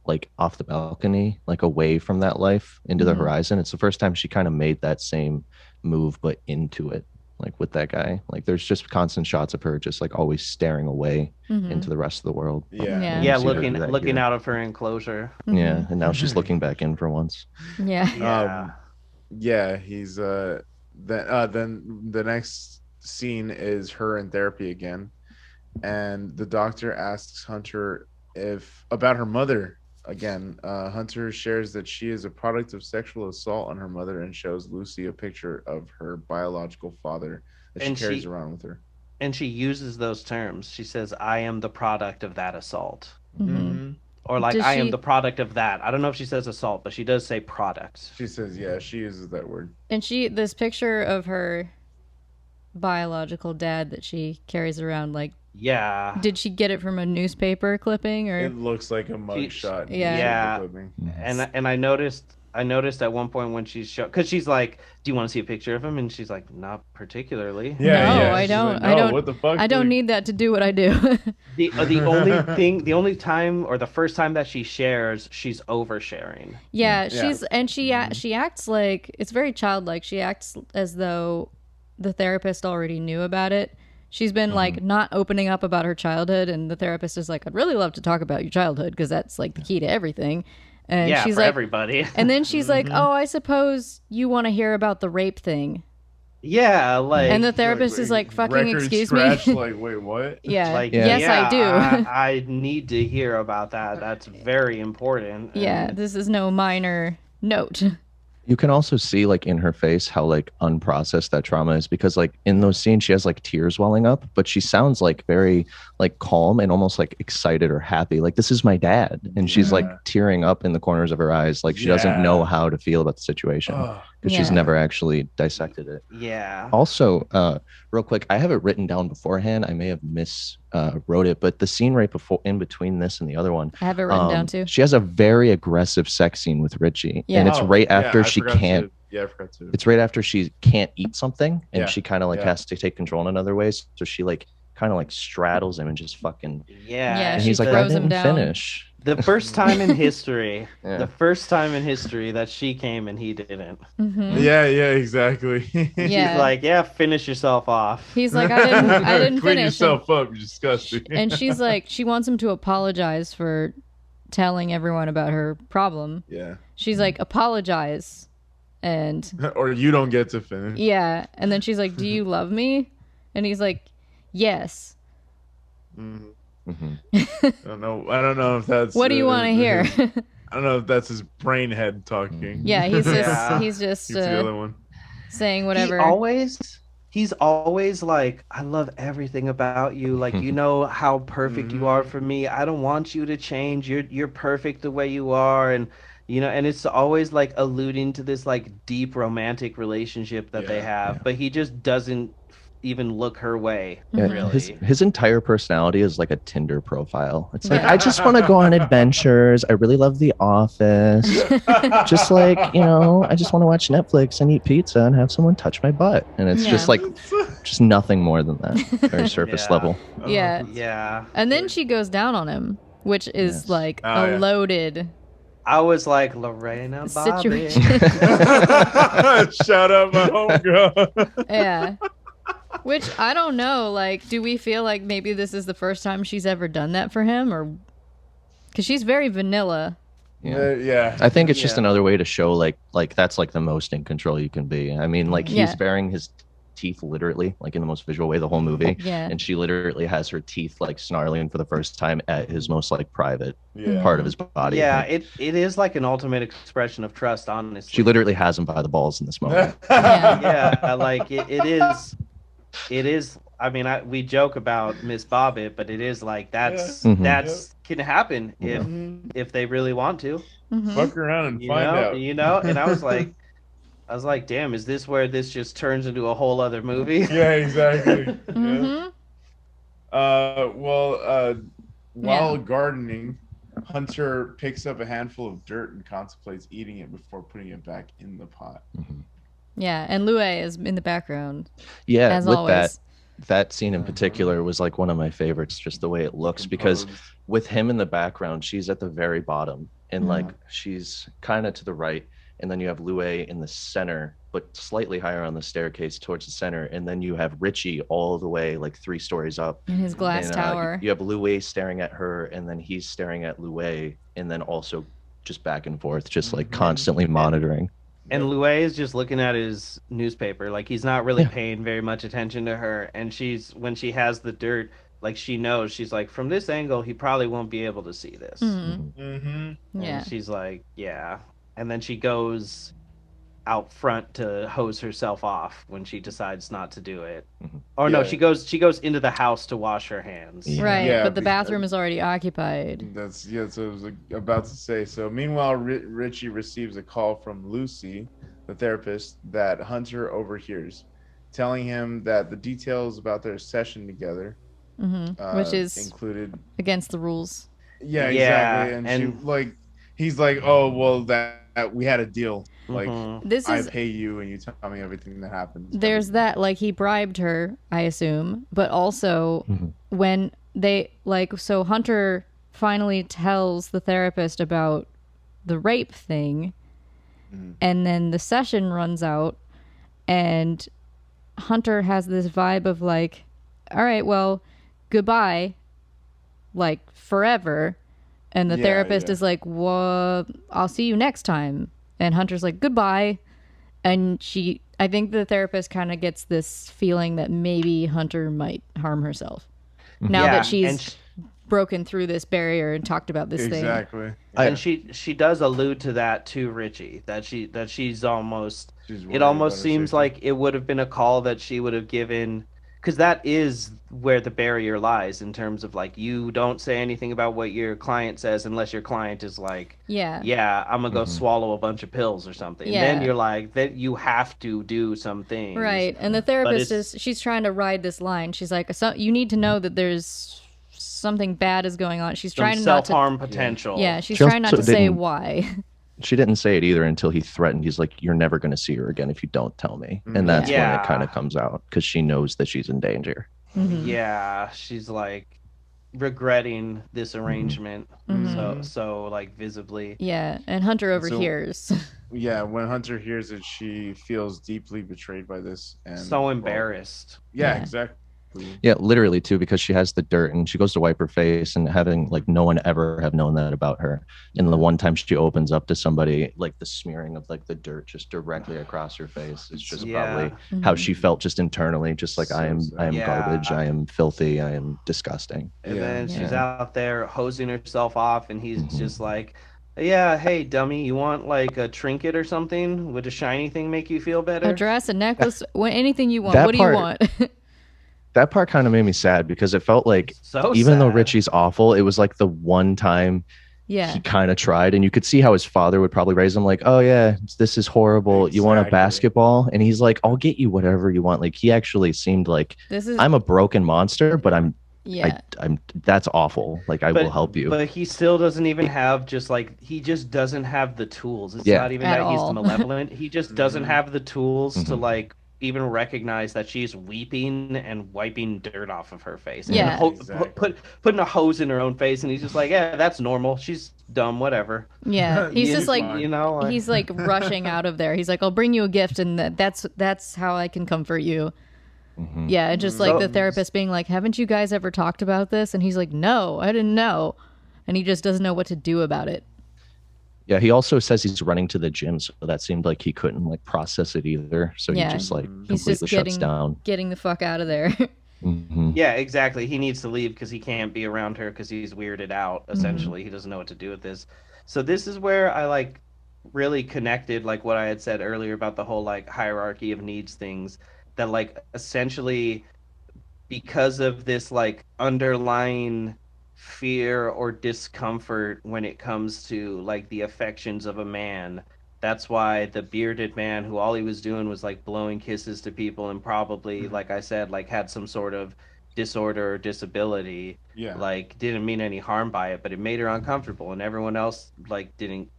Speaker 4: like off the balcony, like away from that life into the horizon. It's the first time she kind of made that same move, but into it, like with that guy. Like there's just constant shots of her just like always staring away into the rest of the world.
Speaker 1: Yeah.
Speaker 3: Yeah.
Speaker 4: And
Speaker 2: Yeah,
Speaker 4: you see her
Speaker 2: looking
Speaker 4: do that
Speaker 2: looking
Speaker 4: here.
Speaker 2: out of her enclosure.
Speaker 4: Yeah, and now she's looking back in for once.
Speaker 3: yeah.
Speaker 2: Yeah.
Speaker 1: Yeah, he's then the next scene is her in therapy again, and the doctor asks Hunter about her mother again. Hunter shares that she is a product of sexual assault on her mother and shows Lucy a picture of her biological father that
Speaker 2: And
Speaker 1: she carries
Speaker 2: she-
Speaker 1: around with her.
Speaker 2: And she uses those terms. She says, "I am the product of that assault."
Speaker 3: Mhm.
Speaker 2: Or like,
Speaker 3: Does
Speaker 2: "I am
Speaker 3: she-
Speaker 2: the product of that." I don't know if she says assault, but she does say product.
Speaker 1: She says, yeah, she uses that word.
Speaker 3: And this picture of her biological dad that she carries around, like,
Speaker 2: Yeah.
Speaker 3: did she get it from a newspaper clipping or?
Speaker 1: It looks like a mugshot.
Speaker 3: Yeah.
Speaker 2: Yeah.
Speaker 1: Yeah.
Speaker 2: And I noticed at one point when she's because she's like, "Do you want to see a picture of him?" And she's like, "Not particularly."
Speaker 1: Yeah,
Speaker 3: No,
Speaker 1: yeah.
Speaker 3: I
Speaker 1: She's
Speaker 3: don't.
Speaker 1: like,
Speaker 3: I
Speaker 1: "No,
Speaker 3: don't.
Speaker 1: What the fuck?
Speaker 3: I don't
Speaker 1: Like,
Speaker 3: need that to do what I do.
Speaker 2: The only time or the first time that she shares, she's oversharing.
Speaker 3: Yeah,
Speaker 1: Yeah.
Speaker 3: she acts like it's very childlike. She acts as though the therapist already knew about it. She's been like not opening up about her childhood, and the therapist is like, "I'd really love to talk about your childhood because that's like the key to everything." And
Speaker 2: Yeah,
Speaker 3: she's
Speaker 2: for
Speaker 3: like,
Speaker 2: everybody.
Speaker 3: and then she's like, "Oh, I suppose you want to hear about the rape thing."
Speaker 2: Yeah, like
Speaker 3: And the therapist is like, "Fucking
Speaker 1: record
Speaker 3: excuse
Speaker 1: scratch,
Speaker 3: me."
Speaker 1: like, wait, what?
Speaker 3: Yeah.
Speaker 2: like,
Speaker 3: Yes, I do.
Speaker 2: I need to hear about that. That's very important.
Speaker 3: Yeah, this is no minor note.
Speaker 4: You can also see like in her face how like unprocessed that trauma is, because like in those scenes she has like tears welling up, but she sounds like very like calm and almost like excited or happy. Like, this is my dad. And she's like tearing up in the corners of her eyes. Like she doesn't know how to feel about the situation
Speaker 1: Ugh.
Speaker 4: because she's
Speaker 3: Yeah.
Speaker 4: never actually dissected it.
Speaker 2: Yeah.
Speaker 4: Also, real quick, I have it written down beforehand. I may have wrote it, but the scene right before, in between this and the other one,
Speaker 3: I have it written down too.
Speaker 4: she has a very aggressive sex scene with Richie,
Speaker 3: Yeah.
Speaker 4: and it's
Speaker 1: Oh,
Speaker 4: right
Speaker 1: yeah,
Speaker 4: after
Speaker 1: I
Speaker 4: she
Speaker 1: forgot
Speaker 4: can't.
Speaker 1: to- Yeah, I forgot to.
Speaker 4: It's right after she can't eat something, and
Speaker 1: Yeah,
Speaker 4: she kind of like
Speaker 1: yeah.
Speaker 4: has to take control in another ways. So she like kind of like straddles him and just fucking.
Speaker 2: Yeah.
Speaker 3: Yeah,
Speaker 4: And
Speaker 3: she
Speaker 4: he's like, I
Speaker 3: throws him
Speaker 4: didn't
Speaker 3: down.
Speaker 4: finish.
Speaker 2: The first time in history,
Speaker 4: Yeah.
Speaker 2: the first time in history that she came and he didn't.
Speaker 3: Mhm.
Speaker 1: Yeah, exactly.
Speaker 3: Yeah.
Speaker 2: She's like, yeah, finish yourself off.
Speaker 3: He's like, I didn't
Speaker 1: Clean
Speaker 3: finish.
Speaker 1: yourself up, you disgusting.
Speaker 3: And she's like, she wants him to apologize for telling everyone about her problem.
Speaker 1: Yeah.
Speaker 3: She's like, apologize. And
Speaker 1: Or you don't get to finish.
Speaker 3: yeah. And then she's like, do you love me? And he's like, yes.
Speaker 4: Mhm.
Speaker 1: I don't know if that's.
Speaker 3: What do you want to hear?
Speaker 1: I don't know if that's his brain head talking.
Speaker 3: Yeah, he's
Speaker 2: Yeah.
Speaker 3: just
Speaker 1: He's the other one.
Speaker 3: saying whatever.
Speaker 2: He's always like, I love everything about you. Like, you know how perfect you are for me. I don't want you to change. You're perfect the way you are. And and it's always like alluding to this like deep romantic relationship that they have, but he just doesn't even look her way.
Speaker 4: Yeah,
Speaker 2: really.
Speaker 4: his entire personality is like a Tinder profile. It's like, I just want to go on adventures. I really love The Office. Just like, I just want to watch Netflix and eat pizza and have someone touch my butt. And it's just like, just nothing more than that. Very surface level.
Speaker 2: Yeah.
Speaker 3: And then she goes down on him, which is like a loaded
Speaker 2: I was like, Lorena Bobbitt.
Speaker 3: situation.
Speaker 1: Shout out my homegirl.
Speaker 3: Yeah. Which I don't know. Like, do we feel like maybe this is the first time she's ever done that for him, or because she's very vanilla?
Speaker 1: Yeah.
Speaker 4: I think it's just another way to show like that's like the most in control you can be. I mean, like he's baring his teeth literally, like in the most visual way the whole movie.
Speaker 3: Yeah.
Speaker 4: And she literally has her teeth like snarling for the first time at his most like private
Speaker 1: Yeah.
Speaker 4: part of his body.
Speaker 2: Yeah, it is like an ultimate expression of trust, honestly.
Speaker 4: She literally has him by the balls in this moment.
Speaker 3: Yeah.
Speaker 2: Like it is. I mean, we joke about Miss Bobbitt, but it is like that's can happen if they really want to.
Speaker 1: Fuck around and find out.
Speaker 2: And I was like, damn, is this where this just turns into a whole other movie?
Speaker 1: Yeah, exactly. While gardening, Hunter picks up a handful of dirt and contemplates eating it before putting it back in the pot.
Speaker 3: Yeah, and Lue is in the background.
Speaker 4: Yeah,
Speaker 3: as
Speaker 4: with
Speaker 3: always.
Speaker 4: that scene in particular was like one of my favorites, just the way it looks, because with him in the background, she's at the very bottom and like she's kind of to the right, and then you have Lue in the center but slightly higher on the staircase towards the center, and then you have Richie all the way like 3 stories up
Speaker 3: in his glass tower.
Speaker 4: You have Lue staring at her, and then he's staring at Lue, and then also just back and forth, just like constantly monitoring.
Speaker 2: And Lue is just looking at his newspaper, like he's not really paying very much attention to her. And when she has the dirt, like she knows, she's like, from this angle, he probably won't be able to see this. And she's like, yeah. And then she goes out front to hose herself off when she decides not to do it. Or no, she goes into the house to wash her hands.
Speaker 3: Right, but the bathroom is already occupied.
Speaker 1: That's so I was about to say. So meanwhile, Richie receives a call from Lucy, the therapist, that Hunter overhears, telling him that the details about their session together,
Speaker 3: which is
Speaker 1: included
Speaker 3: against the rules.
Speaker 1: Yeah, exactly. And he's like, oh well, that we had a deal. Like, I pay you and you tell me everything that happens.
Speaker 3: There's that, like, he bribed her, I assume, but also when they, like, so Hunter finally tells the therapist about the rape thing, and then the session runs out, and Hunter has this vibe of, like, all right, well, goodbye, like, forever. And the therapist is like, well, I'll see you next time. And Hunter's like, goodbye. And I think the therapist kind of gets this feeling that maybe Hunter might harm herself. Now that she's broken through this barrier and talked about this thing.
Speaker 1: Exactly.
Speaker 2: And she does allude to that to Richie, that she's almost, it almost seems like it would have been a call that she would have given, because that is where the barrier lies in terms of, like, you don't say anything about what your client says unless your client is like, I'm gonna go swallow a bunch of pills or something.
Speaker 3: Yeah.
Speaker 2: Then you're like, that you have to do some things.
Speaker 3: Right. And the therapist she's trying to ride this line. She's like, you need to know that there's something bad is going on. She's trying not to
Speaker 2: self-harm potential.
Speaker 3: Yeah, she's trying not to say why.
Speaker 4: She didn't say it either until he threatened. He's like, you're never going to see her again if you don't tell me. And that's when it kind of comes out, because she knows that she's in danger.
Speaker 2: Yeah, she's like regretting this arrangement. So like visibly.
Speaker 3: Yeah, and Hunter overhears.
Speaker 1: When Hunter hears it, she feels deeply betrayed by this. And
Speaker 2: so embarrassed.
Speaker 1: Exactly.
Speaker 4: Yeah, literally too, because she has the dirt and she goes to wipe her face, and having like no one ever have known that about her. And the one time she opens up to somebody, like the smearing of like the dirt just directly across her face is just probably how she felt just internally, just like I am garbage, I am filthy, I am disgusting.
Speaker 2: And then she's out there hosing herself off, and he's just like, yeah, hey, dummy, you want like a trinket or something? Would a shiny thing make you feel better?
Speaker 3: A dress, a necklace, anything you want. What do you want?
Speaker 4: That part kind of made me sad because it felt like even though Richie's awful, it was like the one time he kind of tried, and you could see how his father would probably raise him like, oh yeah, this is horrible. You want a basketball? And he's like, I'll get you whatever you want. Like he actually seemed like, I'm a broken monster, but I'm that's awful. Like I will help you.
Speaker 2: But he still doesn't even have he just doesn't have the tools. It's not even that he's malevolent. He just doesn't have the tools to like even recognize that she's weeping and wiping dirt off of her face. And putting a hose in her own face, and he's just like, yeah, that's normal. She's dumb, whatever.
Speaker 3: Yeah, he's just like, he's like rushing out of there. He's like, I'll bring you a gift, and that's how I can comfort you. Yeah, just like the therapist being like, haven't you guys ever talked about this? And he's like, no, I didn't know. And he just doesn't know what to do about it.
Speaker 4: Yeah, he also says he's running to the gym, so that seemed like he couldn't like process it either. So he just like completely shuts down.
Speaker 3: Getting the fuck out of there.
Speaker 2: Yeah, exactly. He needs to leave because he can't be around her because he's weirded out. Essentially, he doesn't know what to do with this. So this is where I like really connected like what I had said earlier about the whole like hierarchy of needs things. That like essentially because of this like underlying fear or discomfort when it comes to like the affections of a man, that's why the bearded man who all he was doing was like blowing kisses to people and probably like I said like had some sort of disorder or disability, like didn't mean any harm by it, but it made her uncomfortable, and everyone else like didn't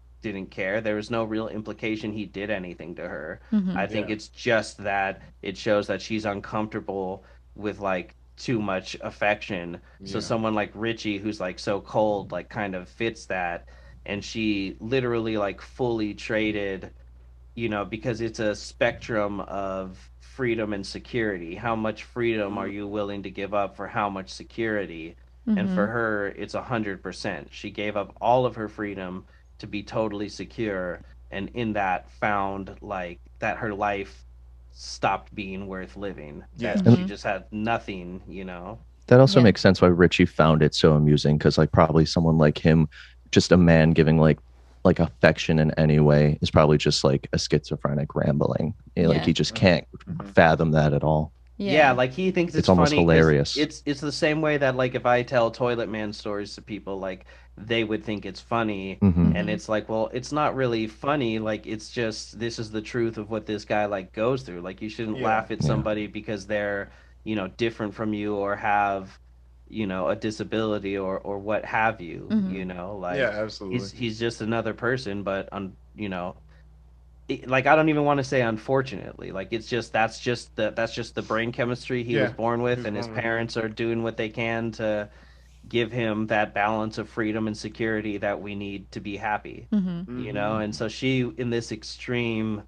Speaker 2: care. There was no real implication he did anything to her. I think it's just that it shows that she's uncomfortable with like too much affection. So someone like Richie, who's like so cold, like kind of fits that. And she literally like fully traded, because it's a spectrum of freedom and security. How much freedom are you willing to give up for how much security? And for her, it's 100%. She gave up all of her freedom to be totally secure, and in that found like that her life stopped being worth living. She just had nothing.
Speaker 4: That also makes sense why Richie found it so amusing, because like probably someone like him, just a man giving like affection in any way is probably just like a schizophrenic rambling. Like he just can't fathom that at all.
Speaker 2: Yeah, like he thinks it's
Speaker 4: almost
Speaker 2: funny.
Speaker 4: Hilarious.
Speaker 2: It's the same way that like if I tell Toilet Man stories to people, like they would think it's funny, and it's like, well, it's not really funny. Like it's just this is the truth of what this guy like goes through. Like you shouldn't laugh at somebody because they're different from you or have a disability or what have you. Like
Speaker 1: absolutely.
Speaker 2: He's just another person, but like I don't even want to say unfortunately, like it's just that's just the brain chemistry he was born with, and his parents are doing what they can to give him that balance of freedom and security that we need to be happy. And so she in this extreme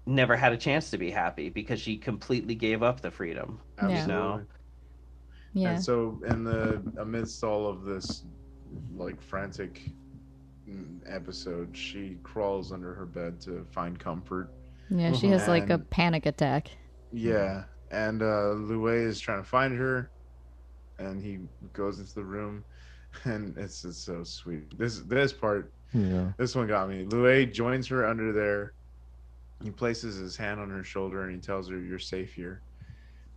Speaker 2: never had a chance to be happy because she completely gave up the freedom.
Speaker 1: Absolutely. And so amidst all of this like frantic episode, she crawls under her bed to find comfort.
Speaker 3: Yeah, she has like a panic attack.
Speaker 1: Yeah, and Lue is trying to find her, and he goes into the room, and it's so sweet. This part, this one got me. Lue joins her under there. He places his hand on her shoulder, and he tells her, "You're safe here."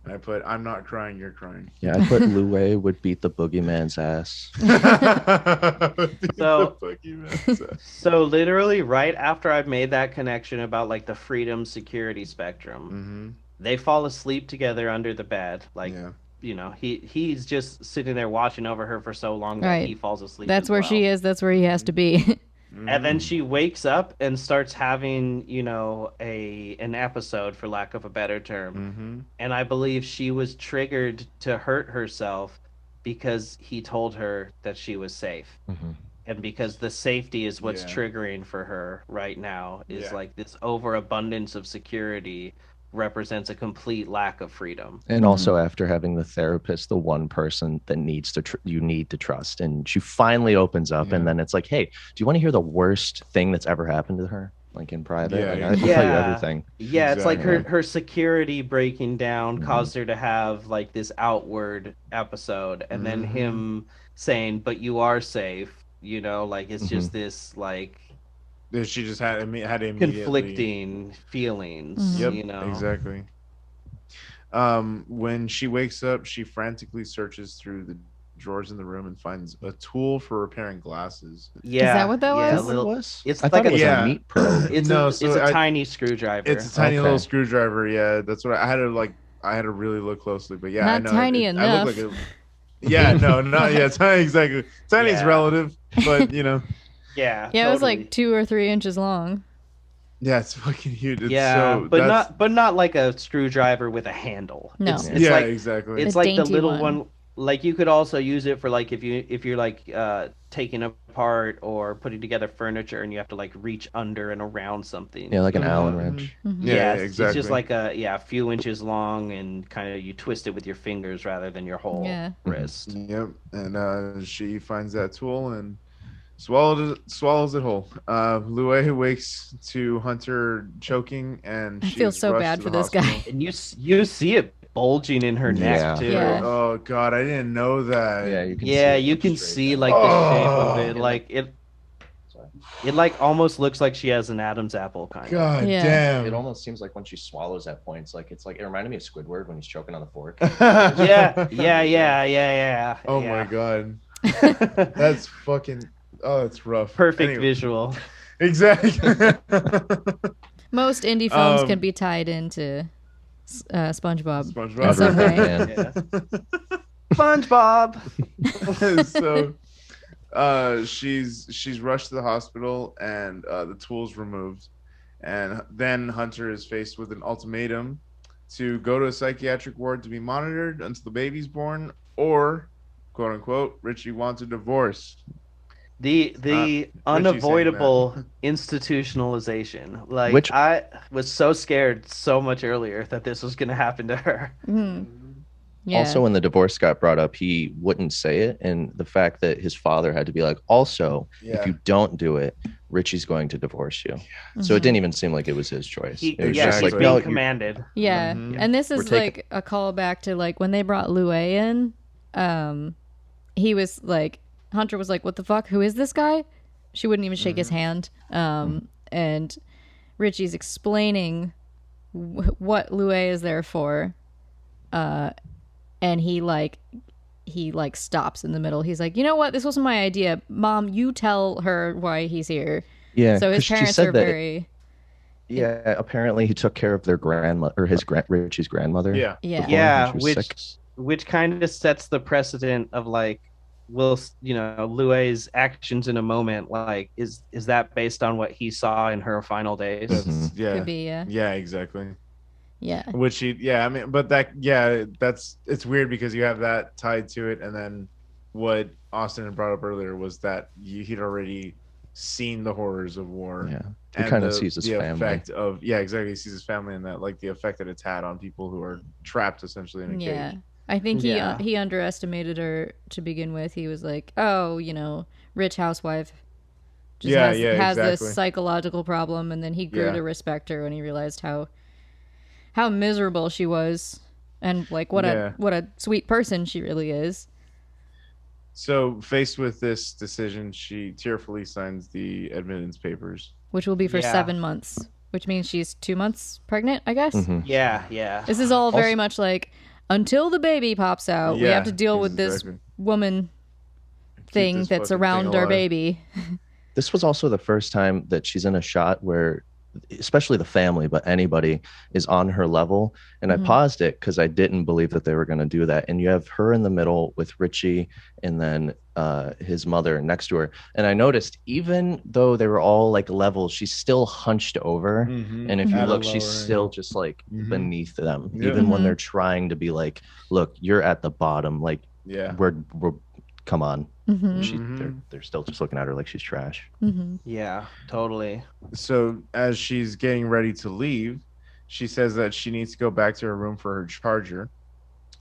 Speaker 1: And I put, "I'm not crying, you're crying."
Speaker 4: Yeah, I put Lue would beat the boogeyman's ass.
Speaker 2: So literally right after I've made that connection about like the freedom security spectrum, they fall asleep together under the bed. Like, he's just sitting there watching over her for so long that he falls asleep.
Speaker 3: That's where she is. That's where he has to be.
Speaker 2: And then she wakes up and starts having, an episode, for lack of a better term. And I believe she was triggered to hurt herself because he told her that she was safe. And because the safety is what's triggering for her right now is like this overabundance of security represents a complete lack of freedom.
Speaker 4: And also after having the therapist, the one person that needs to you need to trust, and she finally opens up, and then it's like, hey, do you want to hear the worst thing that's ever happened to her, like in private?
Speaker 1: Yeah,
Speaker 4: I'll tell you everything.
Speaker 2: Yeah, it's like
Speaker 1: Exactly.
Speaker 2: her security breaking down caused her to have like this outward episode, and then him saying, "But you are safe," you know, like it's just this like
Speaker 1: She just had immediately
Speaker 2: conflicting feelings.
Speaker 1: Yep,
Speaker 2: You know,
Speaker 1: exactly. When she wakes up, she frantically searches through the drawers in the room and finds a tool for repairing glasses.
Speaker 2: Yeah,
Speaker 3: Is that what that
Speaker 2: yeah,
Speaker 3: was?
Speaker 2: little,
Speaker 4: It's
Speaker 2: it's
Speaker 4: I
Speaker 2: like
Speaker 4: thought it was
Speaker 1: Yeah.
Speaker 4: a meat probe.
Speaker 2: it's
Speaker 1: No,
Speaker 2: a,
Speaker 1: so
Speaker 2: it's a
Speaker 1: I-
Speaker 2: tiny screwdriver.
Speaker 1: It's a tiny
Speaker 4: Okay.
Speaker 1: little screwdriver. Yeah, that's what I had to I had to really look closely, but yeah, I
Speaker 3: Not
Speaker 1: know
Speaker 3: tiny
Speaker 1: I
Speaker 3: enough.
Speaker 1: look like a. Yeah, no, not yeah, tiny exactly. Tiny's
Speaker 2: Yeah.
Speaker 1: relative, but you know,
Speaker 2: Yeah,
Speaker 3: Yeah, it was
Speaker 2: totally.
Speaker 3: like 2 or 3 inches long.
Speaker 1: yeah, it's fucking huge. It's
Speaker 2: yeah,
Speaker 1: so,
Speaker 2: but
Speaker 1: that's,
Speaker 2: not like a screwdriver with a handle.
Speaker 3: No.
Speaker 2: It's
Speaker 1: yeah,
Speaker 2: like
Speaker 1: exactly.
Speaker 2: it's
Speaker 3: The
Speaker 2: like the
Speaker 3: dainty
Speaker 2: little
Speaker 3: one.
Speaker 2: one. Like you could also use it for like if you're like taking apart or putting together furniture and you have to like reach under and around something.
Speaker 4: Yeah, like an
Speaker 1: Mhm.
Speaker 4: Allen wrench.
Speaker 1: Yeah,
Speaker 2: it's
Speaker 1: exactly.
Speaker 2: just like a few inches long and kind of you twist it with your fingers rather than your whole
Speaker 3: Yeah.
Speaker 2: wrist.
Speaker 1: Yep, and she finds that tool and swallows it whole. Lue wakes to Hunter choking, and
Speaker 3: I
Speaker 1: she's
Speaker 3: feel so
Speaker 1: rushed
Speaker 3: bad
Speaker 1: to
Speaker 3: for
Speaker 1: the
Speaker 3: this guy.
Speaker 1: hospital.
Speaker 2: And you see it bulging in her
Speaker 4: Yeah.
Speaker 2: neck too.
Speaker 3: Yeah.
Speaker 1: Oh God, I didn't know that.
Speaker 4: Yeah, you can see
Speaker 2: Yeah,
Speaker 4: it
Speaker 2: you
Speaker 4: from
Speaker 2: can
Speaker 4: straight
Speaker 2: see
Speaker 4: down.
Speaker 2: like the shape of
Speaker 1: Oh.
Speaker 2: it. Like it
Speaker 4: Sorry.
Speaker 2: it like almost looks like she has an Adam's apple kind of.
Speaker 1: God
Speaker 3: Yeah.
Speaker 1: damn.
Speaker 4: It almost seems like when she swallows at points, like it's like it reminded me of Squidward when he's choking on the fork.
Speaker 2: Yeah.
Speaker 1: Oh
Speaker 2: yeah.
Speaker 1: my God, that's fucking. Oh, that's rough.
Speaker 2: Perfect
Speaker 1: Anyway,
Speaker 2: visual.
Speaker 1: Exactly.
Speaker 3: Most indie films can
Speaker 1: Um,
Speaker 3: be tied into SpongeBob.
Speaker 1: SpongeBob.
Speaker 3: In some way.
Speaker 2: Yeah. SpongeBob.
Speaker 1: So she's rushed to the hospital and the tool's removed, and then Hunter is faced with an ultimatum to go to a psychiatric ward to be monitored until the baby's born, or quote unquote Richie wants a divorce.
Speaker 2: The unavoidable institutionalization. Like
Speaker 4: Which-
Speaker 2: I was so scared so much earlier that this was gonna happen to her.
Speaker 3: Yeah.
Speaker 4: Also, when the divorce got brought up, he wouldn't say it, and the fact that his father had to be like, also, if you don't do it, Richie's going to divorce you. So it didn't even seem like it was his choice. It was just
Speaker 2: he's
Speaker 4: like,
Speaker 2: being
Speaker 4: no,
Speaker 2: commanded.
Speaker 3: Yeah.
Speaker 1: Mhm.
Speaker 3: And this is
Speaker 4: We're taking-
Speaker 3: like a callback to like when they brought Lue in, he was like, Hunter was like, what the fuck? Who is this guy? She wouldn't even shake his hand. And Richie's explaining what Lue is there for. And he stops in the middle. He's like, you know what? This wasn't my idea. Mom, you tell her why he's here.
Speaker 4: yeah.
Speaker 3: So his
Speaker 4: 'cause she
Speaker 3: parents
Speaker 4: said
Speaker 3: are
Speaker 4: that-
Speaker 3: very,
Speaker 4: Yeah, apparently he took care of their grandmother, or Richie's grandmother.
Speaker 1: Yeah.
Speaker 3: yeah.
Speaker 4: before
Speaker 2: Yeah,
Speaker 4: she was
Speaker 2: which
Speaker 4: sick.
Speaker 2: which kind of sets the precedent of like, will Lue's actions in a moment, like is that based on what he saw in her final days?
Speaker 4: Mhm.
Speaker 1: Yeah.
Speaker 3: Could be, yeah.
Speaker 1: Yeah, exactly.
Speaker 3: Yeah.
Speaker 1: Which I mean, but it's weird because you have that tied to it, and then what Austin had brought up earlier was that he'd already seen the horrors of war.
Speaker 4: Yeah. He
Speaker 1: and
Speaker 4: kind of
Speaker 1: the-
Speaker 4: sees his
Speaker 1: the
Speaker 4: family.
Speaker 1: effect of exactly. He sees his family and that like the effect that it's had on people who are trapped essentially in a
Speaker 3: Yeah.
Speaker 1: cage.
Speaker 3: I think
Speaker 2: Yeah.
Speaker 3: he underestimated her to begin with. He was like, oh, rich housewife. Just has
Speaker 1: exactly.
Speaker 3: this psychological problem, and then he grew
Speaker 1: Yeah.
Speaker 3: to respect her when he realized how miserable she was, and like what a sweet person she really is.
Speaker 1: So faced with this decision, she tearfully signs the admittance papers.
Speaker 3: Which will be for
Speaker 2: Yeah.
Speaker 3: 7 months, which means she's 2 months pregnant, I guess.
Speaker 4: Mhm.
Speaker 2: Yeah.
Speaker 3: This is all very much like until the baby pops out, we have to deal with this
Speaker 1: exactly.
Speaker 3: woman
Speaker 1: Keep
Speaker 3: thing
Speaker 1: this
Speaker 3: that's
Speaker 1: fucking
Speaker 3: around
Speaker 1: thing
Speaker 3: our
Speaker 1: alive.
Speaker 3: baby.
Speaker 4: This was also the first time that she's in a shot where, especially the family, but anybody is on her level. And
Speaker 3: Mhm.
Speaker 4: I paused it because I didn't believe that they were going to do that. And you have her in the middle with Richie and then his mother next to her. And I noticed even though they were all like level, she's still hunched over.
Speaker 1: Mhm.
Speaker 4: And if you
Speaker 1: At a
Speaker 4: look, she's
Speaker 1: lower
Speaker 4: still
Speaker 1: angle.
Speaker 4: just like
Speaker 1: Mhm.
Speaker 4: beneath them,
Speaker 1: Yeah.
Speaker 4: even when
Speaker 3: Mhm.
Speaker 4: they're trying to be like, look, you're at the bottom. Like,
Speaker 1: Yeah.
Speaker 4: we're come on.
Speaker 3: Mm-hmm.
Speaker 4: They're still just looking at her like she's trash.
Speaker 3: Mm-hmm.
Speaker 2: Yeah, totally.
Speaker 1: So as she's getting ready to leave, she says that she needs to go back to her room for her charger,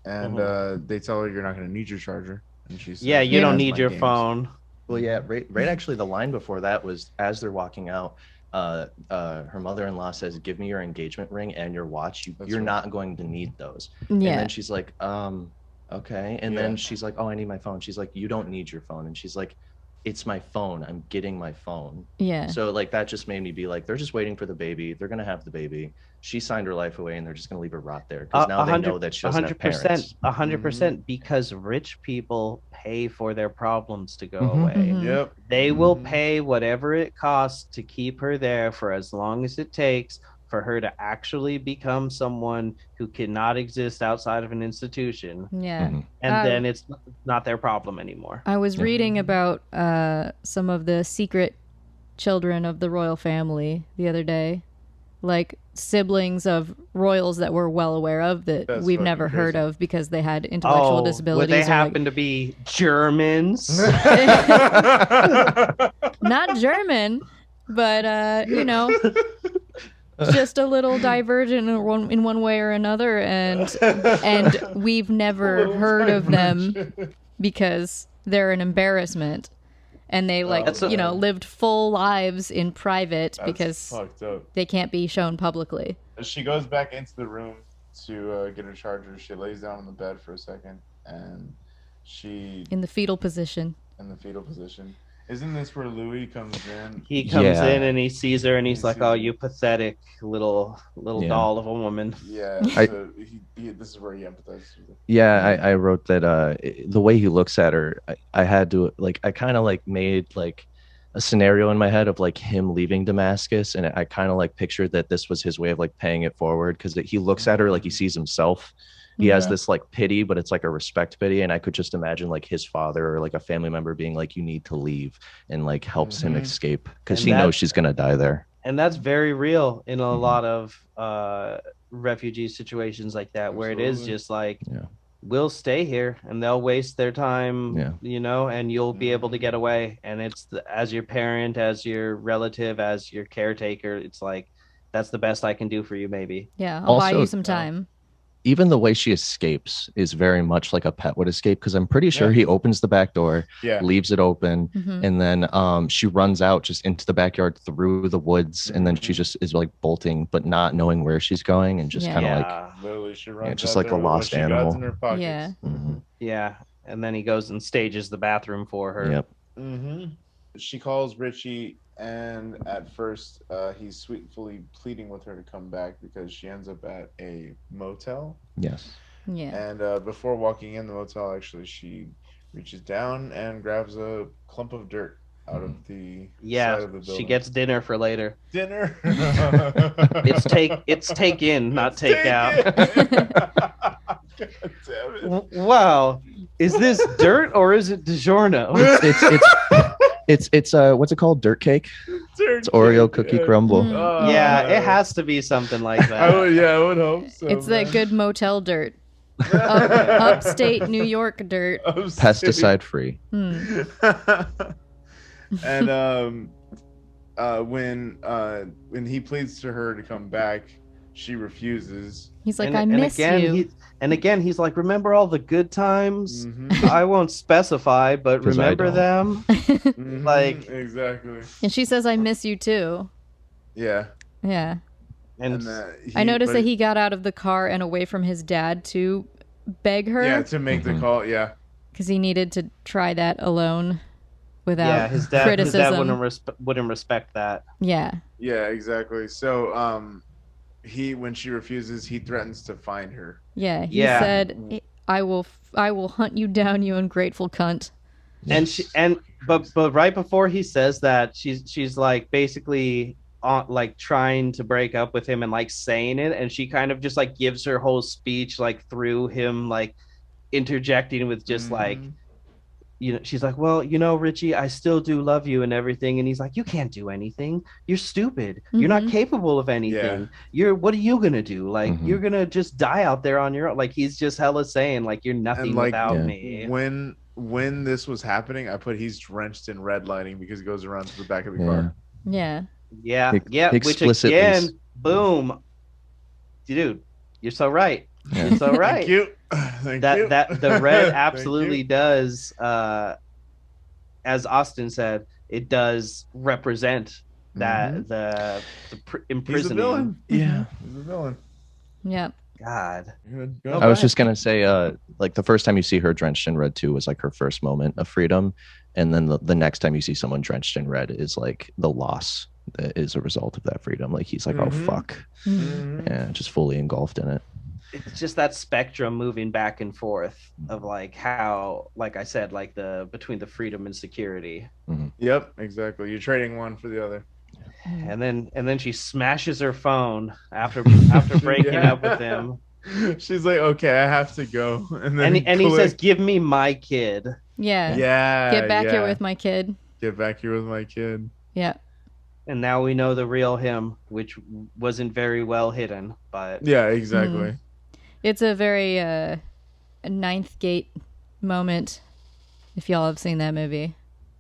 Speaker 1: and they tell her you're not going to need your charger, and she says,
Speaker 2: Yeah, you don't
Speaker 4: That's
Speaker 2: need
Speaker 4: my
Speaker 2: your
Speaker 4: games.
Speaker 2: phone.
Speaker 4: Well, yeah, right. Actually, the line before that was as they're walking out. Her mother-in-law says, "Give me your engagement ring and your watch. You're
Speaker 1: right.
Speaker 4: not going to need those."
Speaker 3: Yeah.
Speaker 4: And then she's like, okay. And then she's like, "Oh, I need my phone." She's like, "You don't need your phone." And she's like, "It's my phone. I'm getting my phone."
Speaker 3: Yeah.
Speaker 4: So like that just made me be like, they're just waiting for the baby. They're gonna have the baby. She signed her life away, and they're just gonna leave her rot there because now they know that she doesn't have parents.
Speaker 2: 100%, because rich people pay for their problems to go away.
Speaker 3: Mhm.
Speaker 1: Yep.
Speaker 2: They will pay whatever it costs to keep her there for as long as it takes for her to actually become someone who cannot exist outside of an institution.
Speaker 3: Yeah.
Speaker 2: And then it's not their problem anymore.
Speaker 3: I was reading about some of the secret children of the royal family the other day, like siblings of royals that we're well aware of that
Speaker 1: That's
Speaker 3: we've
Speaker 1: fucking
Speaker 3: never heard
Speaker 1: crazy.
Speaker 3: of because they had intellectual disabilities.
Speaker 2: Would they
Speaker 3: or,
Speaker 2: happen to be Germans?
Speaker 3: not German, but just a little divergent in one way or another, and we've never heard of them because they're an embarrassment, and they lived full lives in private because
Speaker 1: fucked up.
Speaker 3: they can't be shown publicly.
Speaker 1: She goes back into the room to get her charger. She lays down on the bed for a second, and she
Speaker 3: In the fetal position.
Speaker 1: Isn't this where Louis comes in?
Speaker 2: He comes in and he sees her and he's like, "Oh, you pathetic little doll of a woman."
Speaker 1: Yeah, this is where he empathizes with her.
Speaker 4: Yeah, I wrote that the way he looks at her, I had to I kind of made a scenario in my head of him leaving Damascus, and I kind of pictured that this was his way of paying it forward, because he looks at her like he sees himself. He has this pity, but it's a respect pity, and I could just imagine his father or a family member being like, "You need to leave," and helps him escape because she knows she's gonna die there.
Speaker 2: And that's very real in a lot of refugee situations like that, where it is just we'll stay here and they'll waste their time, and you'll be able to get away. And it's as your parent, as your relative, as your caretaker, it's that's the best I can do for you, maybe.
Speaker 3: Yeah, I'll buy you some time.
Speaker 4: Even the way she escapes is very much like a pet would escape, because I'm pretty sure he opens the back door, leaves it open, and then she runs out just into the backyard through the woods, and then she just is bolting, but not knowing where she's going, and just kind of
Speaker 1: literally she runs
Speaker 4: just
Speaker 1: out
Speaker 4: a
Speaker 1: there with
Speaker 4: lost
Speaker 1: what she got
Speaker 4: animal.
Speaker 1: in her pockets.
Speaker 3: Yeah.
Speaker 2: Yeah, and then he goes and stages the bathroom for her.
Speaker 4: Yep.
Speaker 1: She calls Richie, and at first he's sweetly pleading with her to come back because she ends up at a motel.
Speaker 4: Yes.
Speaker 3: Yeah.
Speaker 1: And before walking in the motel, actually, she reaches down and grabs a clump of dirt out of the side of the building.
Speaker 2: She gets dinner for later.
Speaker 1: Dinner.
Speaker 2: It's take in, not take out.
Speaker 1: God damn it.
Speaker 2: Wow, is this dirt or is it DiGiorno?
Speaker 4: It's what's it called? Dirt cake. It's Oreo cookie crumble.
Speaker 2: Yeah, it has to be something like that.
Speaker 1: I would hope so.
Speaker 3: It's that good motel dirt. Upstate New York dirt.
Speaker 4: Pesticide free.
Speaker 1: And when he pleads to her to come back, she refuses.
Speaker 3: He's like, I miss you.
Speaker 2: And again, he's like, remember all the good times? I won't specify, but remember them?
Speaker 1: Exactly.
Speaker 3: And she says, I miss you too.
Speaker 1: Yeah.
Speaker 3: Yeah.
Speaker 2: And
Speaker 3: I noticed that he got out of the car and away from his dad to beg her.
Speaker 1: Yeah, to make the call, yeah.
Speaker 3: Because he needed to try that alone without
Speaker 2: his
Speaker 3: criticism.
Speaker 2: dad wouldn't respect that.
Speaker 3: Yeah.
Speaker 1: Yeah, exactly. So when she refuses, he threatens to find her.
Speaker 3: Yeah, he said, I will hunt you down, you ungrateful cunt.
Speaker 2: But right before he says that, she's basically trying to break up with him and saying it, and she kind of just gives her whole speech through him interjecting with just she's like, well, Richie, I still do love you and everything. And he's like, you can't do anything. You're stupid. You're not capable of anything. What are you going to do? You're going to just die out there on your own. He's just hella saying, you're nothing without me.
Speaker 1: When this was happening, I put he's drenched in red lighting because he goes around to the back of the car.
Speaker 3: Yeah.
Speaker 2: Yeah. Which again, boom. dude, you're so right.
Speaker 4: Yeah.
Speaker 2: You're so right.
Speaker 1: Thank you. Thank you.
Speaker 2: That the red
Speaker 1: Thank
Speaker 2: absolutely
Speaker 1: you.
Speaker 2: does, as Austin said, it does represent that the
Speaker 1: He's a
Speaker 2: imprisoning.
Speaker 1: villain.
Speaker 4: Yeah.
Speaker 1: He's a villain.
Speaker 3: Yeah.
Speaker 2: God.
Speaker 1: Go
Speaker 4: I was
Speaker 1: back.
Speaker 4: just gonna say, like the first time you see her drenched in red too was like her first moment of freedom, and then the next time you see someone drenched in red is like the loss that is a result of that freedom. Like he's like, oh fuck, yeah, just fully engulfed in it.
Speaker 2: It's just that spectrum moving back and forth of like how, like I said, like the between the freedom and security.
Speaker 1: Yep, exactly. You're trading one for the other.
Speaker 2: And then she smashes her phone after breaking up with him.
Speaker 1: She's like, okay, I have to go. And then
Speaker 2: And he says, "Give me my kid."
Speaker 3: Yeah.
Speaker 1: yeah,
Speaker 3: Get back here with my kid.
Speaker 1: Get back here with my kid.
Speaker 3: Yeah.
Speaker 2: And now we know the real him, which wasn't very well hidden. But
Speaker 1: Yeah, exactly.
Speaker 3: It's a very Ninth Gate moment, if y'all have seen that movie.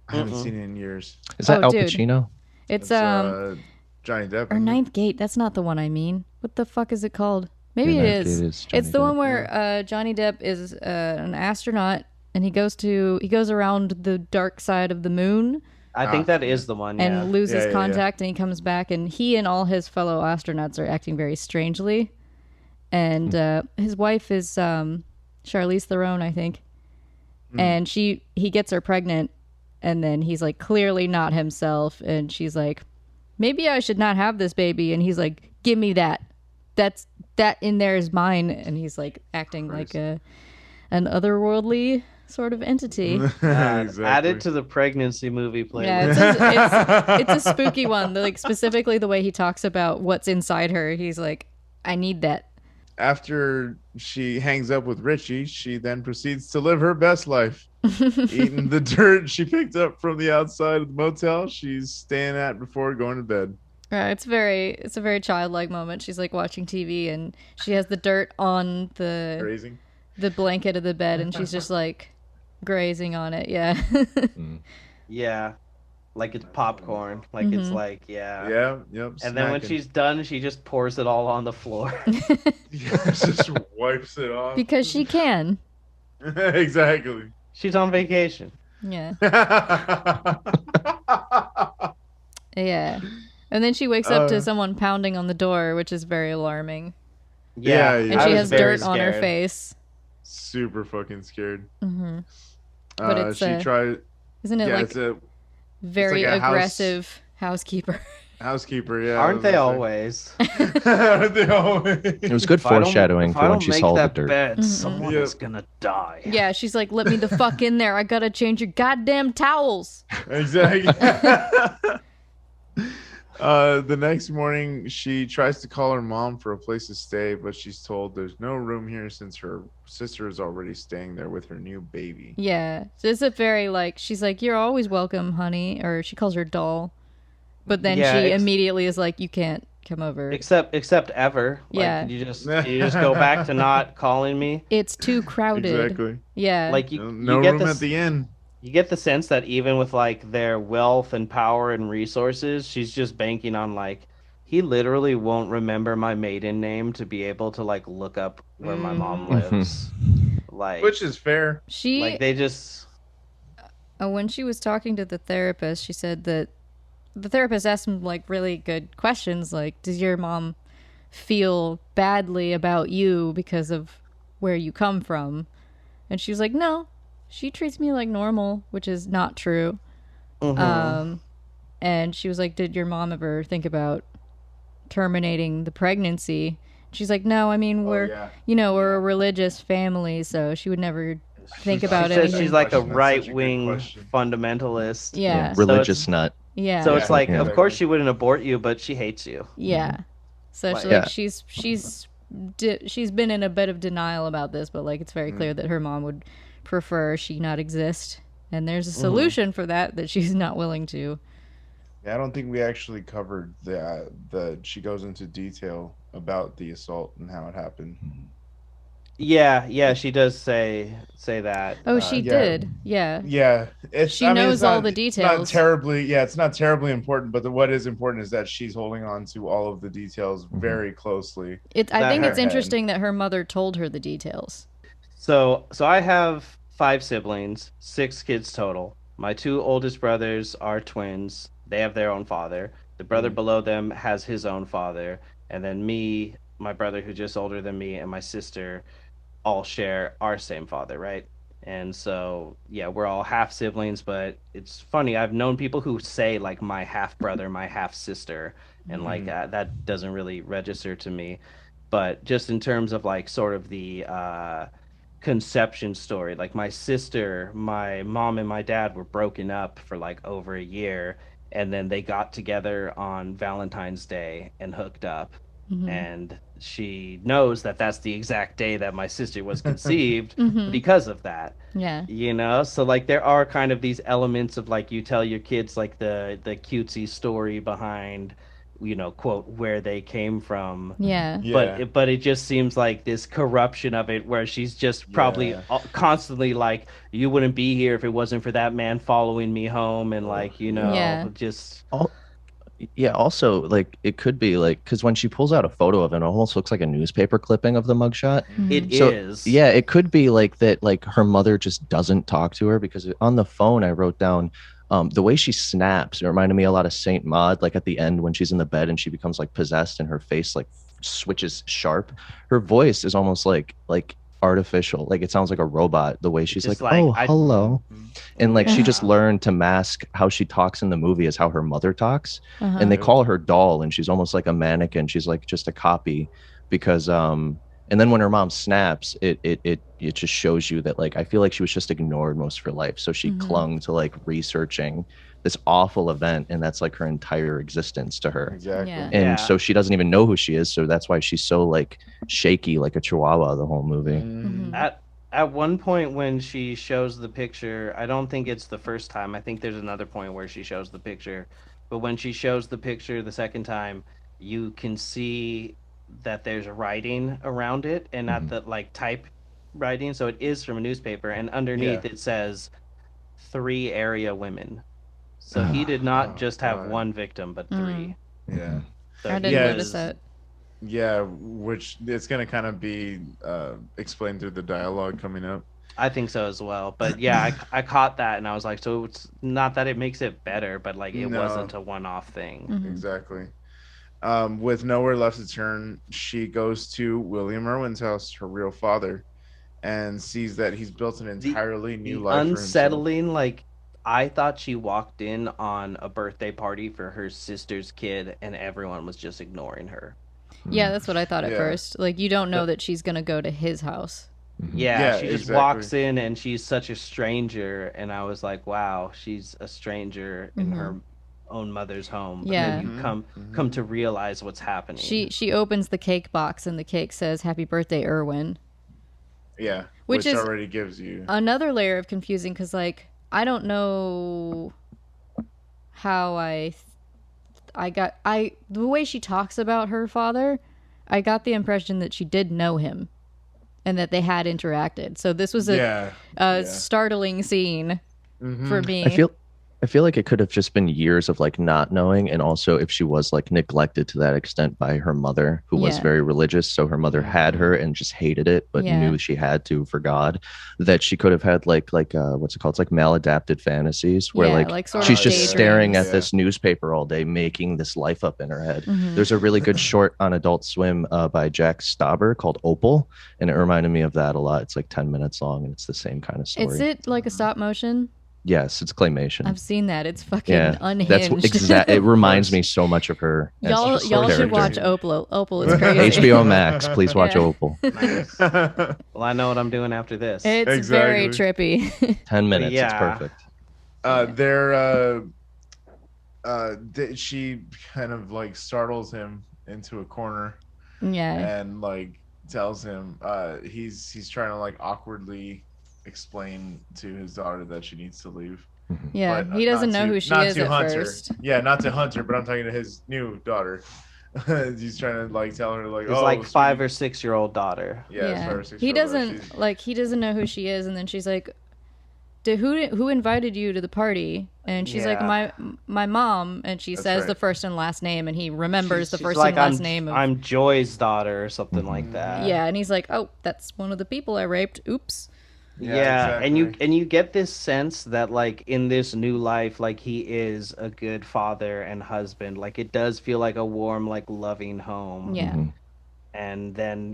Speaker 1: I haven't seen it in years.
Speaker 4: Is that
Speaker 3: Oh,
Speaker 4: Al
Speaker 3: dude.
Speaker 4: Pacino?
Speaker 3: It's
Speaker 1: Johnny Depp.
Speaker 3: or
Speaker 1: isn't it?
Speaker 3: Ninth Gate. That's not the one I mean. What the fuck is it called? Maybe
Speaker 4: Yeah,
Speaker 3: it
Speaker 4: Ninth
Speaker 3: is.
Speaker 4: Gate is
Speaker 3: It's
Speaker 4: Johnny
Speaker 3: the
Speaker 4: Depp.
Speaker 3: one where Johnny Depp is an astronaut and he goes around the dark side of the moon
Speaker 2: I think that is the one.
Speaker 3: and
Speaker 2: Yeah.
Speaker 3: loses
Speaker 1: Yeah.
Speaker 3: contact, and he comes back, and he and all his fellow astronauts are acting very strangely. And his wife is Charlize Theron, I think. And he gets her pregnant, and then he's like clearly not himself, and she's like, maybe I should not have this baby, and he's like, give me that. That in there is mine, and he's like acting like an otherworldly sort of entity.
Speaker 1: Exactly.
Speaker 2: Add it to the pregnancy movie playlist.
Speaker 3: Yeah, it's a spooky one. Like specifically the way he talks about what's inside her. He's like, I need that.
Speaker 1: After she hangs up with Richie, she then proceeds to live her best life. Eating the dirt she picked up from the outside of the motel she's staying at before going to bed.
Speaker 3: It's a very childlike moment. She's like watching TV and she has the dirt on
Speaker 1: Grazing.
Speaker 3: the blanket of the bed, and she's just like grazing on it. Yeah.
Speaker 2: Yeah. Like it's popcorn. Like it's like, yeah.
Speaker 1: Yeah, yep.
Speaker 2: And then when
Speaker 1: snacking.
Speaker 2: she's done, she just pours it all on the floor.
Speaker 1: just wipes it off.
Speaker 3: Because she can.
Speaker 1: Exactly.
Speaker 2: She's on vacation.
Speaker 3: Yeah. Yeah. And then she wakes up to someone pounding on the door, which is very alarming.
Speaker 1: Yeah,
Speaker 3: And
Speaker 1: I
Speaker 3: she
Speaker 1: was
Speaker 3: has
Speaker 2: very
Speaker 3: dirt on her
Speaker 2: scared.
Speaker 3: face.
Speaker 1: Super fucking scared.
Speaker 3: But it's
Speaker 1: she tried.
Speaker 3: Isn't it
Speaker 1: Yeah,
Speaker 3: like
Speaker 1: it's a
Speaker 3: very
Speaker 1: like a
Speaker 3: aggressive housekeeper?
Speaker 1: housekeeper. Yeah,
Speaker 2: Aren't they
Speaker 1: I was
Speaker 2: always?
Speaker 1: like- Aren't they always?
Speaker 4: It was good
Speaker 2: If I don't-
Speaker 4: foreshadowing
Speaker 2: if
Speaker 4: for
Speaker 2: I
Speaker 4: when
Speaker 2: don't
Speaker 4: she
Speaker 2: make
Speaker 4: saw the
Speaker 2: that
Speaker 4: dirt.
Speaker 2: bed, someone
Speaker 1: Yep.
Speaker 2: is gonna die.
Speaker 3: Yeah, she's like, let me the fuck in there. I gotta change your goddamn towels.
Speaker 1: Exactly. The next morning, she tries to call her mom for a place to stay, but she's told there's no room here since her sister is already staying there with her new baby.
Speaker 3: Yeah. So it's a very like, she's like, you're always welcome, honey. Or she calls her doll. But then
Speaker 2: Yeah,
Speaker 3: she immediately is like, you can't come over.
Speaker 2: Except ever.
Speaker 3: Yeah.
Speaker 2: Like, you just go back to not calling me.
Speaker 3: It's too crowded.
Speaker 1: Exactly.
Speaker 3: Yeah.
Speaker 2: Like
Speaker 1: No
Speaker 2: you get
Speaker 1: room
Speaker 2: this,
Speaker 1: at the inn.
Speaker 2: you get the sense that even with like their wealth and power and resources, she's just banking on like, he literally won't remember my maiden name to be able to like look up where my mom lives. Like,
Speaker 1: Which is fair.
Speaker 3: she
Speaker 2: like they just
Speaker 3: when she was talking to the therapist, she said that the therapist asked him like really good questions, like, does your mom feel badly about you because of where you come from? And she was like, no, she treats me like normal, which is not true. And she was like, did your mom ever think about terminating the pregnancy? She's like, no, I mean, we're we're a religious family, so she would never think about
Speaker 2: she
Speaker 3: it.
Speaker 2: says she's like a
Speaker 1: That's such a good
Speaker 2: right-wing
Speaker 1: question.
Speaker 2: fundamentalist.
Speaker 3: Yeah.
Speaker 4: Religious nut.
Speaker 3: Yeah.
Speaker 2: So it's like,
Speaker 4: Yeah.
Speaker 2: of course she wouldn't abort you, but she hates you.
Speaker 3: Yeah. So she,
Speaker 4: Yeah.
Speaker 3: like she's been in a bit of denial about this, but like it's very clear that her mom would prefer she not exist, and there's a solution for that she's not willing to.
Speaker 1: Yeah, I don't think we actually covered the she goes into detail about the assault and how it happened.
Speaker 2: Yeah, she does say that.
Speaker 3: Oh, she
Speaker 1: Yeah.
Speaker 3: did. Yeah.
Speaker 1: Yeah,
Speaker 3: She knows all the
Speaker 1: it's not
Speaker 3: details.
Speaker 1: terribly. Yeah, it's not terribly important. But what is important is that she's holding on to all of the details very closely.
Speaker 3: I think
Speaker 2: her
Speaker 3: it's interesting that her mother told her the details.
Speaker 2: So I have 5 siblings, 6 kids total. My 2 oldest brothers are twins. They have their own father. The brother below them has his own father, and then me, my brother who's just older than me, and my sister all share our same father, right? And so, yeah, we're all half siblings, but it's funny. I've known people who say like my half brother, my half sister, and like that doesn't really register to me. But just in terms of like sort of the conception story, like my sister, my mom, and my dad were broken up for like over a year, and then they got together on Valentine's Day and hooked up. And she knows that that's the exact day that my sister was conceived because of that.
Speaker 3: Yeah.
Speaker 2: You know, so like there are kind of these elements of like you tell your kids like the cutesy story behind, you know, quote, where they came from.
Speaker 3: Yeah.
Speaker 1: Yeah.
Speaker 2: But it just seems like this corruption of it where she's just probably
Speaker 1: Yeah.
Speaker 2: constantly like, you wouldn't be here if it wasn't for that man following me home, and like, you know,
Speaker 3: Yeah.
Speaker 2: just
Speaker 4: Yeah, also, like, it could be like, because when she pulls out a photo of it, it almost looks like a newspaper clipping of the mugshot.
Speaker 2: it
Speaker 4: So,
Speaker 2: is.
Speaker 4: yeah, it could be like that, like, her mother just doesn't talk to her, because on the phone, I wrote down the way she snaps. It reminded me a lot of Saint Maud, like at the end when she's in the bed and she becomes like possessed and her face like switches sharp. Her voice is almost like artificial, like it sounds like a robot. The way she's
Speaker 2: just
Speaker 4: like,
Speaker 2: like,
Speaker 4: "Oh, hello," and like she just
Speaker 2: Yeah.
Speaker 4: learned to mask how she talks in the movie as how her mother talks.
Speaker 3: Uh-huh.
Speaker 4: And they call her doll, and she's almost like a mannequin. She's like just a copy, because and then when her mom snaps, it just shows you that, like, I feel like she was just ignored most of her life, so she clung to like researching this awful event, and that's like her entire existence to her.
Speaker 1: Exactly.
Speaker 3: Yeah.
Speaker 4: And
Speaker 2: Yeah.
Speaker 4: so she doesn't even know who she is, so that's why she's so like shaky, like a chihuahua, the whole movie.
Speaker 2: At one point when she shows the picture, I don't think it's the first time. I think there's another point where she shows the picture. But when she shows the picture the second time, you can see that there's writing around it and not the like type writing. So it is from a newspaper, and underneath
Speaker 1: Yeah.
Speaker 2: it says 3 area women. So he did not just have
Speaker 1: God.
Speaker 2: one victim, but 3.
Speaker 1: Yeah.
Speaker 2: So
Speaker 3: I
Speaker 2: he
Speaker 3: didn't
Speaker 1: Yeah,
Speaker 3: notice
Speaker 2: was-
Speaker 3: that.
Speaker 1: Yeah, which it's gonna kind of be explained through the dialogue coming up.
Speaker 2: I think so as well. But yeah, I caught that and I was like, so it's not that it makes it better, but like it
Speaker 1: No.
Speaker 2: wasn't a one-off thing.
Speaker 1: Exactly. With nowhere left to turn, she goes to William Irwin's house, her real father, and sees that he's built an entirely new
Speaker 2: The
Speaker 1: life for himself.
Speaker 2: unsettling, like I thought she walked in on a birthday party for her sister's kid and everyone was just ignoring her.
Speaker 3: Yeah, that's what I thought at
Speaker 1: Yeah.
Speaker 3: first. Like, you don't know that she's going to go to his house.
Speaker 2: Yeah,
Speaker 1: Yeah,
Speaker 2: she just
Speaker 1: exactly.
Speaker 2: walks in and she's such a stranger, and I was like, wow, she's a stranger in her own mother's home. But
Speaker 3: Yeah.
Speaker 2: then you come to realize what's happening.
Speaker 3: She opens the cake box and the cake says, "Happy birthday, Irwin."
Speaker 1: Yeah,
Speaker 3: Which is
Speaker 1: already gives you.
Speaker 3: Another layer of confusing, because, like, I don't know how the way she talks about her father, I got the impression that she did know him and that they had interacted. So this was a startling scene for me.
Speaker 4: I feel like it could have just been years of like not knowing, and also if she was like neglected to that extent by her mother, who was
Speaker 3: Yeah.
Speaker 4: very religious, so her mother had her and just hated it, but
Speaker 3: Yeah.
Speaker 4: knew she had to for God, that she could have had like what's it called? It's like maladapted fantasies where
Speaker 3: Yeah,
Speaker 4: like
Speaker 3: sort
Speaker 4: she's
Speaker 3: of
Speaker 4: just staring
Speaker 3: daydreams.
Speaker 4: at this newspaper all day, making this life up in her head.
Speaker 3: Mm-hmm.
Speaker 4: There's a really good short on Adult Swim by Jack Stauber called Opal, and it reminded me of that a lot. It's like 10 minutes long, and it's the same kind of story.
Speaker 3: Is it like a stop motion?
Speaker 4: Yes, it's claymation.
Speaker 3: I've seen that. It's fucking
Speaker 4: Yeah,
Speaker 3: unhinged.
Speaker 4: that's exact. It reminds me so much of her. as
Speaker 3: y'all
Speaker 4: a
Speaker 3: should
Speaker 4: character.
Speaker 3: watch Opal. Opal is crazy.
Speaker 4: HBO Max. Please watch
Speaker 3: Yeah.
Speaker 4: Opal.
Speaker 2: Well, I know what I'm doing after this.
Speaker 3: It's very
Speaker 1: Exactly.
Speaker 3: trippy.
Speaker 4: 10 minutes.
Speaker 2: Yeah.
Speaker 4: It's perfect.
Speaker 1: She kind of like startles him into a corner
Speaker 3: Yeah.
Speaker 1: and like tells him he's trying to like awkwardly explain to his daughter that she needs to leave.
Speaker 3: Yeah.
Speaker 1: But,
Speaker 3: He doesn't
Speaker 1: not
Speaker 3: know
Speaker 1: to-
Speaker 3: who she
Speaker 1: not
Speaker 3: is
Speaker 1: to
Speaker 3: at
Speaker 1: Hunter.
Speaker 3: first.
Speaker 1: Yeah, not to Hunter, but I'm talking to his new daughter. He's trying to like tell her like,
Speaker 2: His
Speaker 1: oh,
Speaker 2: like 5
Speaker 1: sweetie.
Speaker 2: or 6-year-old daughter.
Speaker 1: Yeah, it's 5 or 6
Speaker 3: He
Speaker 1: year old.
Speaker 3: doesn't he doesn't know who she is, and then she's like, who invited you to the party? And she's like,
Speaker 2: Yeah.
Speaker 3: my mom, and she says
Speaker 1: right.
Speaker 3: the first and last name, and he remembers the
Speaker 2: She's
Speaker 3: first
Speaker 2: like,
Speaker 3: and last name of
Speaker 2: I'm Joy's daughter or something like that.
Speaker 3: yeah, and he's like, oh, that's one of the people I raped. Oops.
Speaker 2: Yeah,
Speaker 1: exactly.
Speaker 2: and you get this sense that like in this new life, like he is a good father and husband. Like it does feel like a warm, like loving home.
Speaker 3: Yeah.
Speaker 2: And then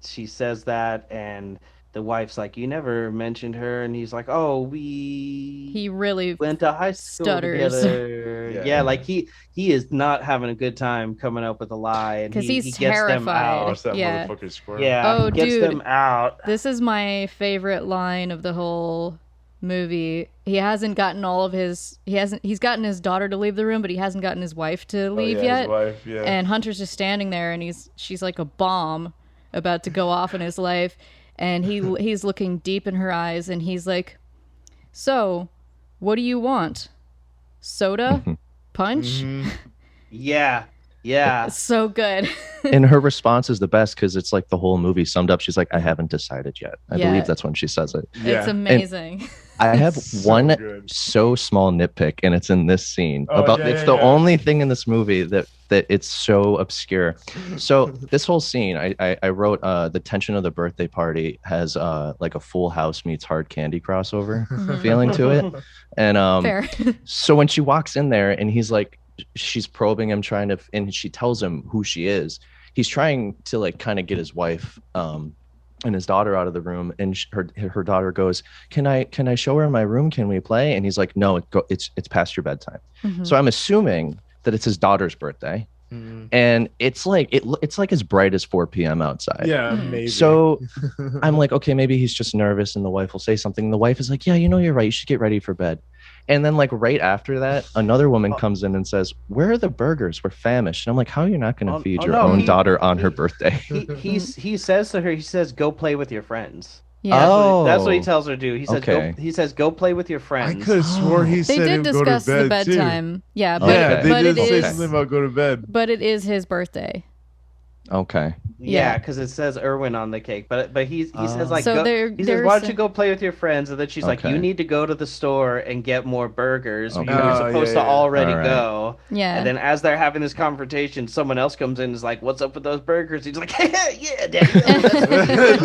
Speaker 2: she says that, and the wife's like, you never mentioned her, and he's like, oh,
Speaker 3: He
Speaker 2: we
Speaker 3: really
Speaker 2: went to high school
Speaker 3: stutters.
Speaker 2: together.
Speaker 1: Yeah.
Speaker 2: Like he is not having a good time coming up with a lie, and
Speaker 3: 'Cause
Speaker 2: he
Speaker 3: he's
Speaker 2: gets them
Speaker 3: terrified.
Speaker 2: out.
Speaker 1: Watch that
Speaker 3: Yeah.
Speaker 1: motherfucker squirm.
Speaker 2: Yeah,
Speaker 3: Oh,
Speaker 2: he gets
Speaker 3: dude.
Speaker 2: them out.
Speaker 3: This is my favorite line of the whole movie. He hasn't gotten all of his he's gotten his daughter to leave the room, but he hasn't gotten his wife to leave yet.
Speaker 1: His wife, yeah.
Speaker 3: And Hunter's just standing there, and she's like a bomb about to go off in his life, and he's looking deep in her eyes, and he's like, so what do you want? Soda? Punch?
Speaker 2: Yeah.
Speaker 3: So good.
Speaker 4: And her response is the best because it's like the whole movie summed up. She's like, I haven't decided yet. I
Speaker 3: Yeah.
Speaker 4: believe that's when she says it.
Speaker 1: Yeah.
Speaker 3: It's amazing.
Speaker 4: I have
Speaker 1: So
Speaker 4: one
Speaker 1: good.
Speaker 4: so small nitpick, and it's in this scene.
Speaker 1: Oh,
Speaker 4: It's the only thing in this movie that it's so obscure. So this whole scene, I wrote the tension of the birthday party has like a Full House meets Hard Candy crossover feeling to it. And
Speaker 3: Fair.
Speaker 4: so when she walks in there and he's like, she's probing him, and she tells him who she is. He's trying to like kind of get his wife and his daughter out of the room, and her daughter goes, can I show her in my room? Can we play? And he's like, no, it's past your bedtime. So I'm assuming that it's his daughter's birthday, and it's like it's like as bright as 4 p.m. outside.
Speaker 1: Yeah, amazing.
Speaker 4: So I'm like, okay, maybe he's just nervous, and the wife will say something. And the wife is like, yeah, you're right. You should get ready for bed. And then like right after that, another woman comes in and says, where are the burgers? We're famished. And I'm like, how are you not going to feed your own daughter on her birthday?
Speaker 2: He says to her, he says, go play with your friends.
Speaker 3: Yeah.
Speaker 2: That's what he tells her to do. He says,
Speaker 4: Okay.
Speaker 2: go play with your
Speaker 1: I
Speaker 2: friends.
Speaker 1: could have swore he
Speaker 3: They
Speaker 1: said
Speaker 3: did
Speaker 1: he'd go to
Speaker 3: discuss
Speaker 1: bed
Speaker 3: the bedtime.
Speaker 1: too.
Speaker 3: Yeah, but,
Speaker 1: Yeah, they
Speaker 3: but
Speaker 1: did
Speaker 3: it
Speaker 1: say
Speaker 3: is
Speaker 1: something about go to bed.
Speaker 3: but it is his birthday.
Speaker 4: Okay.
Speaker 2: Yeah, because it says Irwin on the cake, but he says like,
Speaker 3: So
Speaker 2: he says, why don't you go play with your friends? And then she's like,
Speaker 4: Okay.
Speaker 2: you need to go to the store and get more burgers.
Speaker 4: Okay.
Speaker 2: You were supposed to already
Speaker 4: All right.
Speaker 2: go.
Speaker 3: Yeah.
Speaker 2: And then as they're having this confrontation, someone else comes in and is like, what's up with those burgers? He's like, yeah, daddy.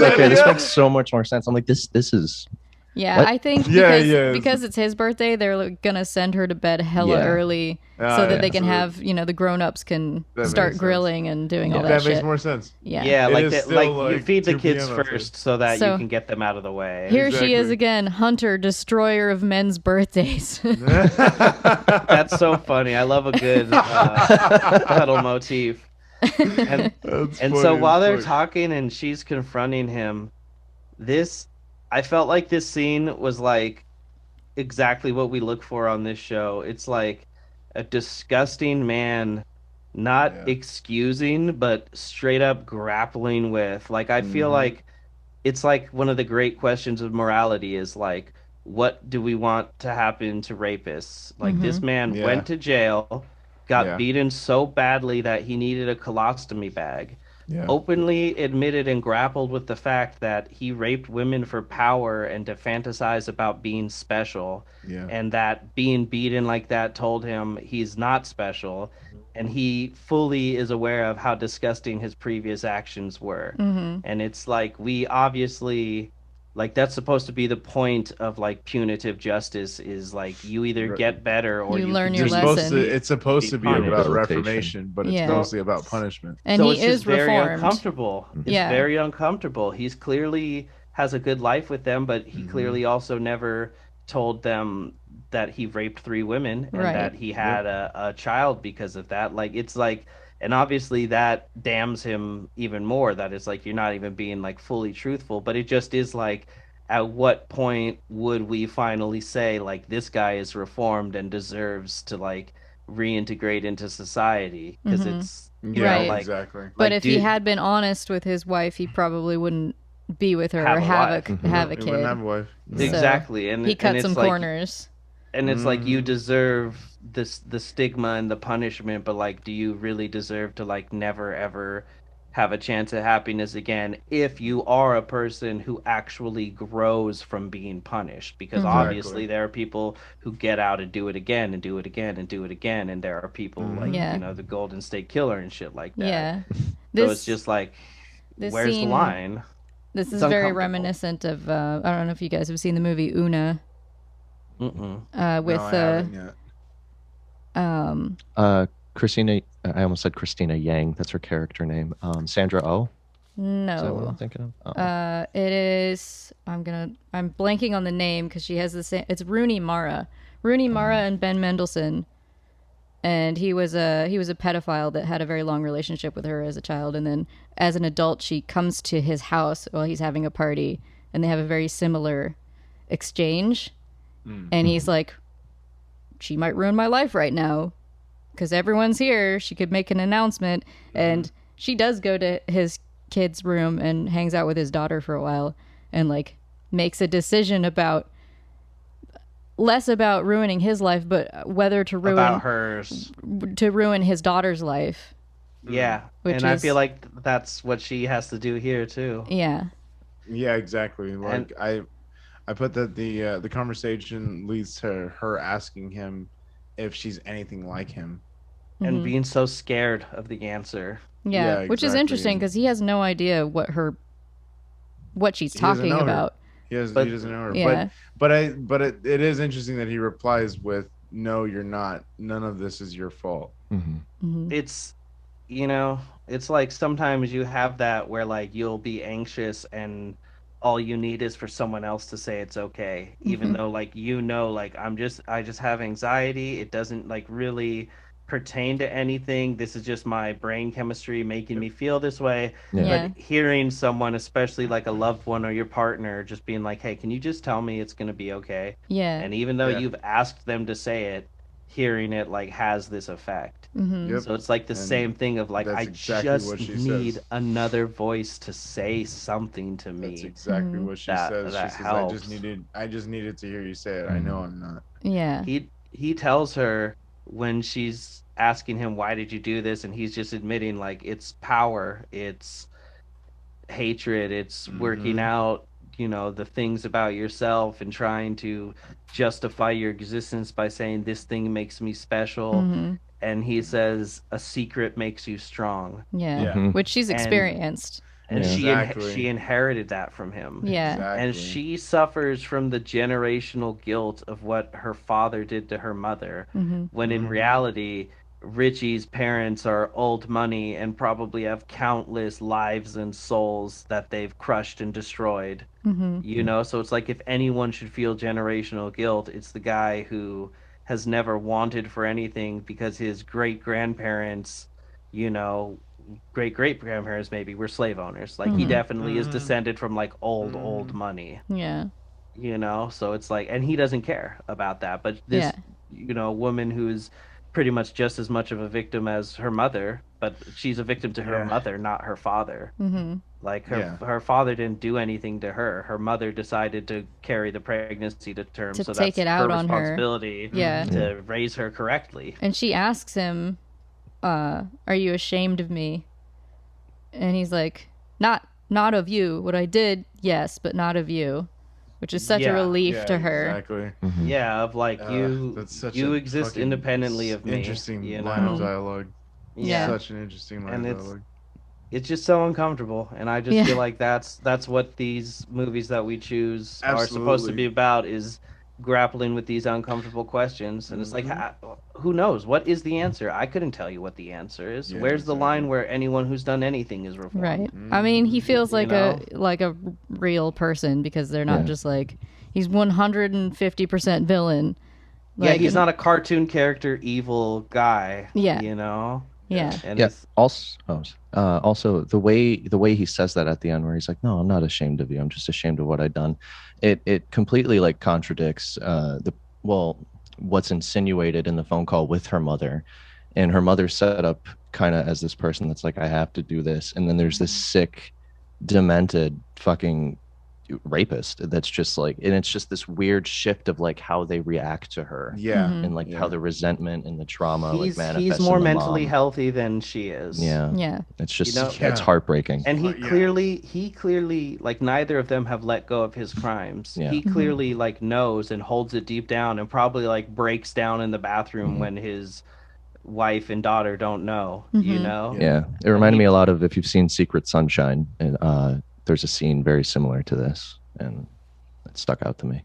Speaker 4: Okay, this makes so much more sense. I'm like, this is
Speaker 3: Yeah,
Speaker 4: What?
Speaker 3: I think
Speaker 1: Yeah,
Speaker 3: because it's his birthday, they're like, gonna send her to bed hella
Speaker 4: Yeah.
Speaker 3: early
Speaker 1: Ah,
Speaker 3: so that
Speaker 1: yeah,
Speaker 3: they can
Speaker 1: so
Speaker 3: have the grown-ups can
Speaker 1: That
Speaker 3: start
Speaker 1: makes sense.
Speaker 3: grilling and doing all that
Speaker 1: That
Speaker 3: shit.
Speaker 1: makes more sense.
Speaker 3: Yeah.
Speaker 2: Yeah,
Speaker 1: It
Speaker 2: like
Speaker 1: is
Speaker 2: that,
Speaker 1: still,
Speaker 2: like you
Speaker 1: like,
Speaker 2: feed the
Speaker 1: 2
Speaker 2: kids
Speaker 1: p.m. outside.
Speaker 2: first so that
Speaker 3: So-
Speaker 2: you can get them out of the way.
Speaker 3: Here she is
Speaker 1: Exactly.
Speaker 3: again, Hunter, destroyer of men's birthdays.
Speaker 2: That's so funny. I love a good pedal motif. And
Speaker 1: That's
Speaker 2: And
Speaker 1: funny
Speaker 2: so
Speaker 1: as
Speaker 2: while they're
Speaker 1: fuck.
Speaker 2: talking and she's confronting him, I felt like this scene was like exactly what we look for on this show. It's like a disgusting man, not
Speaker 1: Yeah.
Speaker 2: excusing, but straight up grappling with. Like, I feel like it's like one of the great questions of morality is like, what do we want to happen to rapists? Like, this man
Speaker 1: Yeah.
Speaker 2: went to jail, got
Speaker 1: Yeah.
Speaker 2: beaten so badly that he needed a colostomy bag,
Speaker 1: Yeah.
Speaker 2: openly admitted and grappled with the fact that he raped women for power and to fantasize about being special,
Speaker 1: Yeah.
Speaker 2: and that being beaten like that told him he's not special, and he fully is aware of how disgusting his previous actions were. And it's like, we obviously, like, that's supposed to be the point of like punitive justice, is like you either get better or
Speaker 3: You
Speaker 2: you
Speaker 3: learn
Speaker 2: continue
Speaker 3: your
Speaker 1: You're supposed
Speaker 3: lesson.
Speaker 1: to. It's supposed to be
Speaker 2: Punished.
Speaker 1: about
Speaker 4: Rehabilitation.
Speaker 1: reformation, but it's
Speaker 3: Yeah.
Speaker 1: mostly about punishment.
Speaker 3: And
Speaker 2: So
Speaker 3: he
Speaker 2: it's just
Speaker 3: is
Speaker 2: very
Speaker 3: reformed.
Speaker 2: uncomfortable. It's
Speaker 3: Yeah.
Speaker 2: very uncomfortable. He's clearly has a good life with them, but he clearly also never told them that he raped 3 women and
Speaker 3: Right.
Speaker 2: that he had a child because of that. Like, it's like, and obviously that damns him even more. That it's like, you're not even being like fully truthful, but it just is like, at what point would we finally say like, this guy is reformed and deserves to like reintegrate into society? Because it's, you
Speaker 1: Yeah,
Speaker 3: Right.
Speaker 2: know, like,
Speaker 1: exactly.
Speaker 3: But
Speaker 2: like,
Speaker 3: if he had been honest with his wife, he probably wouldn't be with her
Speaker 2: Have
Speaker 3: or
Speaker 2: a
Speaker 3: have
Speaker 2: wife.
Speaker 3: a
Speaker 1: He wouldn't
Speaker 3: kid.
Speaker 1: have a wife.
Speaker 3: So
Speaker 2: exactly. And
Speaker 3: he cut
Speaker 2: and
Speaker 3: some
Speaker 2: it's like,
Speaker 3: corners.
Speaker 2: And it's like you deserve the stigma and the punishment, but like, do you really deserve to like never ever have a chance at happiness again if you are a person who actually grows from being punished? Because obviously there are people who get out and do it again and do it again and do it again, and there are people like,
Speaker 3: Yeah.
Speaker 2: the Golden State Killer and shit like that.
Speaker 3: Yeah.
Speaker 2: So it's just like,
Speaker 3: this
Speaker 2: where's the
Speaker 3: scene-
Speaker 2: line?
Speaker 3: This
Speaker 2: It's
Speaker 3: is very
Speaker 2: uncomfortable.
Speaker 3: reminiscent of I don't know if you guys have seen the movie Una with
Speaker 1: No, I haven't yet.
Speaker 4: Christina, I almost said Christina Yang. That's her character name. Sandra Oh. Is that what I'm
Speaker 3: no.
Speaker 4: thinking of?
Speaker 3: It is. I'm blanking on the name because she has the same. It's Rooney Mara. Rooney Mara and Ben Mendelsohn, and he was a pedophile that had a very long relationship with her as a child, and then as an adult, she comes to his house while he's having a party, and they have a very similar exchange, and he's like, "She might ruin my life right now, because everyone's here. She could make an announcement," and she does go to his kid's room and hangs out with his daughter for a while, and like makes a decision about less about ruining his life, but whether to ruin
Speaker 2: About hers.
Speaker 3: his daughter's life.
Speaker 2: Yeah.
Speaker 3: Which
Speaker 2: And I
Speaker 3: is-
Speaker 2: feel like that's what she has to do here too.
Speaker 3: Yeah.
Speaker 1: Yeah, exactly. Like I put that the conversation leads to her asking him if she's anything like him.
Speaker 2: And being so scared of the answer.
Speaker 3: Yeah,
Speaker 1: Yeah,
Speaker 3: which is
Speaker 1: exactly.
Speaker 3: interesting because he has no idea what she's
Speaker 1: He doesn't
Speaker 3: talking
Speaker 1: know her.
Speaker 3: about.
Speaker 1: He doesn't know her.
Speaker 3: Yeah.
Speaker 1: But it is interesting that he replies with, "No, you're not. None of this is your fault."
Speaker 2: It's it's like sometimes you have that where like you'll be anxious and all you need is for someone else to say it's okay, even though like like I just have anxiety. It doesn't like really pertain to anything. This is just my brain chemistry making me feel this way.
Speaker 3: Yeah.
Speaker 2: But hearing someone, especially like a loved one or your partner, just being like, "Hey, can you just tell me it's gonna be okay?"
Speaker 3: Yeah.
Speaker 2: And even though you've asked them to say it, hearing it like has this effect.
Speaker 1: Yep.
Speaker 2: So it's like the
Speaker 1: And
Speaker 2: same thing of like,
Speaker 1: that's
Speaker 2: I
Speaker 1: exactly
Speaker 2: just
Speaker 1: what she
Speaker 2: need
Speaker 1: says.
Speaker 2: another voice to say something to me.
Speaker 1: That's exactly what she
Speaker 2: That-
Speaker 1: says.
Speaker 2: that
Speaker 1: She says,
Speaker 2: helps.
Speaker 1: I just needed to hear you say it. I know I'm not."
Speaker 3: Yeah.
Speaker 2: He tells her when she's asking him, "Why did you do this?" and he's just admitting like it's power, it's hatred, it's working out, the things about yourself and trying to justify your existence by saying this thing makes me special. And he says a secret makes you strong.
Speaker 3: Yeah.
Speaker 1: Yeah.
Speaker 3: Which she's experienced.
Speaker 2: And
Speaker 1: Exactly.
Speaker 2: she inherited that from him.
Speaker 3: Yeah.
Speaker 1: Exactly.
Speaker 2: And she suffers from the generational guilt of what her father did to her mother, when in reality, Richie's parents are old money and probably have countless lives and souls that they've crushed and destroyed. So it's like if anyone should feel generational guilt, it's the guy who has never wanted for anything because his great-grandparents, great-great-grandparents maybe were slave owners. Like he definitely is descended from like old money.
Speaker 3: Yeah.
Speaker 2: So it's like, and he doesn't care about that, but this woman who's pretty much just as much of a victim as her mother, but she's a victim to her mother, not her father. Like her father didn't do anything to her. Her mother decided to carry the pregnancy to term,
Speaker 3: To
Speaker 2: so
Speaker 3: take
Speaker 2: that's
Speaker 3: it out
Speaker 2: her
Speaker 3: on her.
Speaker 2: responsibility
Speaker 3: Yeah.
Speaker 2: to raise her correctly.
Speaker 3: And she asks him, "Are you ashamed of me?" And he's like, "Not of you. What I did, yes, but not of you." Which is such a
Speaker 2: Yeah.
Speaker 3: relief to her.
Speaker 1: Exactly.
Speaker 2: Yeah, of like
Speaker 1: That's such
Speaker 2: you
Speaker 1: a
Speaker 2: exist
Speaker 1: fucking
Speaker 2: independently of me.
Speaker 1: Interesting
Speaker 2: you
Speaker 1: line
Speaker 2: know?
Speaker 1: of dialogue.
Speaker 3: Yeah.
Speaker 1: Such an interesting line
Speaker 2: And
Speaker 1: of
Speaker 2: it's-
Speaker 1: dialogue.
Speaker 2: It's just so uncomfortable, and I just
Speaker 3: Yeah.
Speaker 2: feel like that's what these movies that we choose are supposed to
Speaker 1: Absolutely.
Speaker 2: be about, is grappling with these uncomfortable questions. And it's like, who knows? What is the answer? I couldn't tell you what the answer is.
Speaker 1: Yeah,
Speaker 2: Where's the line
Speaker 1: exactly.
Speaker 2: where anyone who's done anything is reformed?
Speaker 3: Right. I mean, he feels like
Speaker 2: know?
Speaker 3: a real person because they're not
Speaker 4: Yeah.
Speaker 3: just like he's 150% villain.
Speaker 2: Yeah,
Speaker 3: Like,
Speaker 2: he's not a cartoon character evil guy.
Speaker 3: Yeah. Yeah.
Speaker 2: And
Speaker 4: Yeah.
Speaker 2: it's,
Speaker 4: Also, the way he says that at the end, where he's like, "No, I'm not ashamed of you. I'm just ashamed of what I've done." It completely like contradicts what's insinuated in the phone call with her mother, and her mother's set up kind of as this person that's like, "I have to do this," and then there's this sick, demented fucking rapist that's just like, and it's just this weird shift of like how they react to her. And like how the resentment and the trauma like manifests.
Speaker 2: He's more
Speaker 4: in the
Speaker 2: mentally
Speaker 4: mom.
Speaker 2: healthy than she is.
Speaker 3: Yeah.
Speaker 4: It's just
Speaker 2: You know,
Speaker 4: it's heartbreaking.
Speaker 2: And he clearly like neither of them have let go of his crimes. He clearly like knows and holds it deep down and probably like breaks down in the bathroom when his wife and daughter don't know, you know?
Speaker 4: Yeah. It reminded me a lot of, if you've seen Secret Sunshine, and there's a scene very similar to this, and it stuck out to me.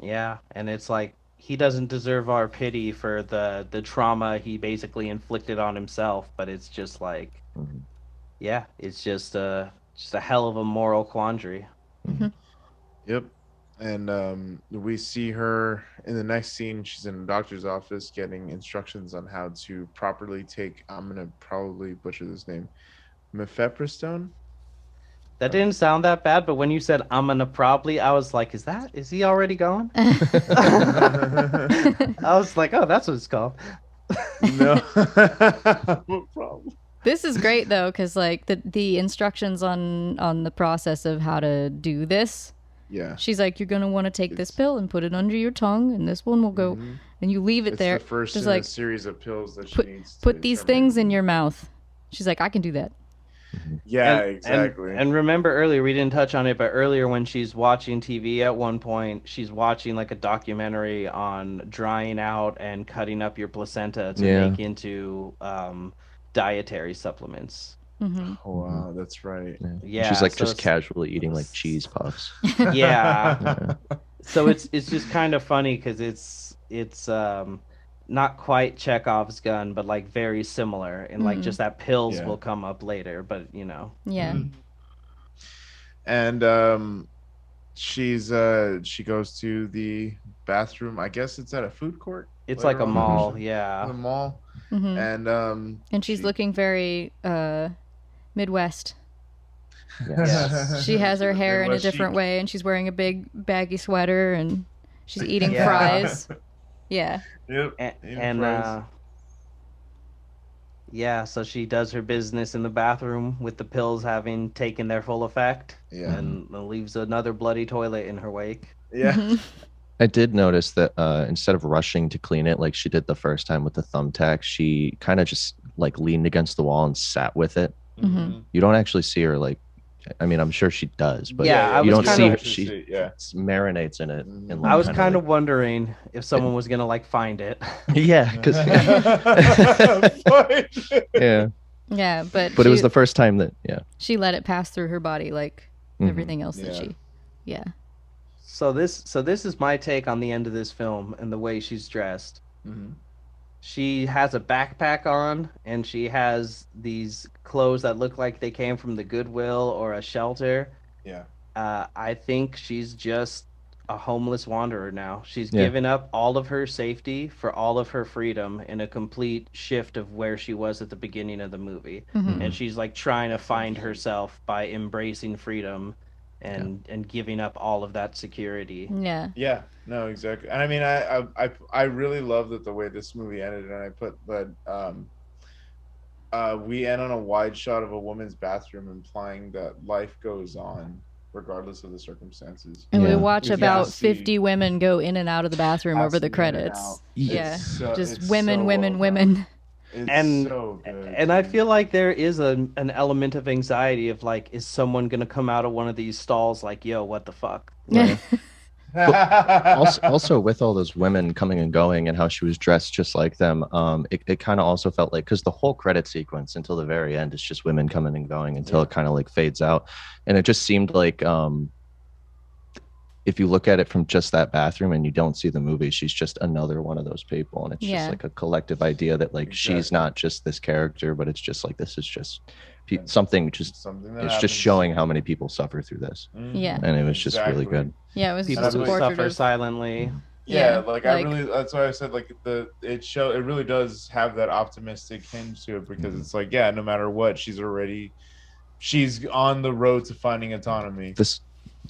Speaker 2: Yeah, and it's like he doesn't deserve our pity for the trauma he basically inflicted on himself, but it's just like yeah, it's just a hell of a moral quandary.
Speaker 5: Yep. And we see her in the next scene. She's in a doctor's office getting instructions on how to properly take, I'm going to probably butcher this name, mifepristone.
Speaker 2: That didn't sound that bad, but when you said I'm gonna probably, I was like, is he already gone? I was like, oh, that's what it's called.
Speaker 5: No. No problem.
Speaker 3: This is great though, because like the instructions on the process of how to do this.
Speaker 5: Yeah.
Speaker 3: She's like, you're gonna want to take this pill and put it under your tongue, and this one will go, and you leave it there.
Speaker 5: It's the first
Speaker 3: Just
Speaker 5: in
Speaker 3: like,
Speaker 5: a series of pills that she needs to
Speaker 3: put these things in your mouth. She's like, I can do that.
Speaker 5: Yeah, exactly.
Speaker 2: And remember earlier, we didn't touch on it, but earlier when she's watching TV at one point, she's watching like a documentary on drying out and cutting up your placenta to make into dietary supplements.
Speaker 5: Oh, wow, that's right.
Speaker 2: Yeah,
Speaker 4: she's like
Speaker 2: so
Speaker 4: just casually eating like cheese puffs.
Speaker 2: Yeah. So it's just kind of funny because it's not quite Chekhov's gun, but like very similar, and like just that pills will come up later, but you know.
Speaker 3: Yeah.
Speaker 5: And she goes to the bathroom. I guess it's at a food court.
Speaker 2: It's like a mall, yeah.
Speaker 5: The mall.
Speaker 3: And she's looking very Midwest.
Speaker 2: Yes.
Speaker 3: She has her hair in a different way, and she's wearing a big baggy sweater, and she's eating fries. Yeah.
Speaker 5: Yep.
Speaker 2: And yeah, so she does her business in the bathroom with the pills having taken their full effect.
Speaker 5: Yeah.
Speaker 2: And leaves another bloody toilet in her wake.
Speaker 5: Yeah.
Speaker 4: I did notice that instead of rushing to clean it like she did the first time with the thumbtack, she kind of just like leaned against the wall and sat with it. You don't actually see her like, I mean, I'm sure she does, but you don't see her. She marinates in it. And
Speaker 2: I was kind of wondering if someone was gonna like find it.
Speaker 4: Yeah, because
Speaker 3: yeah, but
Speaker 4: it was the first time that
Speaker 3: she let it pass through her body like everything else that she
Speaker 2: So this is my take on the end of this film and the way she's dressed. She has a backpack on, and she has these clothes that look like they came from the Goodwill or a shelter.
Speaker 5: Yeah.
Speaker 2: I think she's just a homeless wanderer now. She's given up all of her safety for all of her freedom in a complete shift of where she was at the beginning of the movie. And she's like trying to find herself by embracing freedom and giving up all of that security.
Speaker 5: Yeah, no, exactly. And I mean, I really love that the way this movie ended, and I put that we end on a wide shot of a woman's bathroom, implying that life goes on regardless of the circumstances.
Speaker 3: And we watch about 50 women go in and out of the bathroom over the credits. Just women.
Speaker 2: And
Speaker 5: so good,
Speaker 2: and I feel like there is an element of anxiety of like, is someone gonna come out of one of these stalls like, yo, what the fuck?
Speaker 4: Also with all those women coming and going and how she was dressed just like them, it kind of also felt like, because the whole credit sequence until the very end is just women coming and going until it kind of like fades out, and it just seemed like if you look at it from just that bathroom and you don't see the movie, she's just another one of those people, and it's just like a collective idea that like she's not just this character, but it's just like this is just something it's just showing how many people suffer through this. And it was just really good.
Speaker 3: It was
Speaker 2: people who suffer silently.
Speaker 5: That's why I said like it really does have that optimistic hinge to it, because it's like, no matter what, she's on the road to finding autonomy.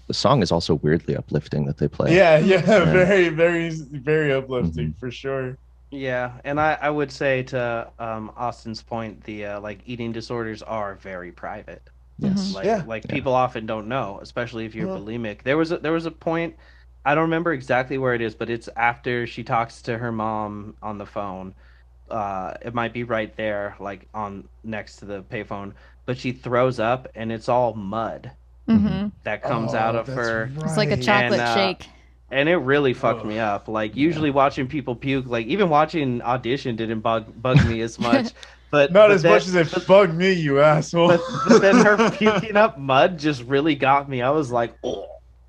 Speaker 4: The song is also weirdly uplifting that they play.
Speaker 5: Very, very, very uplifting for sure.
Speaker 2: Yeah, and I would say to Austin's point, the like eating disorders are very private.
Speaker 4: Yes.
Speaker 2: Like people often don't know, especially if you're bulimic. There was a point, I don't remember exactly where it is, but it's after she talks to her mom on the phone. It might be right there, like on next to the payphone, but she throws up and it's all mud that comes out of her.
Speaker 3: It's like a chocolate shake.
Speaker 2: And it really fucked me up. Like usually watching people puke, like even watching Audition didn't bug me as much. But
Speaker 5: not as much as it bugged me, you asshole.
Speaker 2: But then her puking up mud just really got me. I was like, oh.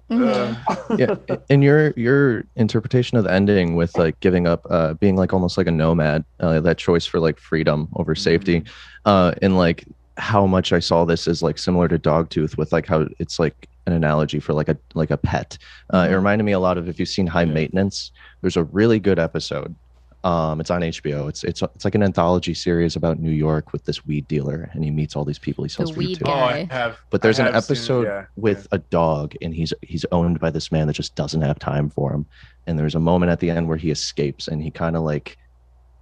Speaker 4: Yeah, and your interpretation of the ending with like giving up, being like almost like a nomad, that choice for like freedom over safety, and like how much I saw this as like similar to Dogtooth, with like how it's like an analogy for like a pet. It reminded me a lot of, if you've seen High Maintenance, there's a really good episode. It's on HBO. It's like an anthology series about New York with this weed dealer, and he meets all these people he sells weed to.
Speaker 3: Guy.
Speaker 4: But there's an episode with a dog, and he's owned by this man that just doesn't have time for him. And there's a moment at the end where he escapes, and he kind of like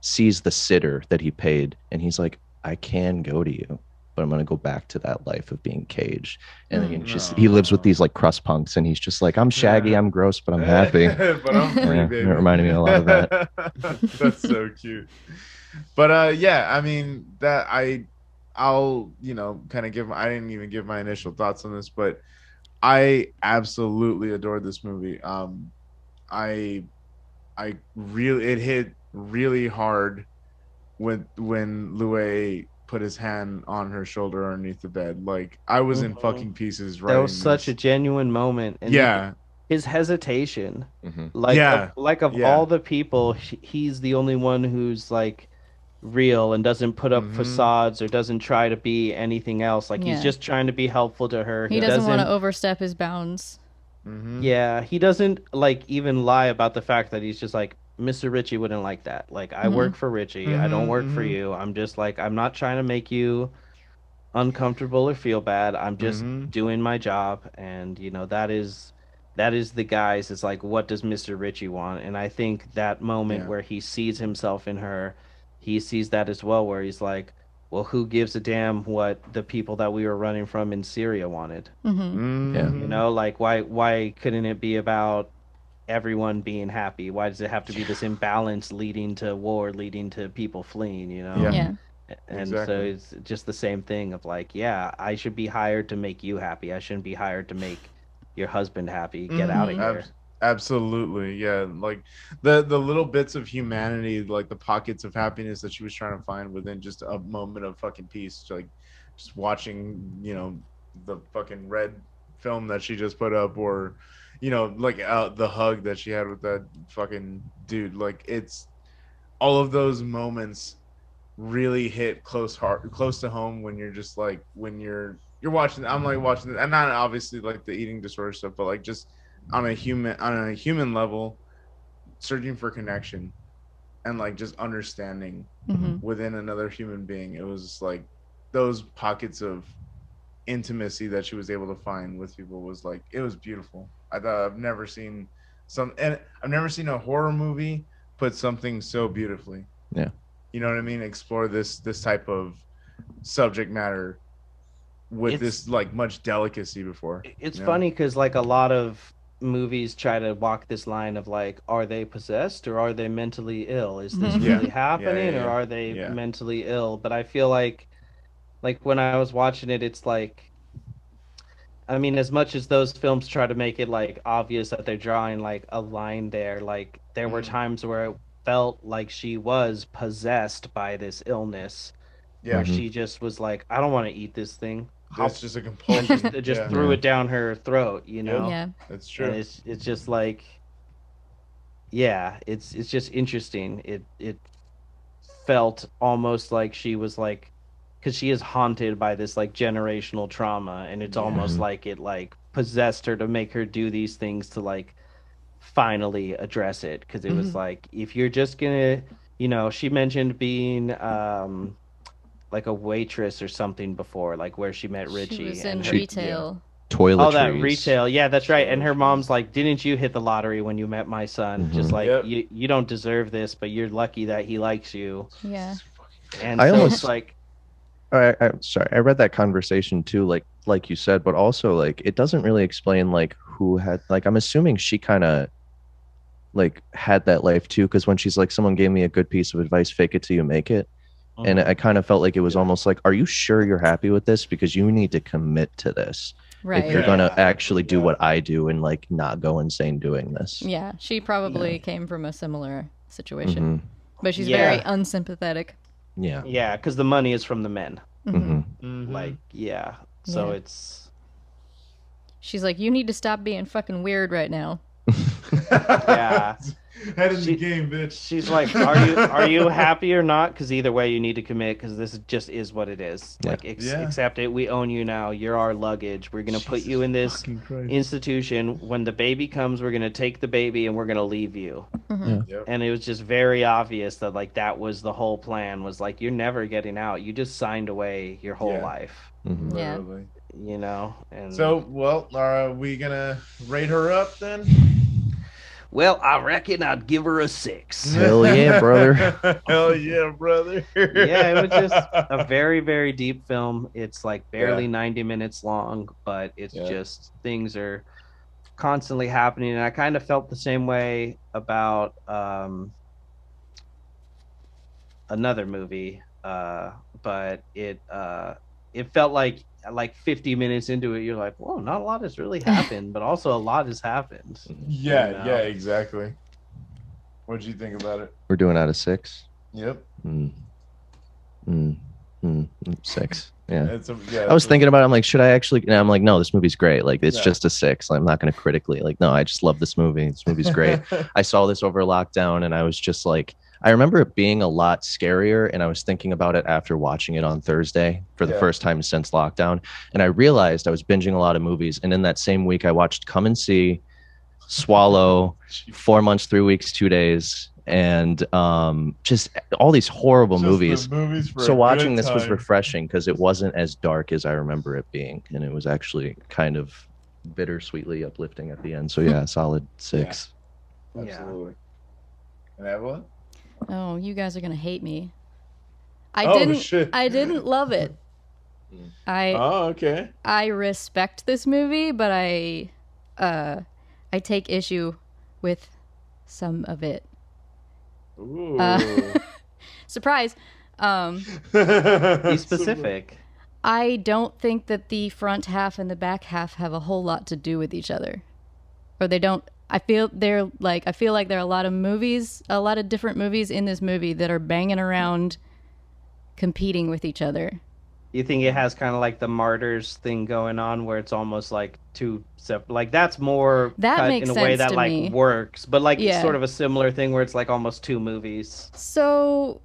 Speaker 4: sees the sitter that he paid, and he's like, I can go to you, but I'm going to go back to that life of being caged. And then he lives with these like crust punks, and he's just like, I'm shaggy, I'm gross, but I'm happy.
Speaker 5: But I'm free, baby.
Speaker 4: It reminded me a lot of that.
Speaker 5: That's so cute. But I mean, that I'll kind of give, I didn't even give my initial thoughts on this, but I absolutely adored this movie. I really, it hit really hard when Louis put his hand on her shoulder underneath the bed. Like, I was in fucking pieces. Right,
Speaker 2: that was such a genuine moment. And his hesitation, like of all the people, he's the only one who's like real and doesn't put up facades or doesn't try to be anything else. Like he's just trying to be helpful to her.
Speaker 3: He doesn't want to overstep his bounds.
Speaker 2: Yeah, he doesn't like even lie about the fact that he's just like, Mr. Ritchie wouldn't like that. Like, I work for Ritchie. I don't work for you. I'm just like, I'm not trying to make you uncomfortable or feel bad. I'm just doing my job. And, that is the guys. It's like, what does Mr. Ritchie want? And I think that moment where he sees himself in her, he sees that as well, where he's like, well, who gives a damn what the people that we were running from in Syria wanted? Like, why couldn't it be about everyone being happy? Why does it have to be this imbalance leading to war, leading to people fleeing, And so it's just the same thing of like, I should be hired to make you happy. I shouldn't be hired to make your husband happy. Get out of here.
Speaker 5: Absolutely. Yeah. Like the little bits of humanity, like the pockets of happiness that she was trying to find within just a moment of fucking peace. Like just watching, the fucking red film that she just put up, or like the hug that she had with that fucking dude. Like, it's all of those moments really hit close to home when you're just like, when you're watching. I'm like watching it, and not obviously like the eating disorder stuff, but like just on a human level, searching for connection and like just understanding within another human being. It was like those pockets of intimacy that she was able to find with people was like, it was beautiful. I thought I've never seen a horror movie put something so beautifully.
Speaker 4: Yeah.
Speaker 5: You know what I mean? Explore this type of subject matter with this like much delicacy before.
Speaker 2: It's funny because like a lot of movies try to walk this line of like, are they possessed or are they mentally ill? Is this really happening or are they mentally ill? But I feel like when I was watching it, it's like, I mean, as much as those films try to make it like obvious that they're drawing like a line there, like there were times where it felt like she was possessed by this illness, where she just was like, I don't want to eat this thing.
Speaker 5: That's just a compulsion.
Speaker 2: Just threw it down her throat,
Speaker 3: Yeah,
Speaker 5: that's true.
Speaker 2: And it's just like, it's just interesting. It felt almost like she was like, because she is haunted by this like generational trauma, and it's almost like it like possessed her to make her do these things to like finally address it. Because it was like, if you're just gonna, she mentioned being like a waitress or something before, like where she met Richie.
Speaker 3: She was in retail.
Speaker 4: Toiletries.
Speaker 2: Oh, that retail. Yeah, that's right. And her mom's like, didn't you hit the lottery when you met my son? Just like, you don't deserve this, but you're lucky that he likes you.
Speaker 3: Yeah.
Speaker 2: And so it's like,
Speaker 4: sorry, I read that conversation too. Like like you said, but also like it doesn't really explain like who had like I'm assuming she kind of like had that life too, because when she's like, someone gave me a good piece of advice, fake it till you make it. And I kind of felt like it was almost like, are you sure you're happy with this? Because you need to commit to this.
Speaker 3: Right.
Speaker 4: If you're gonna actually do what I do and like not go insane doing this.
Speaker 3: Yeah, she probably came from a similar situation,
Speaker 4: Mm-hmm.
Speaker 3: but she's very unsympathetic.
Speaker 4: Yeah.
Speaker 2: Yeah, because the money is from the men.
Speaker 4: Mm-hmm.
Speaker 2: Like, so
Speaker 3: Yeah.
Speaker 2: it's
Speaker 3: She's like, you need to stop being fucking weird right now.
Speaker 2: yeah.
Speaker 5: Head in the game, bitch.
Speaker 2: She's like, are you happy or not? Because either way, you need to commit. Because this just is what it is.
Speaker 4: Yeah.
Speaker 2: Like, accept it. We own you now. You're our luggage. We're gonna put you in this institution. When the baby comes, we're gonna take the baby and we're gonna leave you.
Speaker 5: Yep.
Speaker 2: And it was just very obvious that like that was the whole plan. Was like, you're never getting out. You just signed away your whole life.
Speaker 4: Mm-hmm.
Speaker 3: Yeah.
Speaker 5: Literally.
Speaker 2: You know. And
Speaker 5: So, well, are we gonna rate her up then?
Speaker 2: well, I reckon I'd give her a 6.
Speaker 4: Hell yeah, brother.
Speaker 5: Hell yeah, brother.
Speaker 2: Yeah, it was just a very, very deep film. It's like barely 90 minutes long, but it's just things are constantly happening. And I kind of felt the same way about another movie, but it felt like 50 minutes into it, you're like, whoa, not a lot has really happened, but also a lot has happened.
Speaker 5: Yeah,
Speaker 2: You know?
Speaker 5: yeah, exactly. What'd you think about it?
Speaker 4: We're doing out of 6.
Speaker 5: Yep.
Speaker 4: 6. Yeah.
Speaker 5: I
Speaker 4: I was thinking about it. I'm like, should I actually? And I'm like, no, this movie's great. Like, it's
Speaker 5: Yeah.
Speaker 4: just a 6. I'm not going to critically like, no, I just love this movie. This movie's great. I saw this over lockdown and I was just like, I remember it being a lot scarier. And I was thinking about it after watching it on Thursday for the first time since lockdown. And I realized I was binging a lot of movies. And in that same week, I watched Come and See, Swallow, 4 months, 3 weeks, 2 days, and just all these horrible movies. So watching this was refreshing because it wasn't as dark as I remember it being, and it was actually kind of bittersweetly uplifting at the end. So yeah, solid 6.
Speaker 5: Absolutely. And Evelyn?
Speaker 3: Oh, you guys are gonna hate me.
Speaker 5: Shit.
Speaker 3: I didn't love it.
Speaker 5: Okay.
Speaker 3: I respect this movie, but I take issue with some of it.
Speaker 5: Ooh.
Speaker 3: Surprise.
Speaker 2: Be specific.
Speaker 3: I don't think that the front half and the back half have a whole lot to do with each other. Or they don't. I feel like there are a lot of different movies in this movie that are banging around competing with each other.
Speaker 2: You think it has kind of like the Martyrs thing going on where it's almost like two separate, like that's more
Speaker 3: That
Speaker 2: cut
Speaker 3: makes
Speaker 2: in a way
Speaker 3: sense
Speaker 2: that
Speaker 3: to
Speaker 2: like
Speaker 3: me.
Speaker 2: works, but like
Speaker 3: Yeah.
Speaker 2: it's sort of a similar thing where it's like almost 2 movies.
Speaker 3: So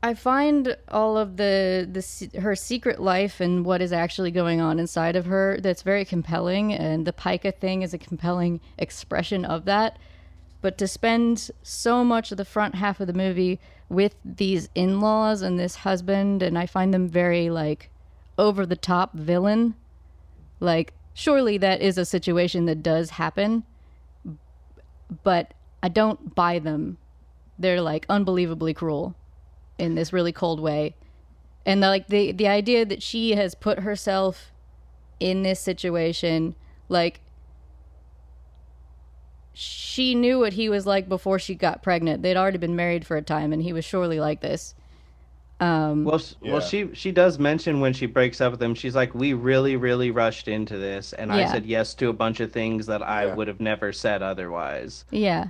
Speaker 3: I find all of her secret life and what is actually going on inside of her that's very compelling, and the pica thing is a compelling expression of that. But to spend so much of the front half of the movie with these in-laws and this husband, and I find them very like over the top villain. Like, surely that is a situation that does happen, but I don't buy them. They're like unbelievably cruel in this really cold way. And the idea that she has put herself in this situation, like she knew what he was like before she got pregnant. They'd already been married for a time, and he was surely like this.
Speaker 2: Well, she does mention when she breaks up with him, she's like, we really, really rushed into this, and I said yes to a bunch of things that I would have never said otherwise.
Speaker 3: Yeah.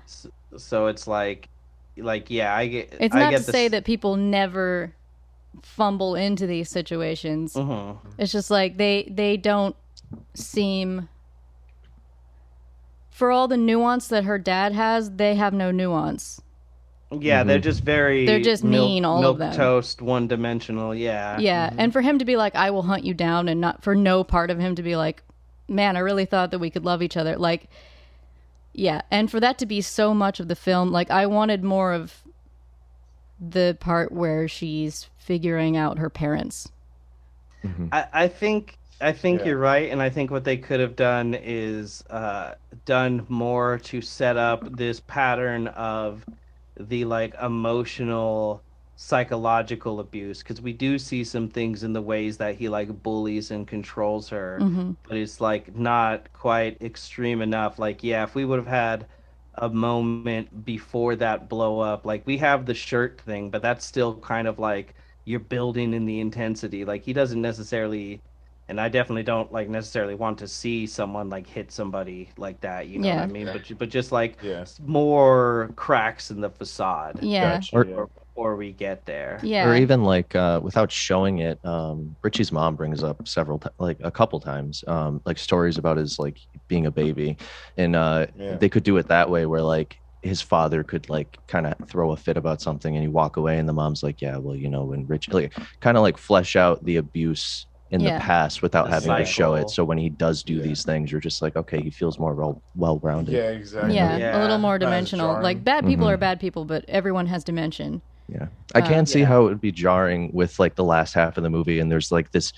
Speaker 2: So it's like, yeah, I get.
Speaker 3: It's not to say that people never fumble into these situations.
Speaker 2: Mm-hmm.
Speaker 3: It's just like they don't seem. For all the nuance that her dad has, they have no nuance.
Speaker 2: Yeah, they're just
Speaker 3: They're just mean, all of them.
Speaker 2: Milk toast, one-dimensional, yeah.
Speaker 3: Yeah, and for him to be like, I will hunt you down, and not for no part of him to be like, man, I really thought that we could love each other. Like, yeah, and for that to be so much of the film, like, I wanted more of the part where she's figuring out her parents.
Speaker 4: Mm-hmm.
Speaker 2: I think you're right, and I think what they could have done is done more to set up this pattern of the like emotional psychological abuse, because we do see some things in the ways that he like bullies and controls her, but it's like not quite extreme enough. Like, yeah, if we would have had a moment before that blow up, like we have the shirt thing, but that's still kind of like you're building in the intensity. Like he doesn't necessarily, and I definitely don't like necessarily want to see someone like hit somebody like that, you know what I mean? But just like more cracks in the facade.
Speaker 3: Yeah.
Speaker 2: Or before we get there.
Speaker 3: Yeah.
Speaker 4: Or even like without showing it, Richie's mom brings up like a couple times, like stories about his like being a baby, and they could do it that way where like his father could like kind of throw a fit about something and he walk away, and the mom's like, yeah, well, you know, when Richie like kind of like flesh out the abuse in the past without having to show it. So when he does do these things, you're just like, okay, he feels more well-rounded.
Speaker 5: Yeah, exactly.
Speaker 3: Yeah, a little more dimensional. Like bad people are bad people, but everyone has dimension.
Speaker 4: Yeah, I can see how it would be jarring with like the last half of the movie, and there's like this,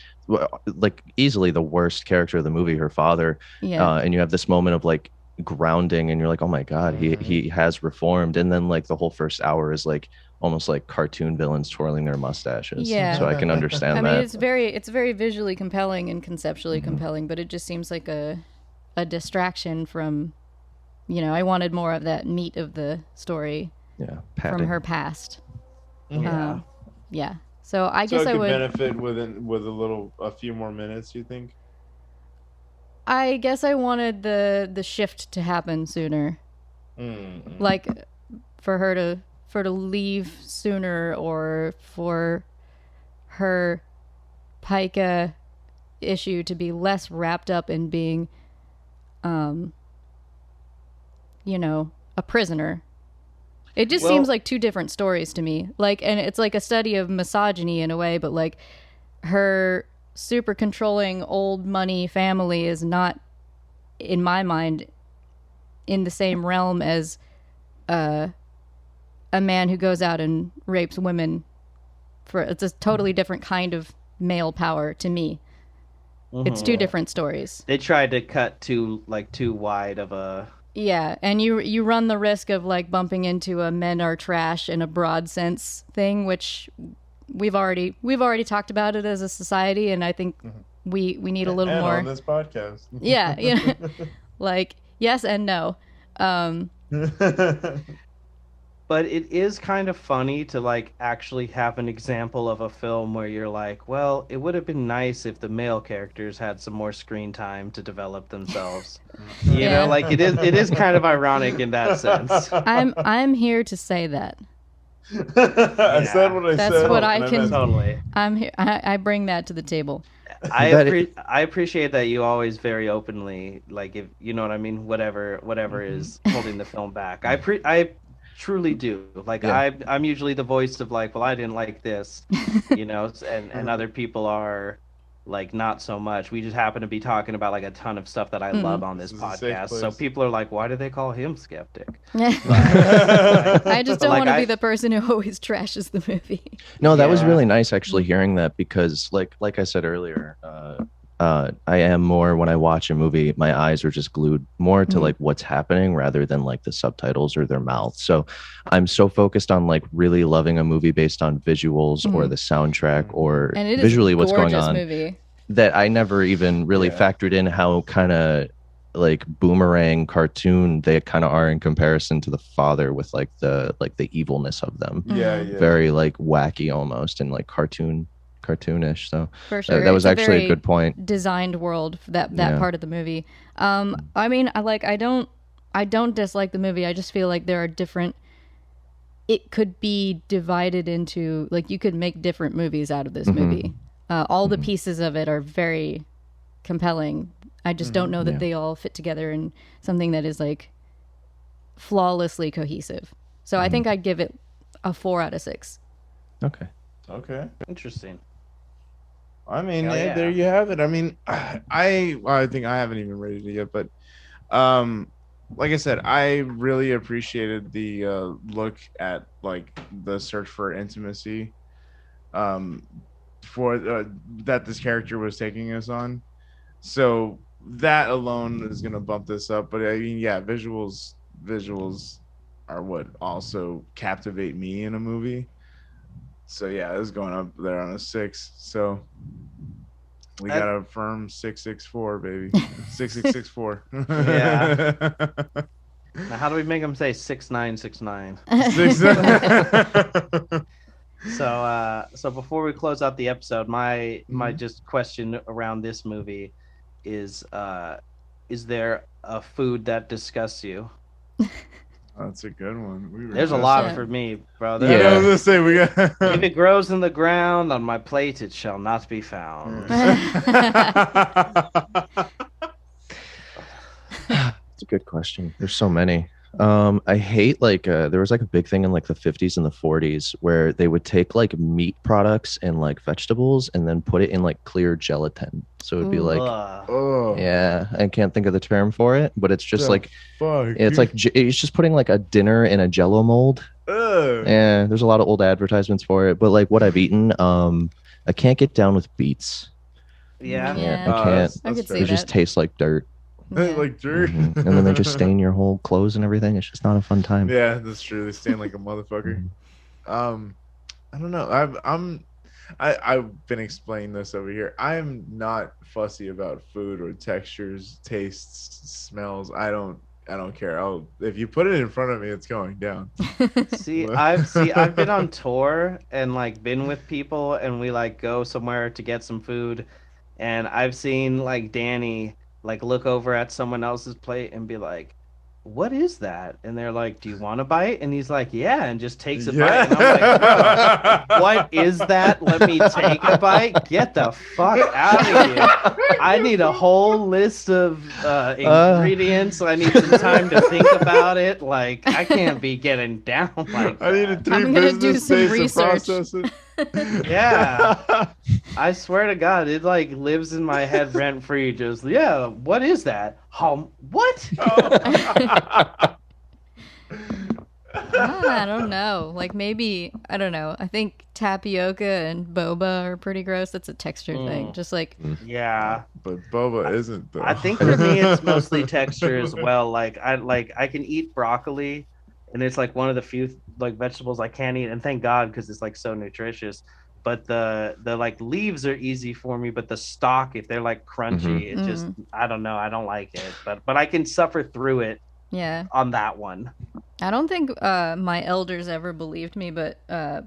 Speaker 4: like easily the worst character of the movie, her father, and you have this moment of like grounding, and you're like, oh my god, he has reformed, and then like the whole first hour is like almost like cartoon villains twirling their mustaches.
Speaker 3: Yeah,
Speaker 4: so I can understand that.
Speaker 3: I mean, it's very visually compelling and conceptually compelling, but it just seems like a distraction from, you know, I wanted more of that meat of the story.
Speaker 4: Yeah,
Speaker 3: from her past.
Speaker 2: Yeah.
Speaker 3: So I guess I would
Speaker 5: benefit with a few more minutes. You think?
Speaker 3: I guess I wanted the shift to happen sooner. Like for her to leave sooner, or for her pica issue to be less wrapped up in being, you know, a prisoner. It just seems like two different stories to me. Like, and it's like a study of misogyny in a way, but like her super controlling old money family is not, in my mind, in the same realm as a man who goes out and rapes women. It's a totally different kind of male power to me. It's two different stories.
Speaker 2: They tried to cut too wide of a...
Speaker 3: Yeah, and you run the risk of like bumping into a men are trash in a broad sense thing, which we've already talked about it as a society, and I think we need a little more
Speaker 5: on this podcast.
Speaker 3: Yeah, you know, like yes and no.
Speaker 2: But it is kind of funny to like actually have an example of a film where you're like, well, it would have been nice if the male characters had some more screen time to develop themselves. You know, like it is kind of ironic in that sense.
Speaker 3: I'm here to say that.
Speaker 5: I said what I said.
Speaker 3: That's what I can.
Speaker 2: Totally.
Speaker 3: I'm here. I bring that to the table.
Speaker 2: I appreciate that you always very openly, like, if you know what I mean, whatever is holding the film back. I truly do. Like I'm usually the voice of like, well, I didn't like this, you know, and other people are like not so much. We just happen to be talking about like a ton of stuff that I love on this podcast. So people are like, why do they call him skeptic?
Speaker 3: I just don't want to be the person who always trashes the movie.
Speaker 4: No, that was really nice actually hearing that, because like I said earlier, I am more, when I watch a movie, my eyes are just glued more to like what's happening rather than like the subtitles or their mouth. So I'm so focused on like really loving a movie based on visuals or the soundtrack or visually what's going on,
Speaker 3: movie.
Speaker 4: That I never even really factored in how kind of like boomerang cartoon they kind of are in comparison to the father, with like the evilness of them. Very like wacky almost, and like cartoonish. So
Speaker 3: for sure,
Speaker 4: that was actually a good point.
Speaker 3: Designed world, that part of the movie. I mean, I don't dislike the movie. I just feel like there are different. It could be divided into, like, you could make different movies out of this movie. All the pieces of it are very compelling. I just don't know that they all fit together in something that is like flawlessly cohesive. So I think I'd give it a 4 out of 6.
Speaker 4: Okay.
Speaker 2: Interesting.
Speaker 5: I mean, there you have it. I mean, I think I haven't even rated it yet, but like I said, I really appreciated the look at like the search for intimacy for that this character was taking us on. So that alone is gonna bump this up. But I mean, yeah, visuals are what also captivate me in a movie. So yeah, it was going up there on a 6. So we got a firm 664, baby. 6664.
Speaker 2: Yeah. Now, how do we make them say 6969? So before we close out the episode, my just question around this movie is there a food that disgusts you?
Speaker 5: That's a good one.
Speaker 2: There's a lot for me, bro.
Speaker 5: Yeah, I was gonna say we got.
Speaker 2: If it grows in the ground on my plate, it shall not be found.
Speaker 4: It's a good question. There's so many. I hate there was like a big thing in like the 50s and the 40s where they would take like meat products and like vegetables and then put it in like clear gelatin. So it'd be like, yeah, I can't think of the term for it, but it's just it's just putting like a dinner in a Jello mold. Yeah, there's a lot of old advertisements for it, but like what I've eaten, I can't get down with beets.
Speaker 2: Yeah,
Speaker 4: I can't.
Speaker 3: I could see
Speaker 4: They
Speaker 3: that.
Speaker 4: just taste like dirt.
Speaker 5: Like dirt.
Speaker 4: And then they just stain your whole clothes and everything. It's just not a fun time.
Speaker 5: Yeah, that's true. They stain like a motherfucker. I don't know. I've been explaining this over here. I'm not fussy about food or textures, tastes, smells. I don't care. If you put it in front of me, it's going down.
Speaker 2: I've been on tour and like been with people, and we like go somewhere to get some food, and I've seen like Danny like look over at someone else's plate and be like, "What is that?" And they're like, "Do you want a bite?" And he's like, "Yeah," and just takes a bite. And I'm like, "Bro, what is that? Let me take a bite. Get the fuck out of here. I need a whole list of ingredients. I need some time to think about it. Like, I can't be getting down like that.
Speaker 5: I needed 3 business days to process it.
Speaker 2: Yeah, I swear to God, it like lives in my head rent free. Just what is that? What?
Speaker 3: I don't know. Like maybe I don't know. I think tapioca and boba are pretty gross. That's a texture thing. Just like
Speaker 5: but boba isn't though.
Speaker 2: I think for me it's mostly texture as well. Like I can eat broccoli, and it's like one of the few like vegetables I can't eat, and thank God because it's like so nutritious. But the like leaves are easy for me, but the stalk, if they're like crunchy, it just I don't know, I don't like it. But I can suffer through it.
Speaker 3: Yeah.
Speaker 2: On that one.
Speaker 3: I don't think my elders ever believed me, but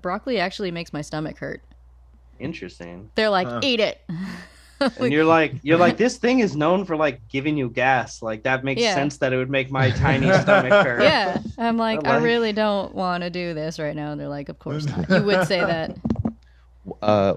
Speaker 3: broccoli actually makes my stomach hurt.
Speaker 2: Interesting.
Speaker 3: They're like, eat it.
Speaker 2: And you're like, this thing is known for like giving you gas. Like that makes sense that it would make my tiny stomach hurt.
Speaker 3: Yeah. I'm like, I really don't want to do this right now. And they're like, of course not. You would say that.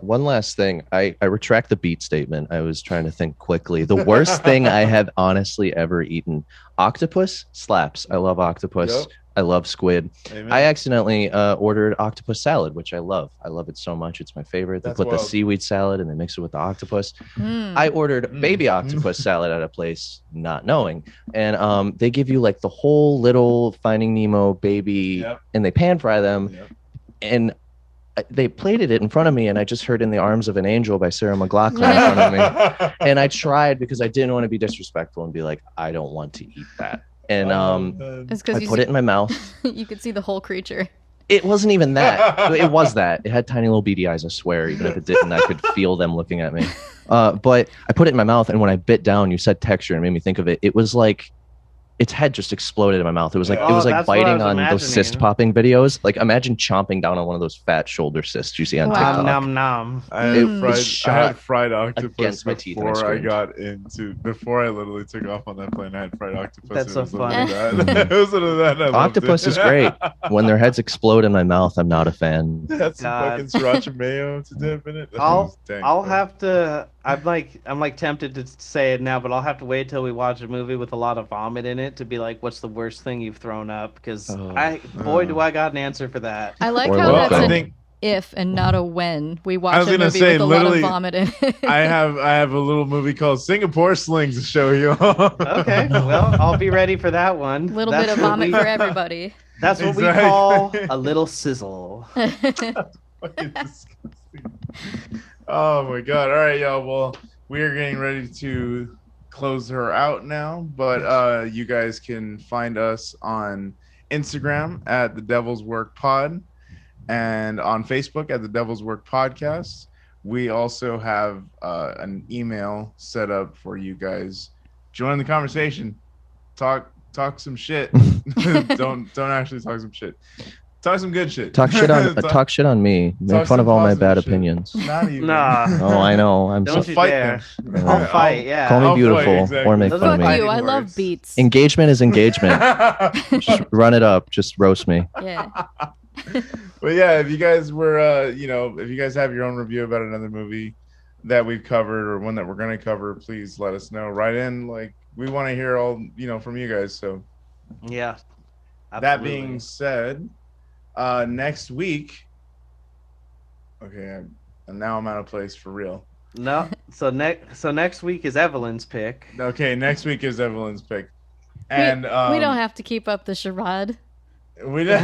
Speaker 4: One last thing. I retract the beet statement. I was trying to think quickly. The worst thing I have honestly ever eaten. Octopus slaps. I love octopus. Yep. I love squid. Amen. I accidentally ordered octopus salad, which I love. I love it so much. It's my favorite. They put the seaweed salad and they mix it with the octopus. I ordered baby octopus salad at a place, not knowing. And they give you like the whole little Finding Nemo baby and they pan fry them. And they plated it in front of me, and I just heard "In the Arms of an Angel" by Sarah McLachlan in front of me. And I tried because I didn't want to be disrespectful and be like, I don't want to eat that. And I put it in my mouth.
Speaker 3: You could see the whole creature.
Speaker 4: It wasn't even that. It was that. It had tiny little beady eyes, I swear. Even if it didn't, I could feel them looking at me. But I put it in my mouth, and when I bit down, you said texture and made me think of it. It was like its head just exploded in my mouth. It was like biting on those cyst popping videos. Like imagine chomping down on one of those fat shoulder cysts you see on TikTok.
Speaker 2: Nom nom.
Speaker 5: I had fried octopus before I literally took off on that plane. I had fried octopus.
Speaker 2: That's so funny.
Speaker 5: It was that.
Speaker 4: Octopus is great. When their heads explode in my mouth, I'm not a fan.
Speaker 5: That's some fucking sriracha mayo to dip in it.
Speaker 2: I'll have to. I'm like tempted to say it now, but I'll have to wait till we watch a movie with a lot of vomit in it to be like, what's the worst thing you've thrown up? Because do I got an answer for that.
Speaker 3: I like how that's an if and not a when. We watch a movie with a lot of vomit in it.
Speaker 5: I have a little movie called Singapore Slings to show you.
Speaker 2: Okay, well, I'll be ready for that one.
Speaker 3: A little bit of vomit for everybody.
Speaker 2: That's what we call a little sizzle.
Speaker 5: Fucking disgusting. Oh my god. All right, y'all. Well, we are getting ready to close her out now, but you guys can find us on Instagram at The Devil's Work Pod, and on Facebook at the Devil's Work Podcast. We also have an email set up for you guys. Join the conversation. Talk some shit. don't actually talk some shit. Talk some good shit.
Speaker 4: Talk shit on me. Make fun of all my bad opinions.
Speaker 5: Not even.
Speaker 2: Nah.
Speaker 4: Oh, I know. I'm
Speaker 2: Don't
Speaker 4: so
Speaker 2: you
Speaker 5: fight
Speaker 2: dare.
Speaker 5: them.
Speaker 2: I'll fight, yeah.
Speaker 4: Call me
Speaker 5: I'll
Speaker 4: beautiful
Speaker 5: fight, exactly.
Speaker 4: or make
Speaker 2: Those
Speaker 4: fun
Speaker 2: are
Speaker 4: of
Speaker 3: Fuck
Speaker 4: me.
Speaker 3: you.
Speaker 2: fighting
Speaker 3: I love
Speaker 2: words.
Speaker 3: beats.
Speaker 4: Engagement is engagement. Just run it up. Just roast me.
Speaker 3: Yeah.
Speaker 5: But yeah, if you guys were, if you guys have your own review about another movie that we've covered or one that we're going to cover, please let us know. Write in. Like, we want to hear all, from you guys. So
Speaker 2: Yeah.
Speaker 5: that
Speaker 2: Absolutely.
Speaker 5: being said, next week, okay, and now I'm out of place for real.
Speaker 2: No. So next week is Evelyn's pick.
Speaker 5: Okay, next week is Evelyn's pick.
Speaker 3: We-
Speaker 5: And
Speaker 3: we don't have to keep up the charade.
Speaker 5: we
Speaker 2: the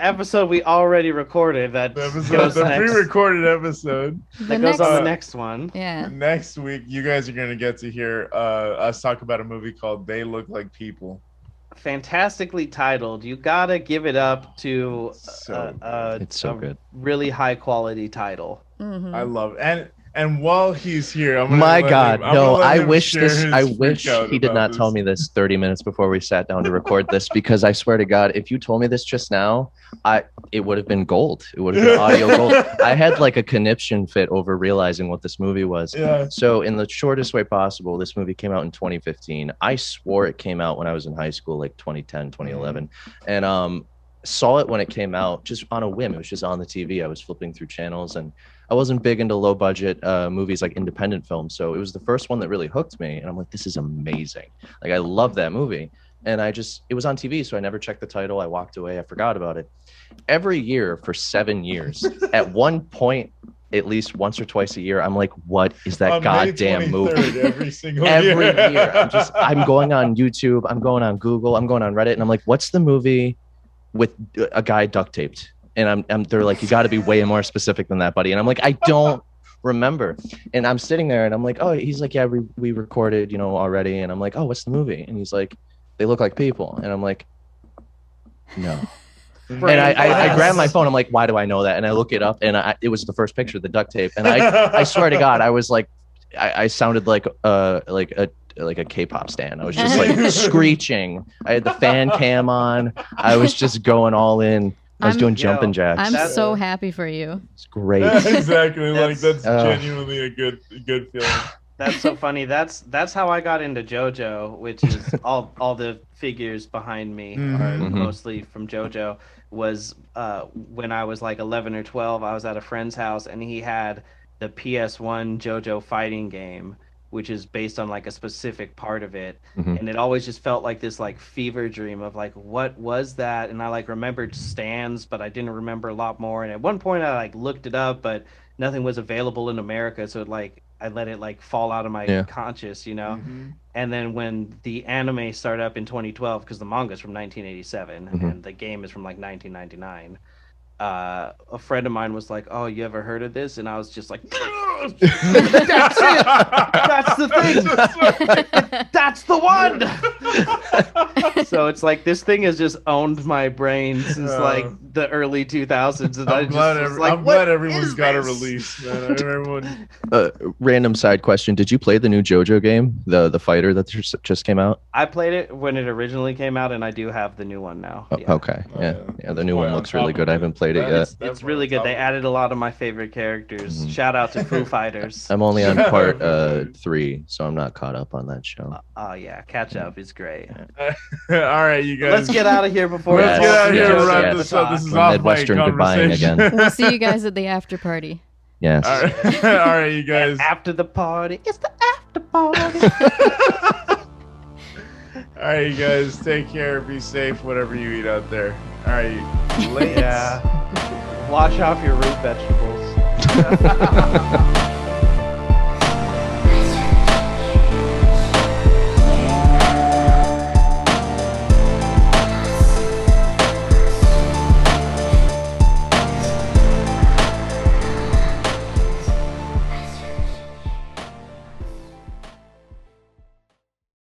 Speaker 2: episode we already recorded that goes
Speaker 5: the
Speaker 2: next.
Speaker 5: pre-recorded episode.
Speaker 2: That goes on the next one.
Speaker 3: Yeah.
Speaker 5: Next week, you guys are gonna get to hear us talk about a movie called "They Look Like People."
Speaker 2: Fantastically titled. You gotta give it up to
Speaker 5: So
Speaker 4: It's so good.
Speaker 2: really high quality title.
Speaker 3: Mhm.
Speaker 5: I love it. And while he's here, I'm gonna
Speaker 4: My
Speaker 5: let
Speaker 4: God,
Speaker 5: him- I'm
Speaker 4: no!
Speaker 5: gonna let
Speaker 4: I
Speaker 5: him
Speaker 4: wish
Speaker 5: share
Speaker 4: this.
Speaker 5: his
Speaker 4: I
Speaker 5: freak
Speaker 4: wish
Speaker 5: out
Speaker 4: he did
Speaker 5: about
Speaker 4: not
Speaker 5: this.
Speaker 4: tell me this 30 minutes before we sat down to record this, because I swear to God, if you told me this just now, it would have been gold. It would have been audio gold. I had like a conniption fit over realizing what this movie was.
Speaker 5: Yeah.
Speaker 4: So, in the shortest way possible, this movie came out in 2015. I swore it came out when I was in high school, like 2010, 2011, and saw it when it came out just on a whim. It was just on the TV. I was flipping through channels, and I wasn't big into low budget movies like independent films. So it was the first one that really hooked me. And I'm like, this is amazing. Like, I love that movie. And it was on TV. So I never checked the title. I walked away. I forgot about it. Every year for 7 years, at one point, at least once or twice a year, I'm like, what is that
Speaker 5: On May
Speaker 4: goddamn
Speaker 5: 23rd,
Speaker 4: movie?
Speaker 5: every single
Speaker 4: Every
Speaker 5: year.
Speaker 4: year. I'm going on YouTube. I'm going on Google. I'm going on Reddit. And I'm like, what's the movie with a guy duct taped? And they're like, you got to be way more specific than that, buddy. And I'm like, I don't remember. And I'm sitting there and I'm like, oh, he's like, yeah, we recorded, already. And I'm like, oh, what's the movie? And he's like, They Look Like People. And I'm like, no. And I grab my phone. I'm like, why do I know that? And I look it up, and it was the first picture, the duct tape. And I swear to God, I was like, I sounded like a K-pop stan. I was just like screeching. I had the fan cam on. I was just going all in. I was doing jumping jacks.
Speaker 3: I'm so happy for you.
Speaker 4: It's great.
Speaker 5: Exactly. That's
Speaker 4: Oh.
Speaker 5: genuinely a good feeling.
Speaker 2: That's so funny. That's how I got into JoJo, which is all the figures behind me are mostly from JoJo. Was when I was like 11 or 12, I was at a friend's house and he had the PS1 JoJo fighting game, which is based on like a specific part of it. And it always just felt like this like fever dream of like, what was that? And I like remembered stands, but I didn't remember a lot more. And at one point I like looked it up, but nothing was available in America. So like I let it like fall out of my conscious, And then when the anime started up in 2012, because the manga is from 1987 and the game is from like 1999, a friend of mine was like, oh, you ever heard of this? And I was just like, that's it! That's the thing! That's the one! So it's like this thing has just owned my brain since like the early 2000s. And
Speaker 5: I'm glad everyone's got a release, man. I remember when...
Speaker 4: Random side question. Did you play the new JoJo game, the fighter that just came out?
Speaker 2: I played it when it originally came out, and I do have the new one now.
Speaker 4: Okay. Yeah, the new one looks really good. I haven't played it yet.
Speaker 2: It's really good. They added a lot of my favorite characters. Shout out to Foo Fighters.
Speaker 4: I'm only on part 3, so I'm not caught up on that show.
Speaker 2: Oh yeah, catch up is great.
Speaker 5: All right, you guys.
Speaker 2: Let's get out of here before.
Speaker 5: Let's get out of here and wrap
Speaker 4: yes.
Speaker 5: this up. This is
Speaker 4: We're
Speaker 5: off
Speaker 4: Midwestern
Speaker 5: mic
Speaker 4: goodbying
Speaker 5: conversation.
Speaker 4: again.
Speaker 3: We'll see you guys at the after party.
Speaker 4: Yes.
Speaker 5: All right, all right, you guys.
Speaker 2: After the party, it's the after party.
Speaker 5: All right, you guys. Take care. Be safe. Whatever you eat out there. All right. Later.
Speaker 2: Yeah. Wash off your root vegetables.